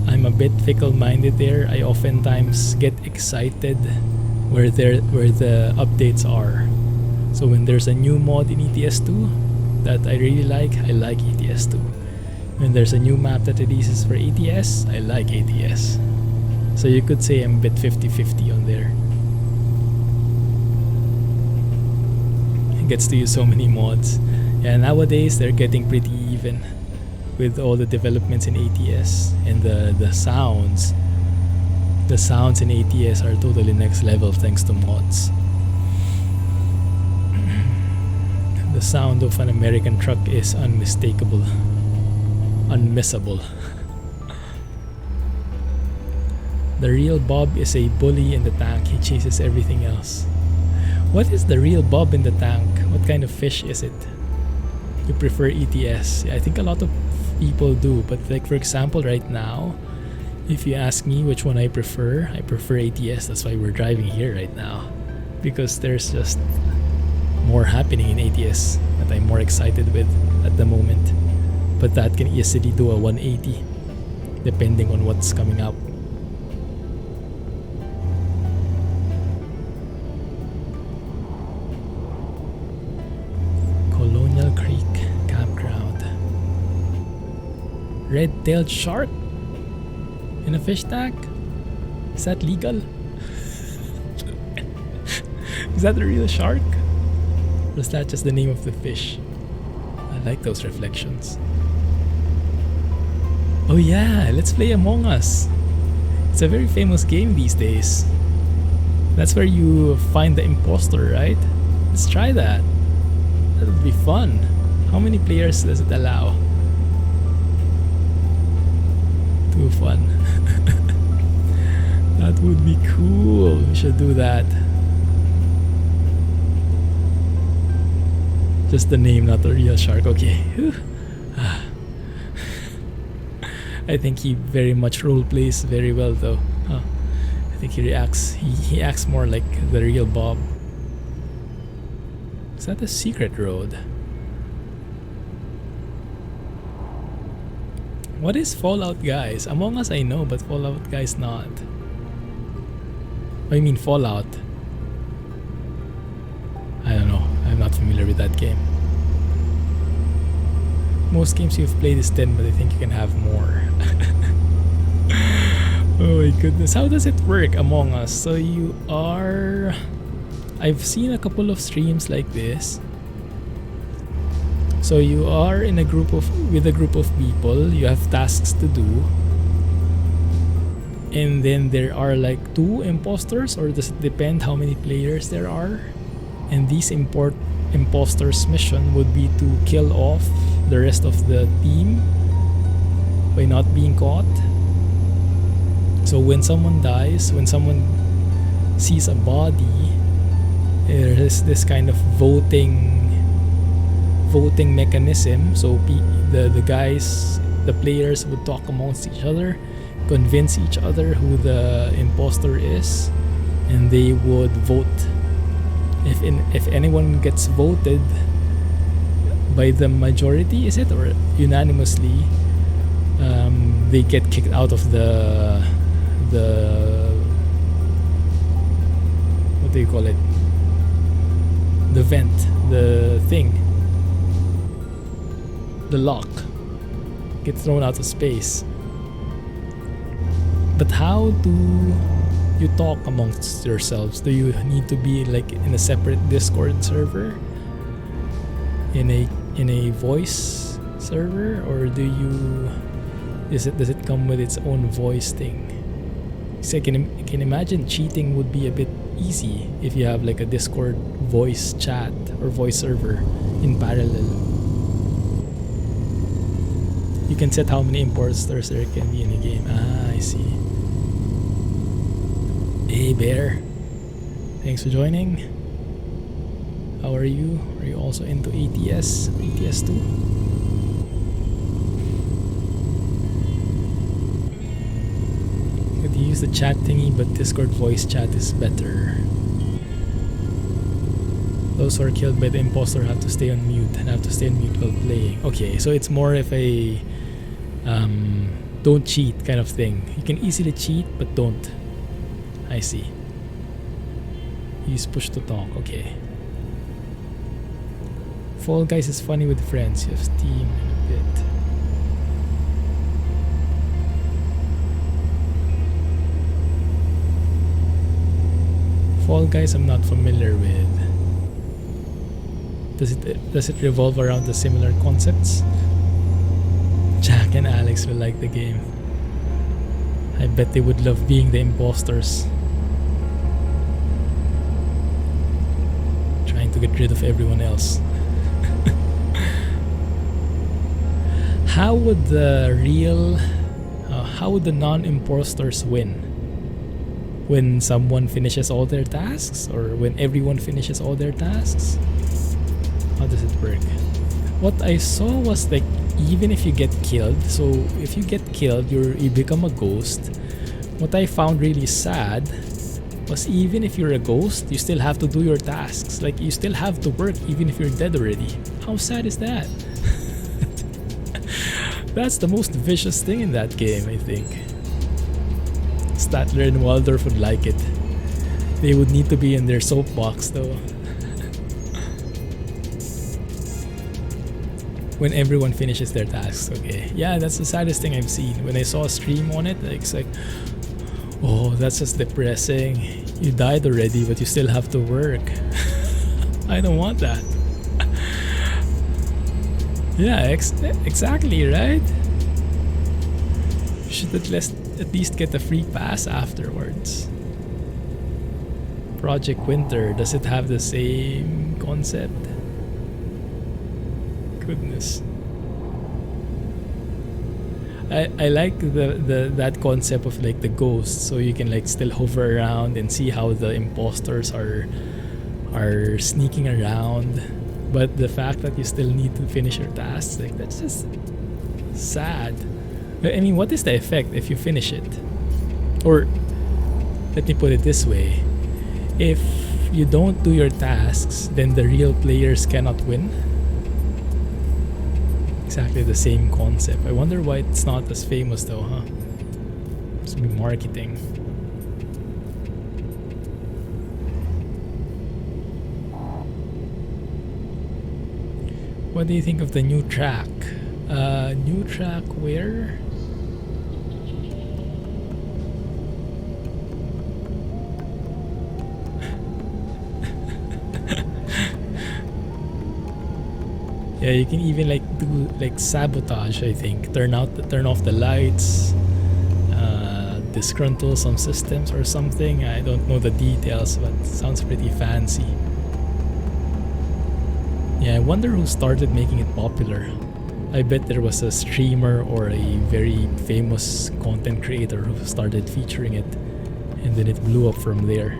Speaker 1: I'm a bit fickle-minded there. I oftentimes get excited where the updates are. So when there's a new mod in ETS2 that I really like, I like ETS2. When there's a new map that releases for ATS, I like ATS. So you could say I'm a bit 50-50 on there. Gets to use so many mods. Yeah, nowadays they're getting pretty even with all the developments in ATS, and the sounds. The sounds in ATS are totally next level thanks to mods. The sound of an American truck is unmistakable, unmissable. The real Bob is a bully in the tank. He chases everything else. What is the real Bob in the tank? What kind of fish is it? You prefer ETS? I think a lot of people do, but like for example right now, if you ask me which one I prefer ATS. That's why we're driving here right now, because there's just more happening in ATS that I'm more excited with at the moment. But that can easily do a 180 depending on what's coming out. Red-tailed shark in a fish tank? Is that legal? Is that a real shark? Or is that just the name of the fish? I like those reflections. Oh yeah, let's play Among Us. It's a very famous game these days. That's where you find the imposter, right? Let's try that. That would be fun. How many players does it allow? Too fun. That would be cool. We should do that. Just the name, not the real shark. Okay. I think he very much role plays very well though. I think he acts more like the real Bob. Is that a secret road? What is Fallout Guys? Among Us I know, but Fallout Guys not. I mean Fallout. I don't know. I'm not familiar with that game. Most games you've played is 10, but I think you can have more. Oh my goodness. How does it work Among Us? So you are... I've seen a couple of streams like this. So you are in a group of with a group of people, you have tasks to do. And then there are like 2 imposters, or does it depend how many players there are? And these imposters' mission would be to kill off the rest of the team by not being caught. So when someone dies, when someone sees a body, there is this kind of voting mechanism. So the guys, the players would talk amongst each other, convince each other who the imposter is, and they would vote. If anyone gets voted by the majority, is it, or unanimously, they get kicked out of the what do you call it? The vent, the thing, the lock, get thrown out of space. But how do you talk amongst yourselves? Do you need to be like in a separate Discord server, in a voice server, or does it come with its own voice thing? So I can imagine cheating would be a bit easy if you have like a Discord voice chat or voice server in parallel. You can set how many imposters there can be in a game. Ah, I see. Hey Bear, thanks for joining. How are you? Are you also into ATS? ATS 2? Could you use the chat thingy, but Discord voice chat is better. Those who are killed by the imposter have to stay on mute and have to stay on mute while playing. Okay, so it's more of a don't cheat kind of thing. You can easily cheat, but don't. I see. Use push to talk. Okay. Fall Guys is funny with friends. You have Steam in a bit. Fall Guys I'm not familiar with. Does it revolve around the similar concepts? Jack and Alex will like the game. I bet they would love being the imposters. Trying to get rid of everyone else. How would the non-imposters win? When someone finishes all their tasks, or when everyone finishes all their tasks? How does it work? What I saw was like, even if you get killed, so if you get killed, you become a ghost. What I found really sad was, even if you're a ghost, you still have to do your tasks. Like, you still have to work even if you're dead already. How sad is that? That's the most vicious thing in that game, I think. Statler and Waldorf would like it. They would need to be in their soapbox though. When everyone finishes their tasks, okay. Yeah, that's the saddest thing I've seen. When I saw a stream on it, it's like, oh, that's just depressing. You died already, but you still have to work. I don't want that. Yeah, exactly, right? You should at least get a free pass afterwards. Project Winter, does it have the same concept? Goodness. I like that concept of like the ghosts, so you can like still hover around and see how the imposters are sneaking around. But the fact that you still need to finish your tasks, like, that's just sad. I mean, what is the effect if you finish it? Or let me put it this way: if you don't do your tasks, then the real players cannot win. Exactly the same concept. I wonder why it's not as famous though, huh? Must be marketing. What do you think of the new track? New track where? Yeah, you can even like do like sabotage, I think. Turn off the lights, disgruntle some systems or something. I don't know the details, but it sounds pretty fancy. Yeah, I wonder who started making it popular. I bet there was a streamer or a very famous content creator who started featuring it, and then it blew up from there.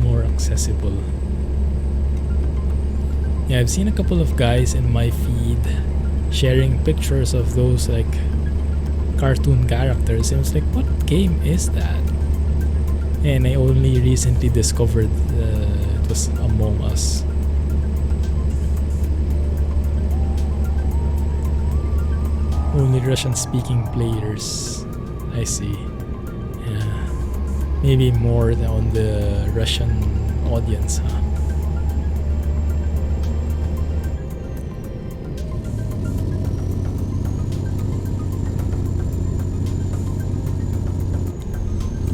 Speaker 1: More accessible. Yeah, I've seen a couple of guys in my feed sharing pictures of those like cartoon characters, and I was like, what game is that? And I only recently discovered it was Among Us. Only Russian-speaking players. I see. Yeah, maybe more on the Russian audience, huh?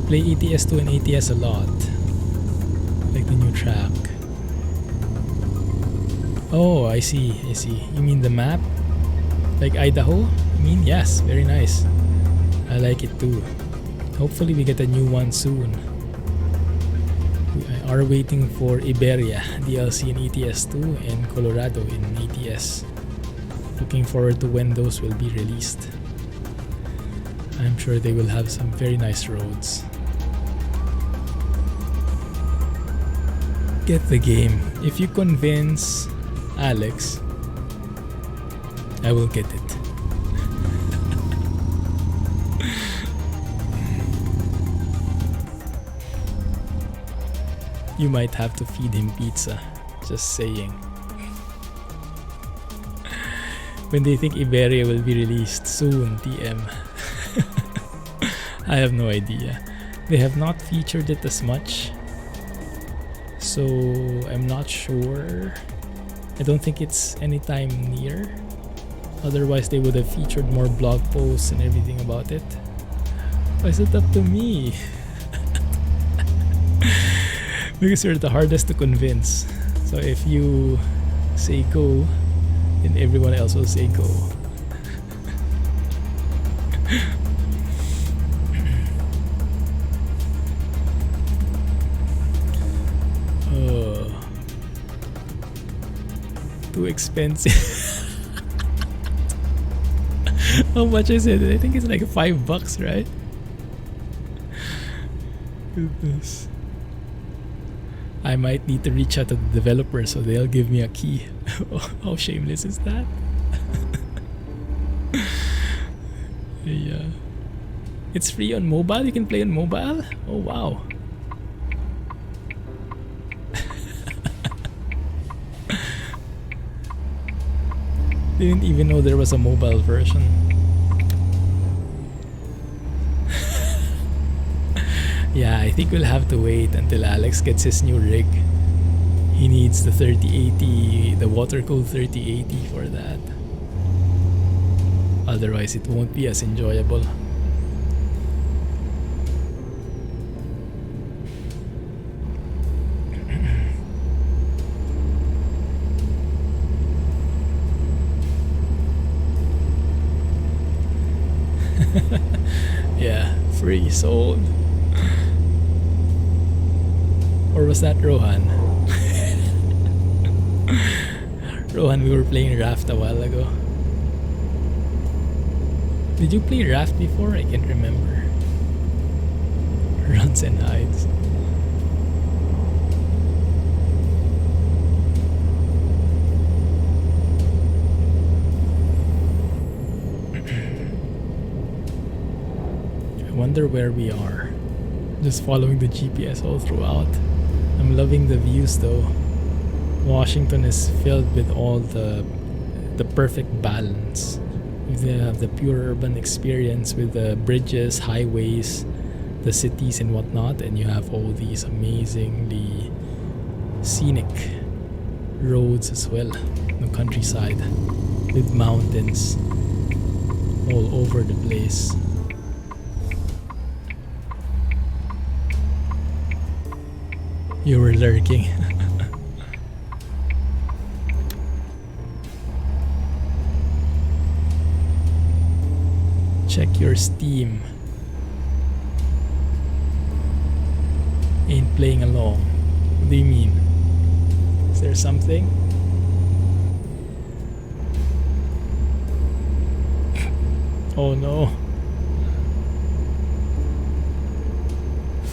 Speaker 1: Play ATS 2 and ATS a lot. Like the new track. Oh, I see. You mean the map? Like Idaho? I mean, yes, very nice. I like it too. Hopefully we get a new one soon. We are waiting for Iberia DLC in ATS 2 and Colorado in ATS. Looking forward to when those will be released. I'm sure they will have some very nice roads. Get the game. If you convince Alex, I will get it. You might have to feed him pizza. Just saying. When do you think Iberia will be released? Soon, TM. I have no idea. They have not featured it as much, so I'm not sure. I don't think it's anytime near. Otherwise they would have featured more blog posts and everything about it. Why is it up to me? Because you're the hardest to convince. So if you say go, then everyone else will say go. Too expensive. How much is it? I think it's like $5, right? Goodness. I might need to reach out to the developer so they'll give me a key. How shameless is that? Yeah. It's free on mobile? You can play on mobile? Oh wow. Didn't even know there was a mobile version. Yeah, I think we'll have to wait until Alex gets his new rig. He needs the 3080, the water cooled 3080 for that. Otherwise it won't be as enjoyable. Yeah, free, sold. Or was that Rohan? Rohan, we were playing Raft a while ago. Did you play Raft before? I can't remember. Runs and hides. wonder where we are. Just following the GPS all throughout. I'm loving the views though. Washington is filled with all the perfect balance. You have the pure urban experience with the bridges, highways, the cities and whatnot, and you have all these amazingly scenic roads as well. The countryside with mountains all over the place. You were lurking. Check your Steam. Ain't playing along. What do you mean? Is there something? Oh no.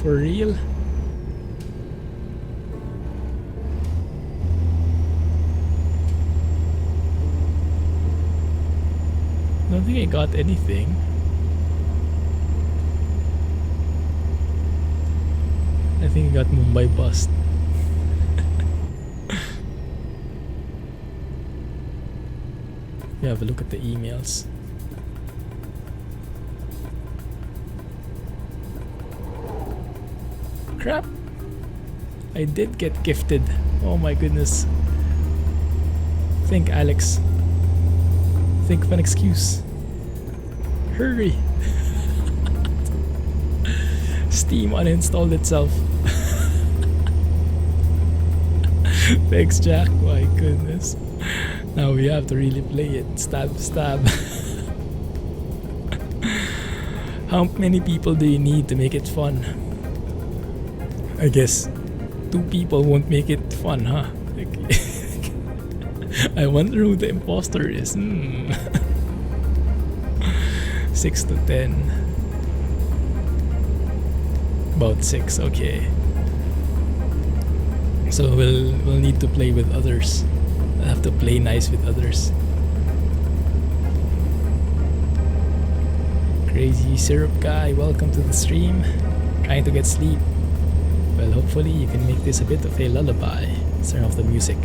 Speaker 1: For real? I don't think I got anything. I think I got Mumbai bust. Yeah, have a look at the emails. Crap! I did get gifted. Oh my goodness. Think, Alex. Think of an excuse. Hurry! Steam uninstalled itself. Thanks, Jack. My goodness. Now we have to really play it. Stab, stab. How many people do you need to make it fun? I guess 2 people won't make it fun, huh? I wonder who the imposter is. 6 to 10. About 6, okay. So we'll need to play with others. I have to play nice with others. Crazy syrup guy, welcome to the stream. Trying to get sleep. Well, hopefully you can make this a bit of a lullaby. Let's turn off the music.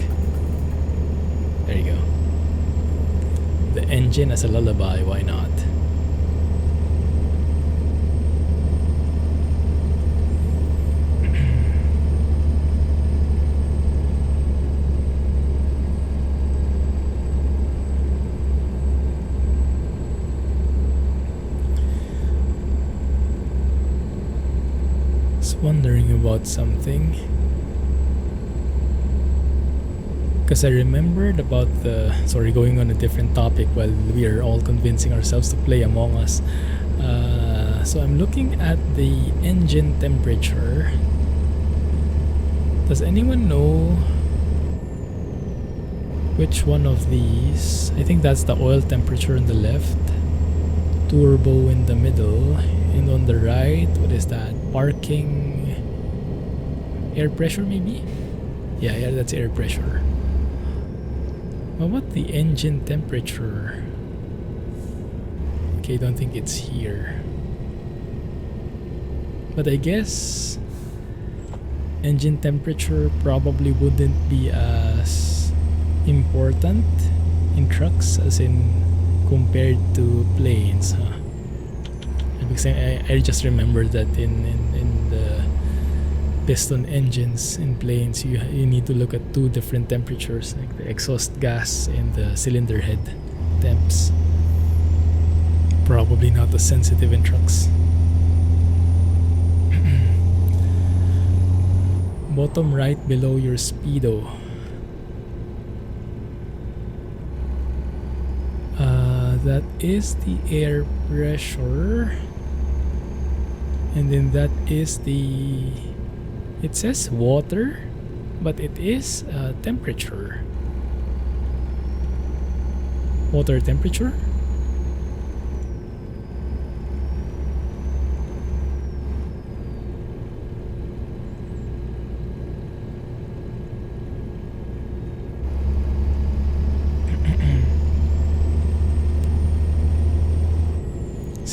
Speaker 1: There you go. The engine as a lullaby, why not? Wondering about something, because I remembered about the going on a different topic while we are all convincing ourselves to play Among Us. So I'm looking at the engine temperature. Does anyone know which one of these? I think that's the oil temperature on the left, turbo in the middle, and on the right, what is that? Parking air pressure maybe? Yeah, that's air pressure. But what the engine temperature? Okay, don't think it's here. But I guess engine temperature probably wouldn't be as important in trucks as in compared to planes, huh? Because I just remembered that in the piston engines in planes, you need to look at 2 different temperatures, like the exhaust gas and the cylinder head temps. Probably not as sensitive in trucks. Bottom right below your speedo. That is the air pressure. And then that is the... It says water, but it is temperature. Water temperature?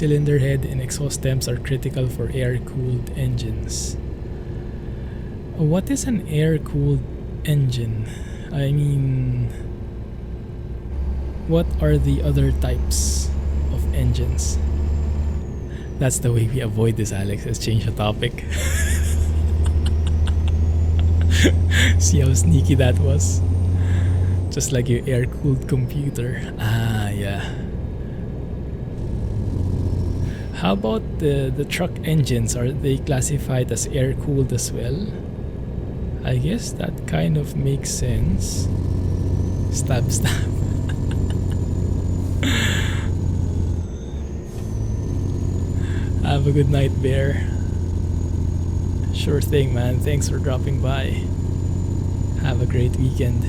Speaker 1: cylinder head and exhaust temps are critical for air-cooled engines. What is an air-cooled engine? I mean, what are the other types of engines? That's the way we avoid this, Alex. Let's change the topic. See how sneaky that was? Just like your air-cooled computer. Ah, yeah. How about the truck engines? Are they classified as air-cooled as well? I guess that kind of makes sense. Stab, stab. Have a good night, Bear. Sure thing, man. Thanks for dropping by. Have a great weekend.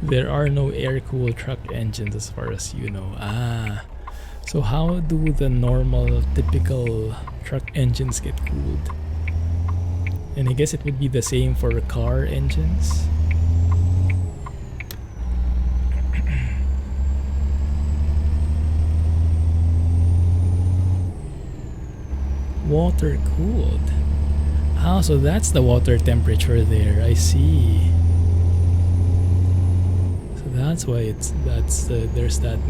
Speaker 1: There are no air-cooled truck engines as far as you know. Ah. So how do the normal, typical truck engines get cooled? And I guess it would be the same for car engines. Water cooled. Ah, so that's the water temperature there. I see. So that's why there's that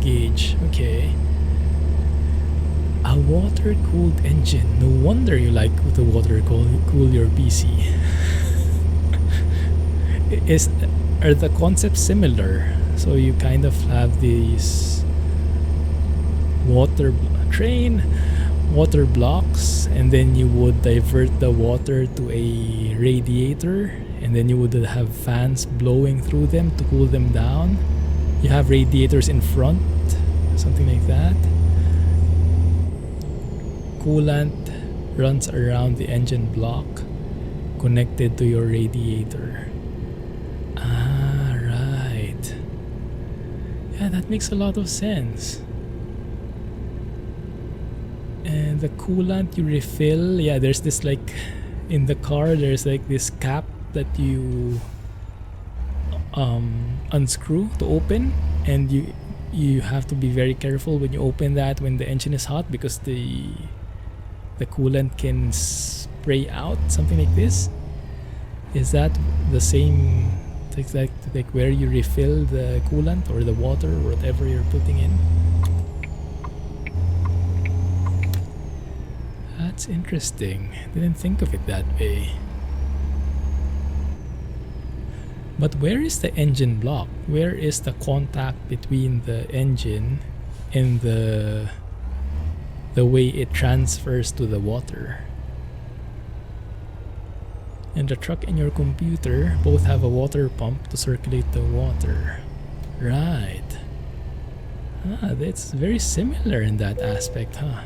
Speaker 1: gauge. Okay. A water cooled engine. No wonder you like the water cool your PC. Are the concepts similar? So you kind of have these water blocks, and then you would divert the water to a radiator, and then you would have fans blowing through them to cool them down. You have radiators in front, something like that. Coolant runs around the engine block connected to your radiator. Ah, right. Yeah, that makes a lot of sense. And the coolant you refill, yeah, there's this like in the car, there's like this cap that you unscrew to open, and you have to be very careful when you open that when the engine is hot, because the coolant can spray out, something like this. Is that the same, like where you refill the coolant or the water or whatever you're putting in? That's interesting. Didn't think of it that way. But where is the engine block? Where is the contact between the engine and the way it transfers to the water? And the truck and your computer both have a water pump to circulate the water. Right. Ah, that's very similar in that aspect, huh?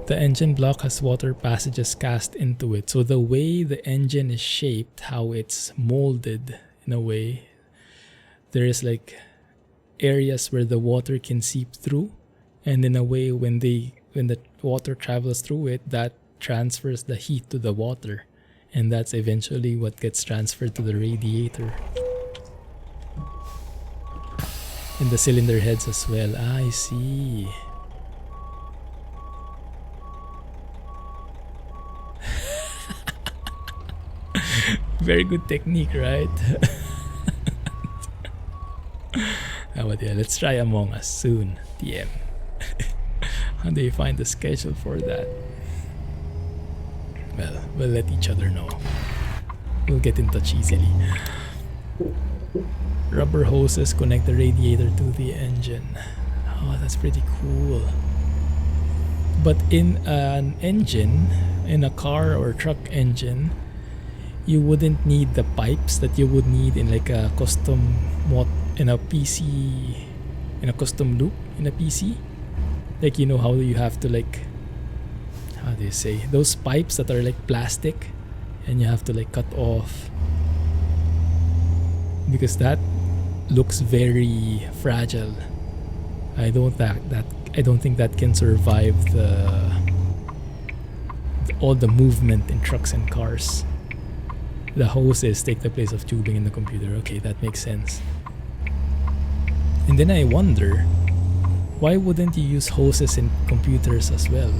Speaker 1: The engine block has water passages cast into it. So the way the engine is shaped, how it's molded in a way, there is like areas where the water can seep through, and in a way when the water travels through it, that transfers the heat to the water, and that's eventually what gets transferred to the radiator. And the cylinder heads as well. Ah, I see. Very good technique, right? But yeah, let's try Among Us soon. TM. How do you find the schedule for that? Well, we'll let each other know. We'll get in touch easily. Rubber hoses connect the radiator to the engine. Oh, that's pretty cool. But in an engine, in a car or truck engine, you wouldn't need the pipes that you would need in like a custom in a PC, in a custom loop in a PC. Like, you know how you have to like, how do you say, those pipes that are like plastic, and you have to like cut off, because that looks very fragile. I don't think that can survive all the movement in trucks and cars. the hoses take the place of tubing in the computer. Okay, that makes sense. And then I wonder, why wouldn't you use hoses in computers as well,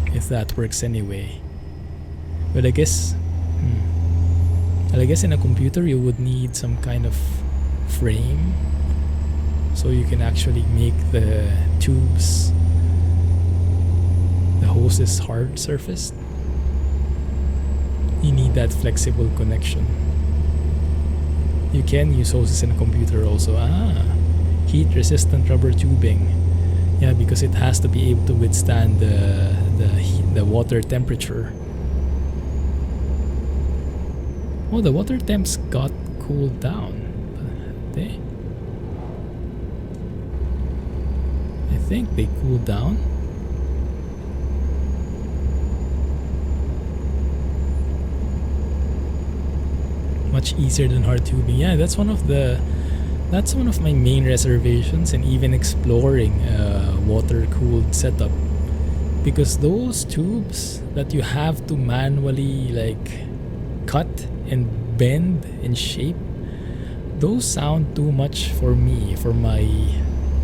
Speaker 1: if that works anyway? But I guess, well, I guess in a computer you would need some kind of frame, so you can actually make the tubes, the hoses hard surfaced. You need that flexible connection. You can use hoses in a computer also. Heat resistant rubber tubing. Yeah, because it has to be able to withstand the water temperature. Oh, the water temps got cooled down. I think they cooled down. Much easier than hard tubing. Yeah, that's one of my main reservations in even exploring a water-cooled setup, because those tubes that you have to manually like cut and bend and shape, those sound too much for me, for my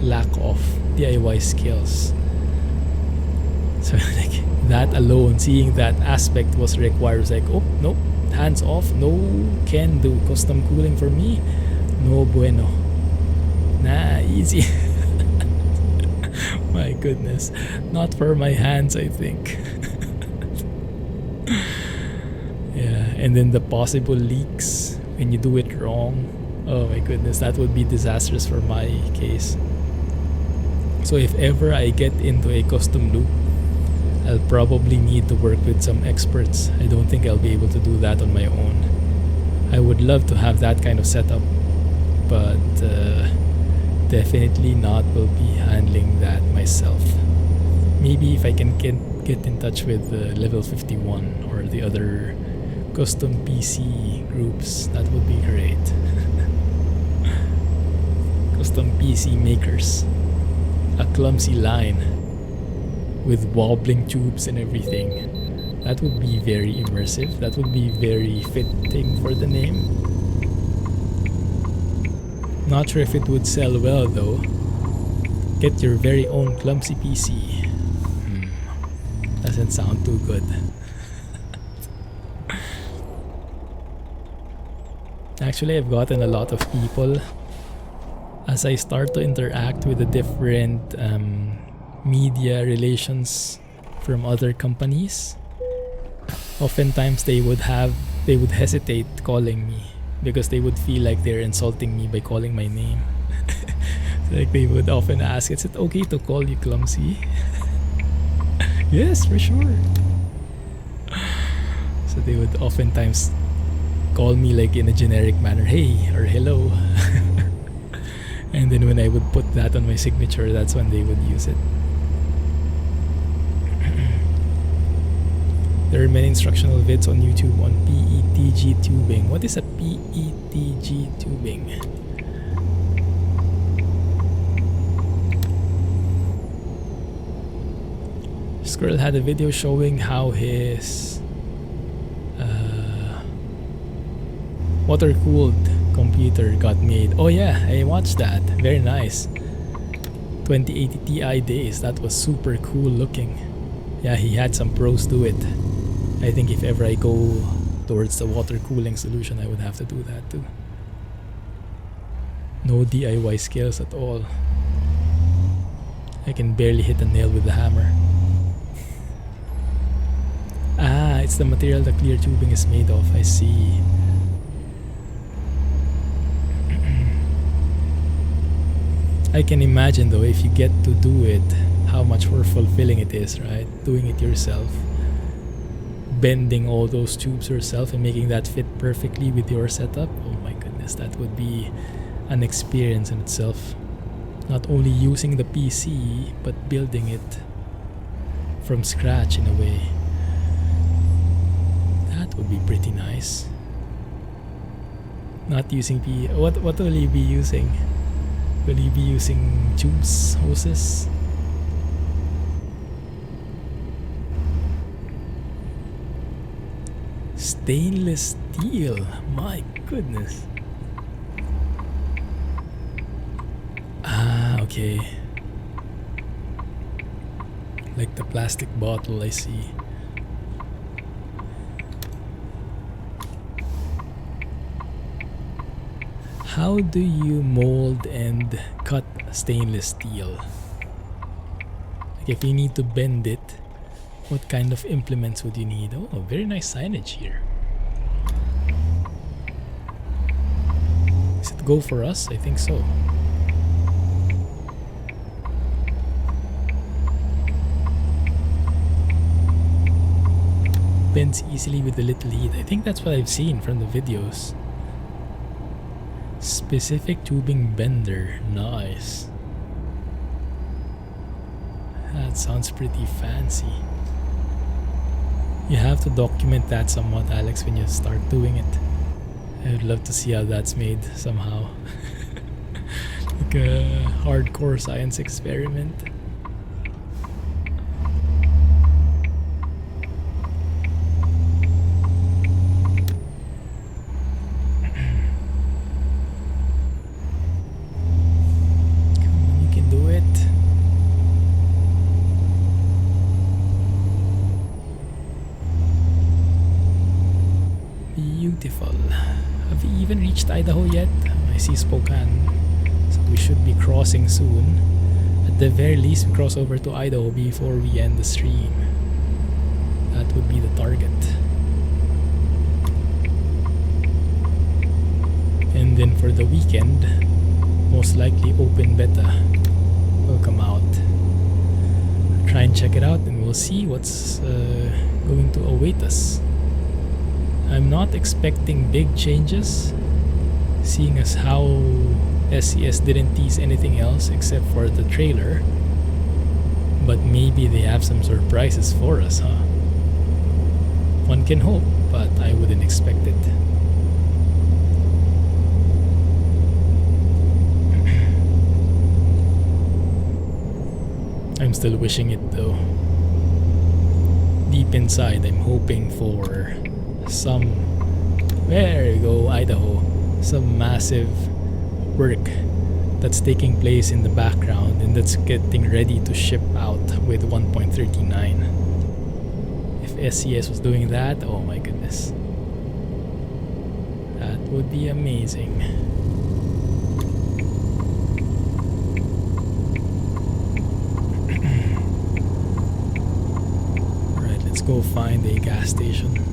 Speaker 1: lack of DIY skills. So like that alone, seeing that aspect was required, was like, oh no, hands off, no can do. Custom cooling for me, no bueno. Nah, easy. My goodness, not for my hands, I think. Yeah, and then the possible leaks when you do it wrong. Oh my goodness, that would be disastrous for my case. So if ever I get into a custom loop, I'll probably need to work with some experts. I don't think I'll be able to do that on my own. I would love to have that kind of setup, but definitely not will be handling that myself. Maybe if I can get in touch with Level 51 or the other custom PC groups, that would be great. Custom PC makers. A clumsy line with wobbling tubes and everything. That would be very immersive. That would be very fitting for the name. Not sure if it would sell well though. Get your very own clumsy PC. Doesn't sound too good. Actually, I've gotten a lot of people as I start to interact with the different media relations from other companies. Oftentimes they would hesitate calling me because they would feel like they're insulting me by calling my name. Like they would often ask, is it okay to call you Clumsy? Yes, for sure. So they would oftentimes call me like in a generic manner, hey or hello. And then when I would put that on my signature, that's when they would use it. There are many instructional vids on YouTube on PETG tubing. What is a PETG tubing? Squirrel had a video showing how his water-cooled computer got made. Oh yeah, I watched that. Very nice. 2080 Ti days. That was super cool looking. Yeah, he had some pros to it. I think if ever I go towards the water cooling solution, I would have to do that too. No DIY skills at all. I can barely hit a nail with the hammer. Ah, it's the material the clear tubing is made of. I see. I can imagine though, if you get to do it, how much more fulfilling it is, right? Doing it yourself. Bending all those tubes yourself and making that fit perfectly with your setup. Oh my goodness, that would be an experience in itself. Not only using the PC, but building it from scratch in a way. That would be pretty nice. Not using what will you be using? Will you be using tubes, hoses? stainless steel. My goodness. Ah, okay. Like the plastic bottle, I see. How do you mold and cut stainless steel? Like if you need to bend it, what kind of implements would you need? Oh, very nice signage here. Is it go for us? I think so. Bends easily with a little heat. I think that's what I've seen from the videos. Specific tubing bender. Nice. That sounds pretty fancy. You have to document that somewhat, Alex, when you start doing it. I would love to see how that's made somehow. Like a hardcore science experiment. Beautiful. Have we even reached Idaho yet? I see Spokane, so we should be crossing soon. At the very least, we cross over to Idaho before we end the stream. That would be the target. And then for the weekend, most likely open beta will come out. Try and check it out and we'll see what's going to await us. I'm not expecting big changes, seeing as how SCS didn't tease anything else except for the trailer. But maybe they have some surprises for us, huh? One can hope, but I wouldn't expect it. I'm still wishing it though. Deep inside, I'm hoping for some, there you go, Idaho, some massive work that's taking place in the background and that's getting ready to ship out with 1.39. If SCS was doing that, oh my goodness, that would be amazing. Alright, let's go find a gas station.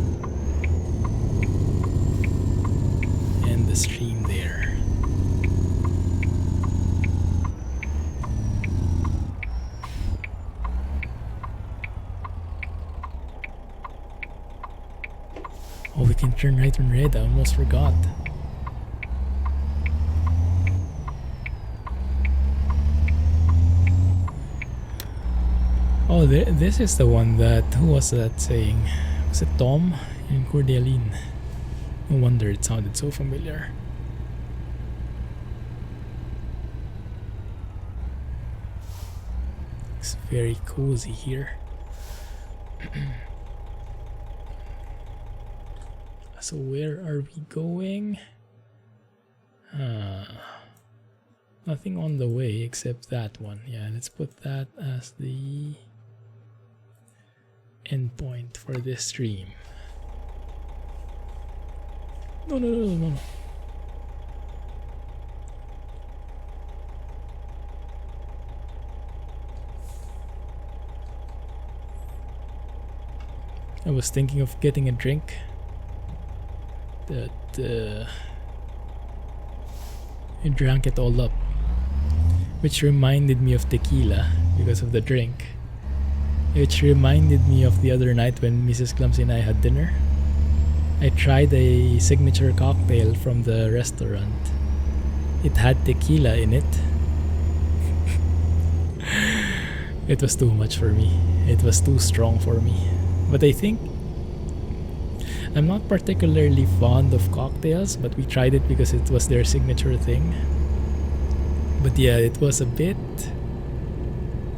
Speaker 1: The stream there. Oh, we can turn right on red. I almost forgot. Oh, this is the one that, who was that saying? Was it Tom in Cordeline? No wonder it sounded so familiar. It's very cozy here. So where are we going? Nothing on the way except that one. Yeah, let's put that as the endpoint for this stream. No. I was thinking of getting a drink, but I drank it all up, which reminded me of tequila because of the drink, which reminded me of the other night when Mrs. Clumsy and I had dinner. I tried a signature cocktail from the restaurant. It had tequila in it. It was too much for me. It was too strong for me. But I think I'm not particularly fond of cocktails, but we tried it because it was their signature thing. But yeah, it was a bit,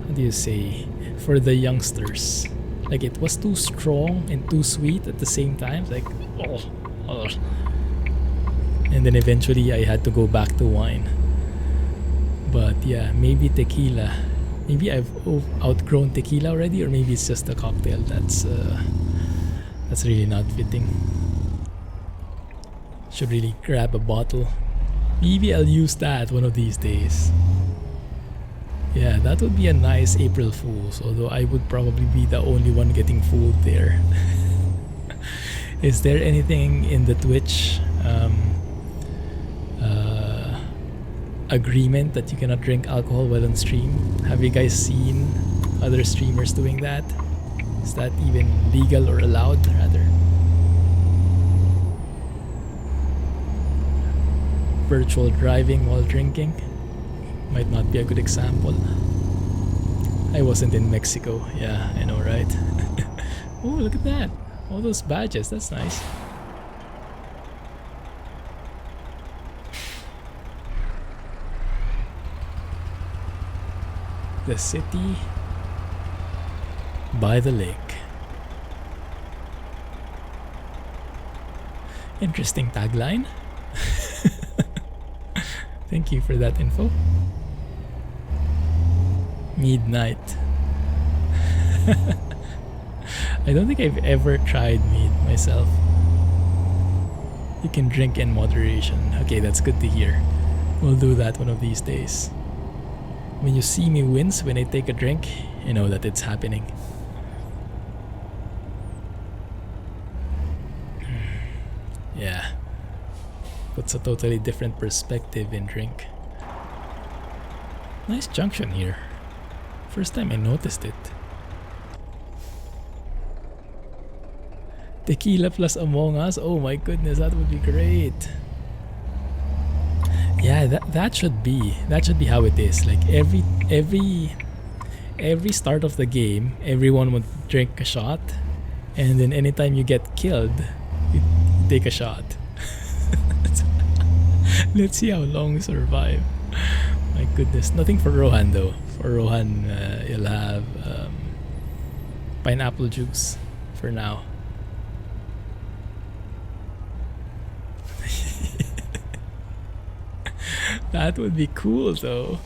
Speaker 1: how do you say, for the youngsters. Like it was too strong and too sweet at the same time. It's like, oh. And then eventually I had to go back to wine. But yeah, maybe tequila. Maybe I've outgrown tequila already, or maybe it's just a cocktail that's really not fitting. Should really grab a bottle. Maybe I'll use that one of these days. Yeah, that would be a nice April Fool's, although I would probably be the only one getting fooled there. Is there anything in the Twitch agreement that you cannot drink alcohol while on stream? Have you guys seen other streamers doing that? Is that even legal or allowed, rather? Virtual driving while drinking might not be a good example. I wasn't in Mexico. Yeah, I know, right? Oh, look at that. All those badges. That's nice. The city by the lake. Interesting tagline. Thank you for that info. Midnight. I don't think I've ever tried mead myself. You can drink in moderation. Okay, that's good to hear. We'll do that one of these days. When you see me wince when I take a drink, you know that it's happening. Yeah. Puts a totally different perspective in drink. Nice junction here. First time I noticed it. Tequila plus Among Us. Oh my goodness, that would be great. Yeah, that should be how it is. Like every start of the game, everyone would drink a shot, and then anytime you get killed, you take a shot. Let's see how long we survive. My goodness, nothing for Rohan though. For Rohan, you'll have pineapple juice for now. That would be cool though.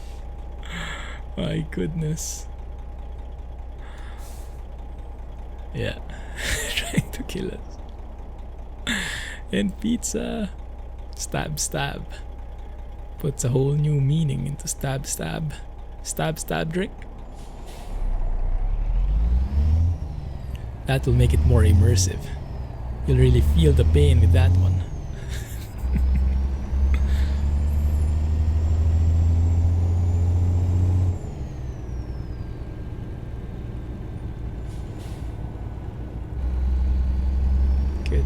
Speaker 1: My goodness. Yeah. Trying to kill us. And pizza. Stab stab. Puts a whole new meaning into stab stab. Stab stab drink. That will make it more immersive. You'll really feel the pain with that one. Good.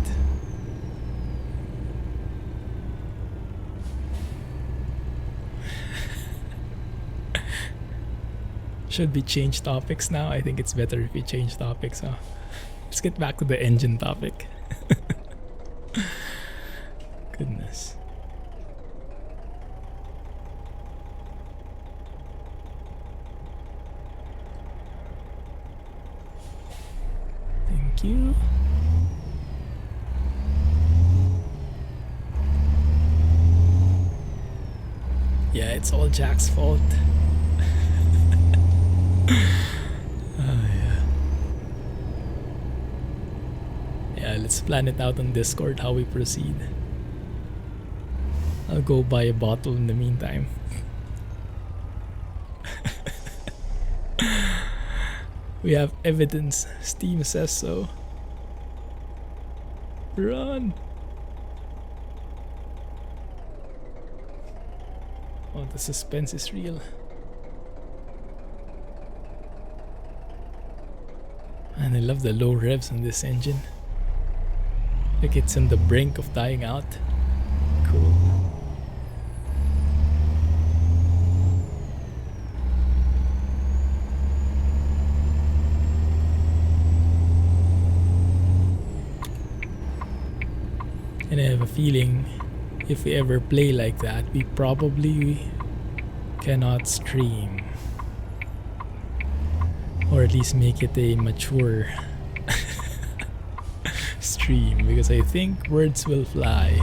Speaker 1: Should we change topics now? I think it's better if we change topics, huh? Let's get back to the engine topic. Goodness. Thank you. Yeah, it's all Jack's fault. Yeah, let's plan it out on Discord how we proceed. I'll go buy a bottle in the meantime. We have evidence. Steam says so. Run! Oh, the suspense is real. And I love the low revs on this engine. Like it's on the brink of dying out. Cool. And I have a feeling if we ever play like that, we probably cannot stream. Or at least make it a mature stream, because I think words will fly.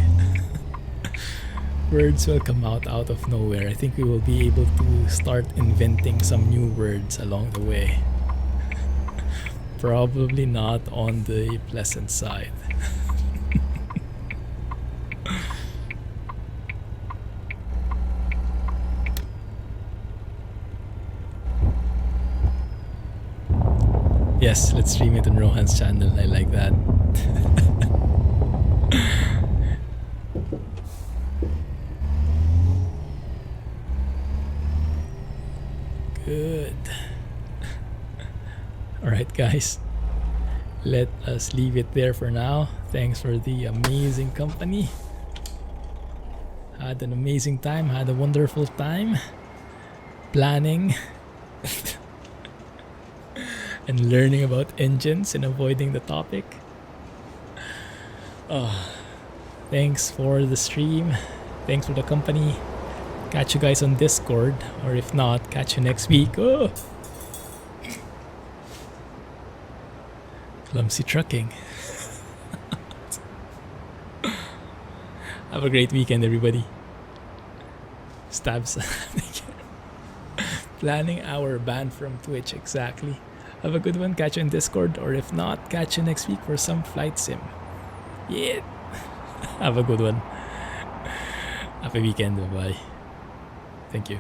Speaker 1: Words will come out of nowhere. I think we will be able to start inventing some new words along the way. Probably not on the pleasant side. Yes, let's stream it on Rohan's channel. I like that. Good. Alright guys, let us leave it there for now. Thanks for the amazing company. Had an amazing time, had a wonderful time planning and learning about engines and avoiding the topic. Thanks for the stream. Thanks for the company. Catch you guys on Discord, or if not, catch you next week. Oh! Clumsy trucking. Have a great weekend, everybody. Stabs. Planning our ban from Twitch, exactly. Have a good one. Catch you in Discord, or if not, catch you next week for some flight sim. Yeah. Have a good one. Happy weekend. Bye-bye. Thank you.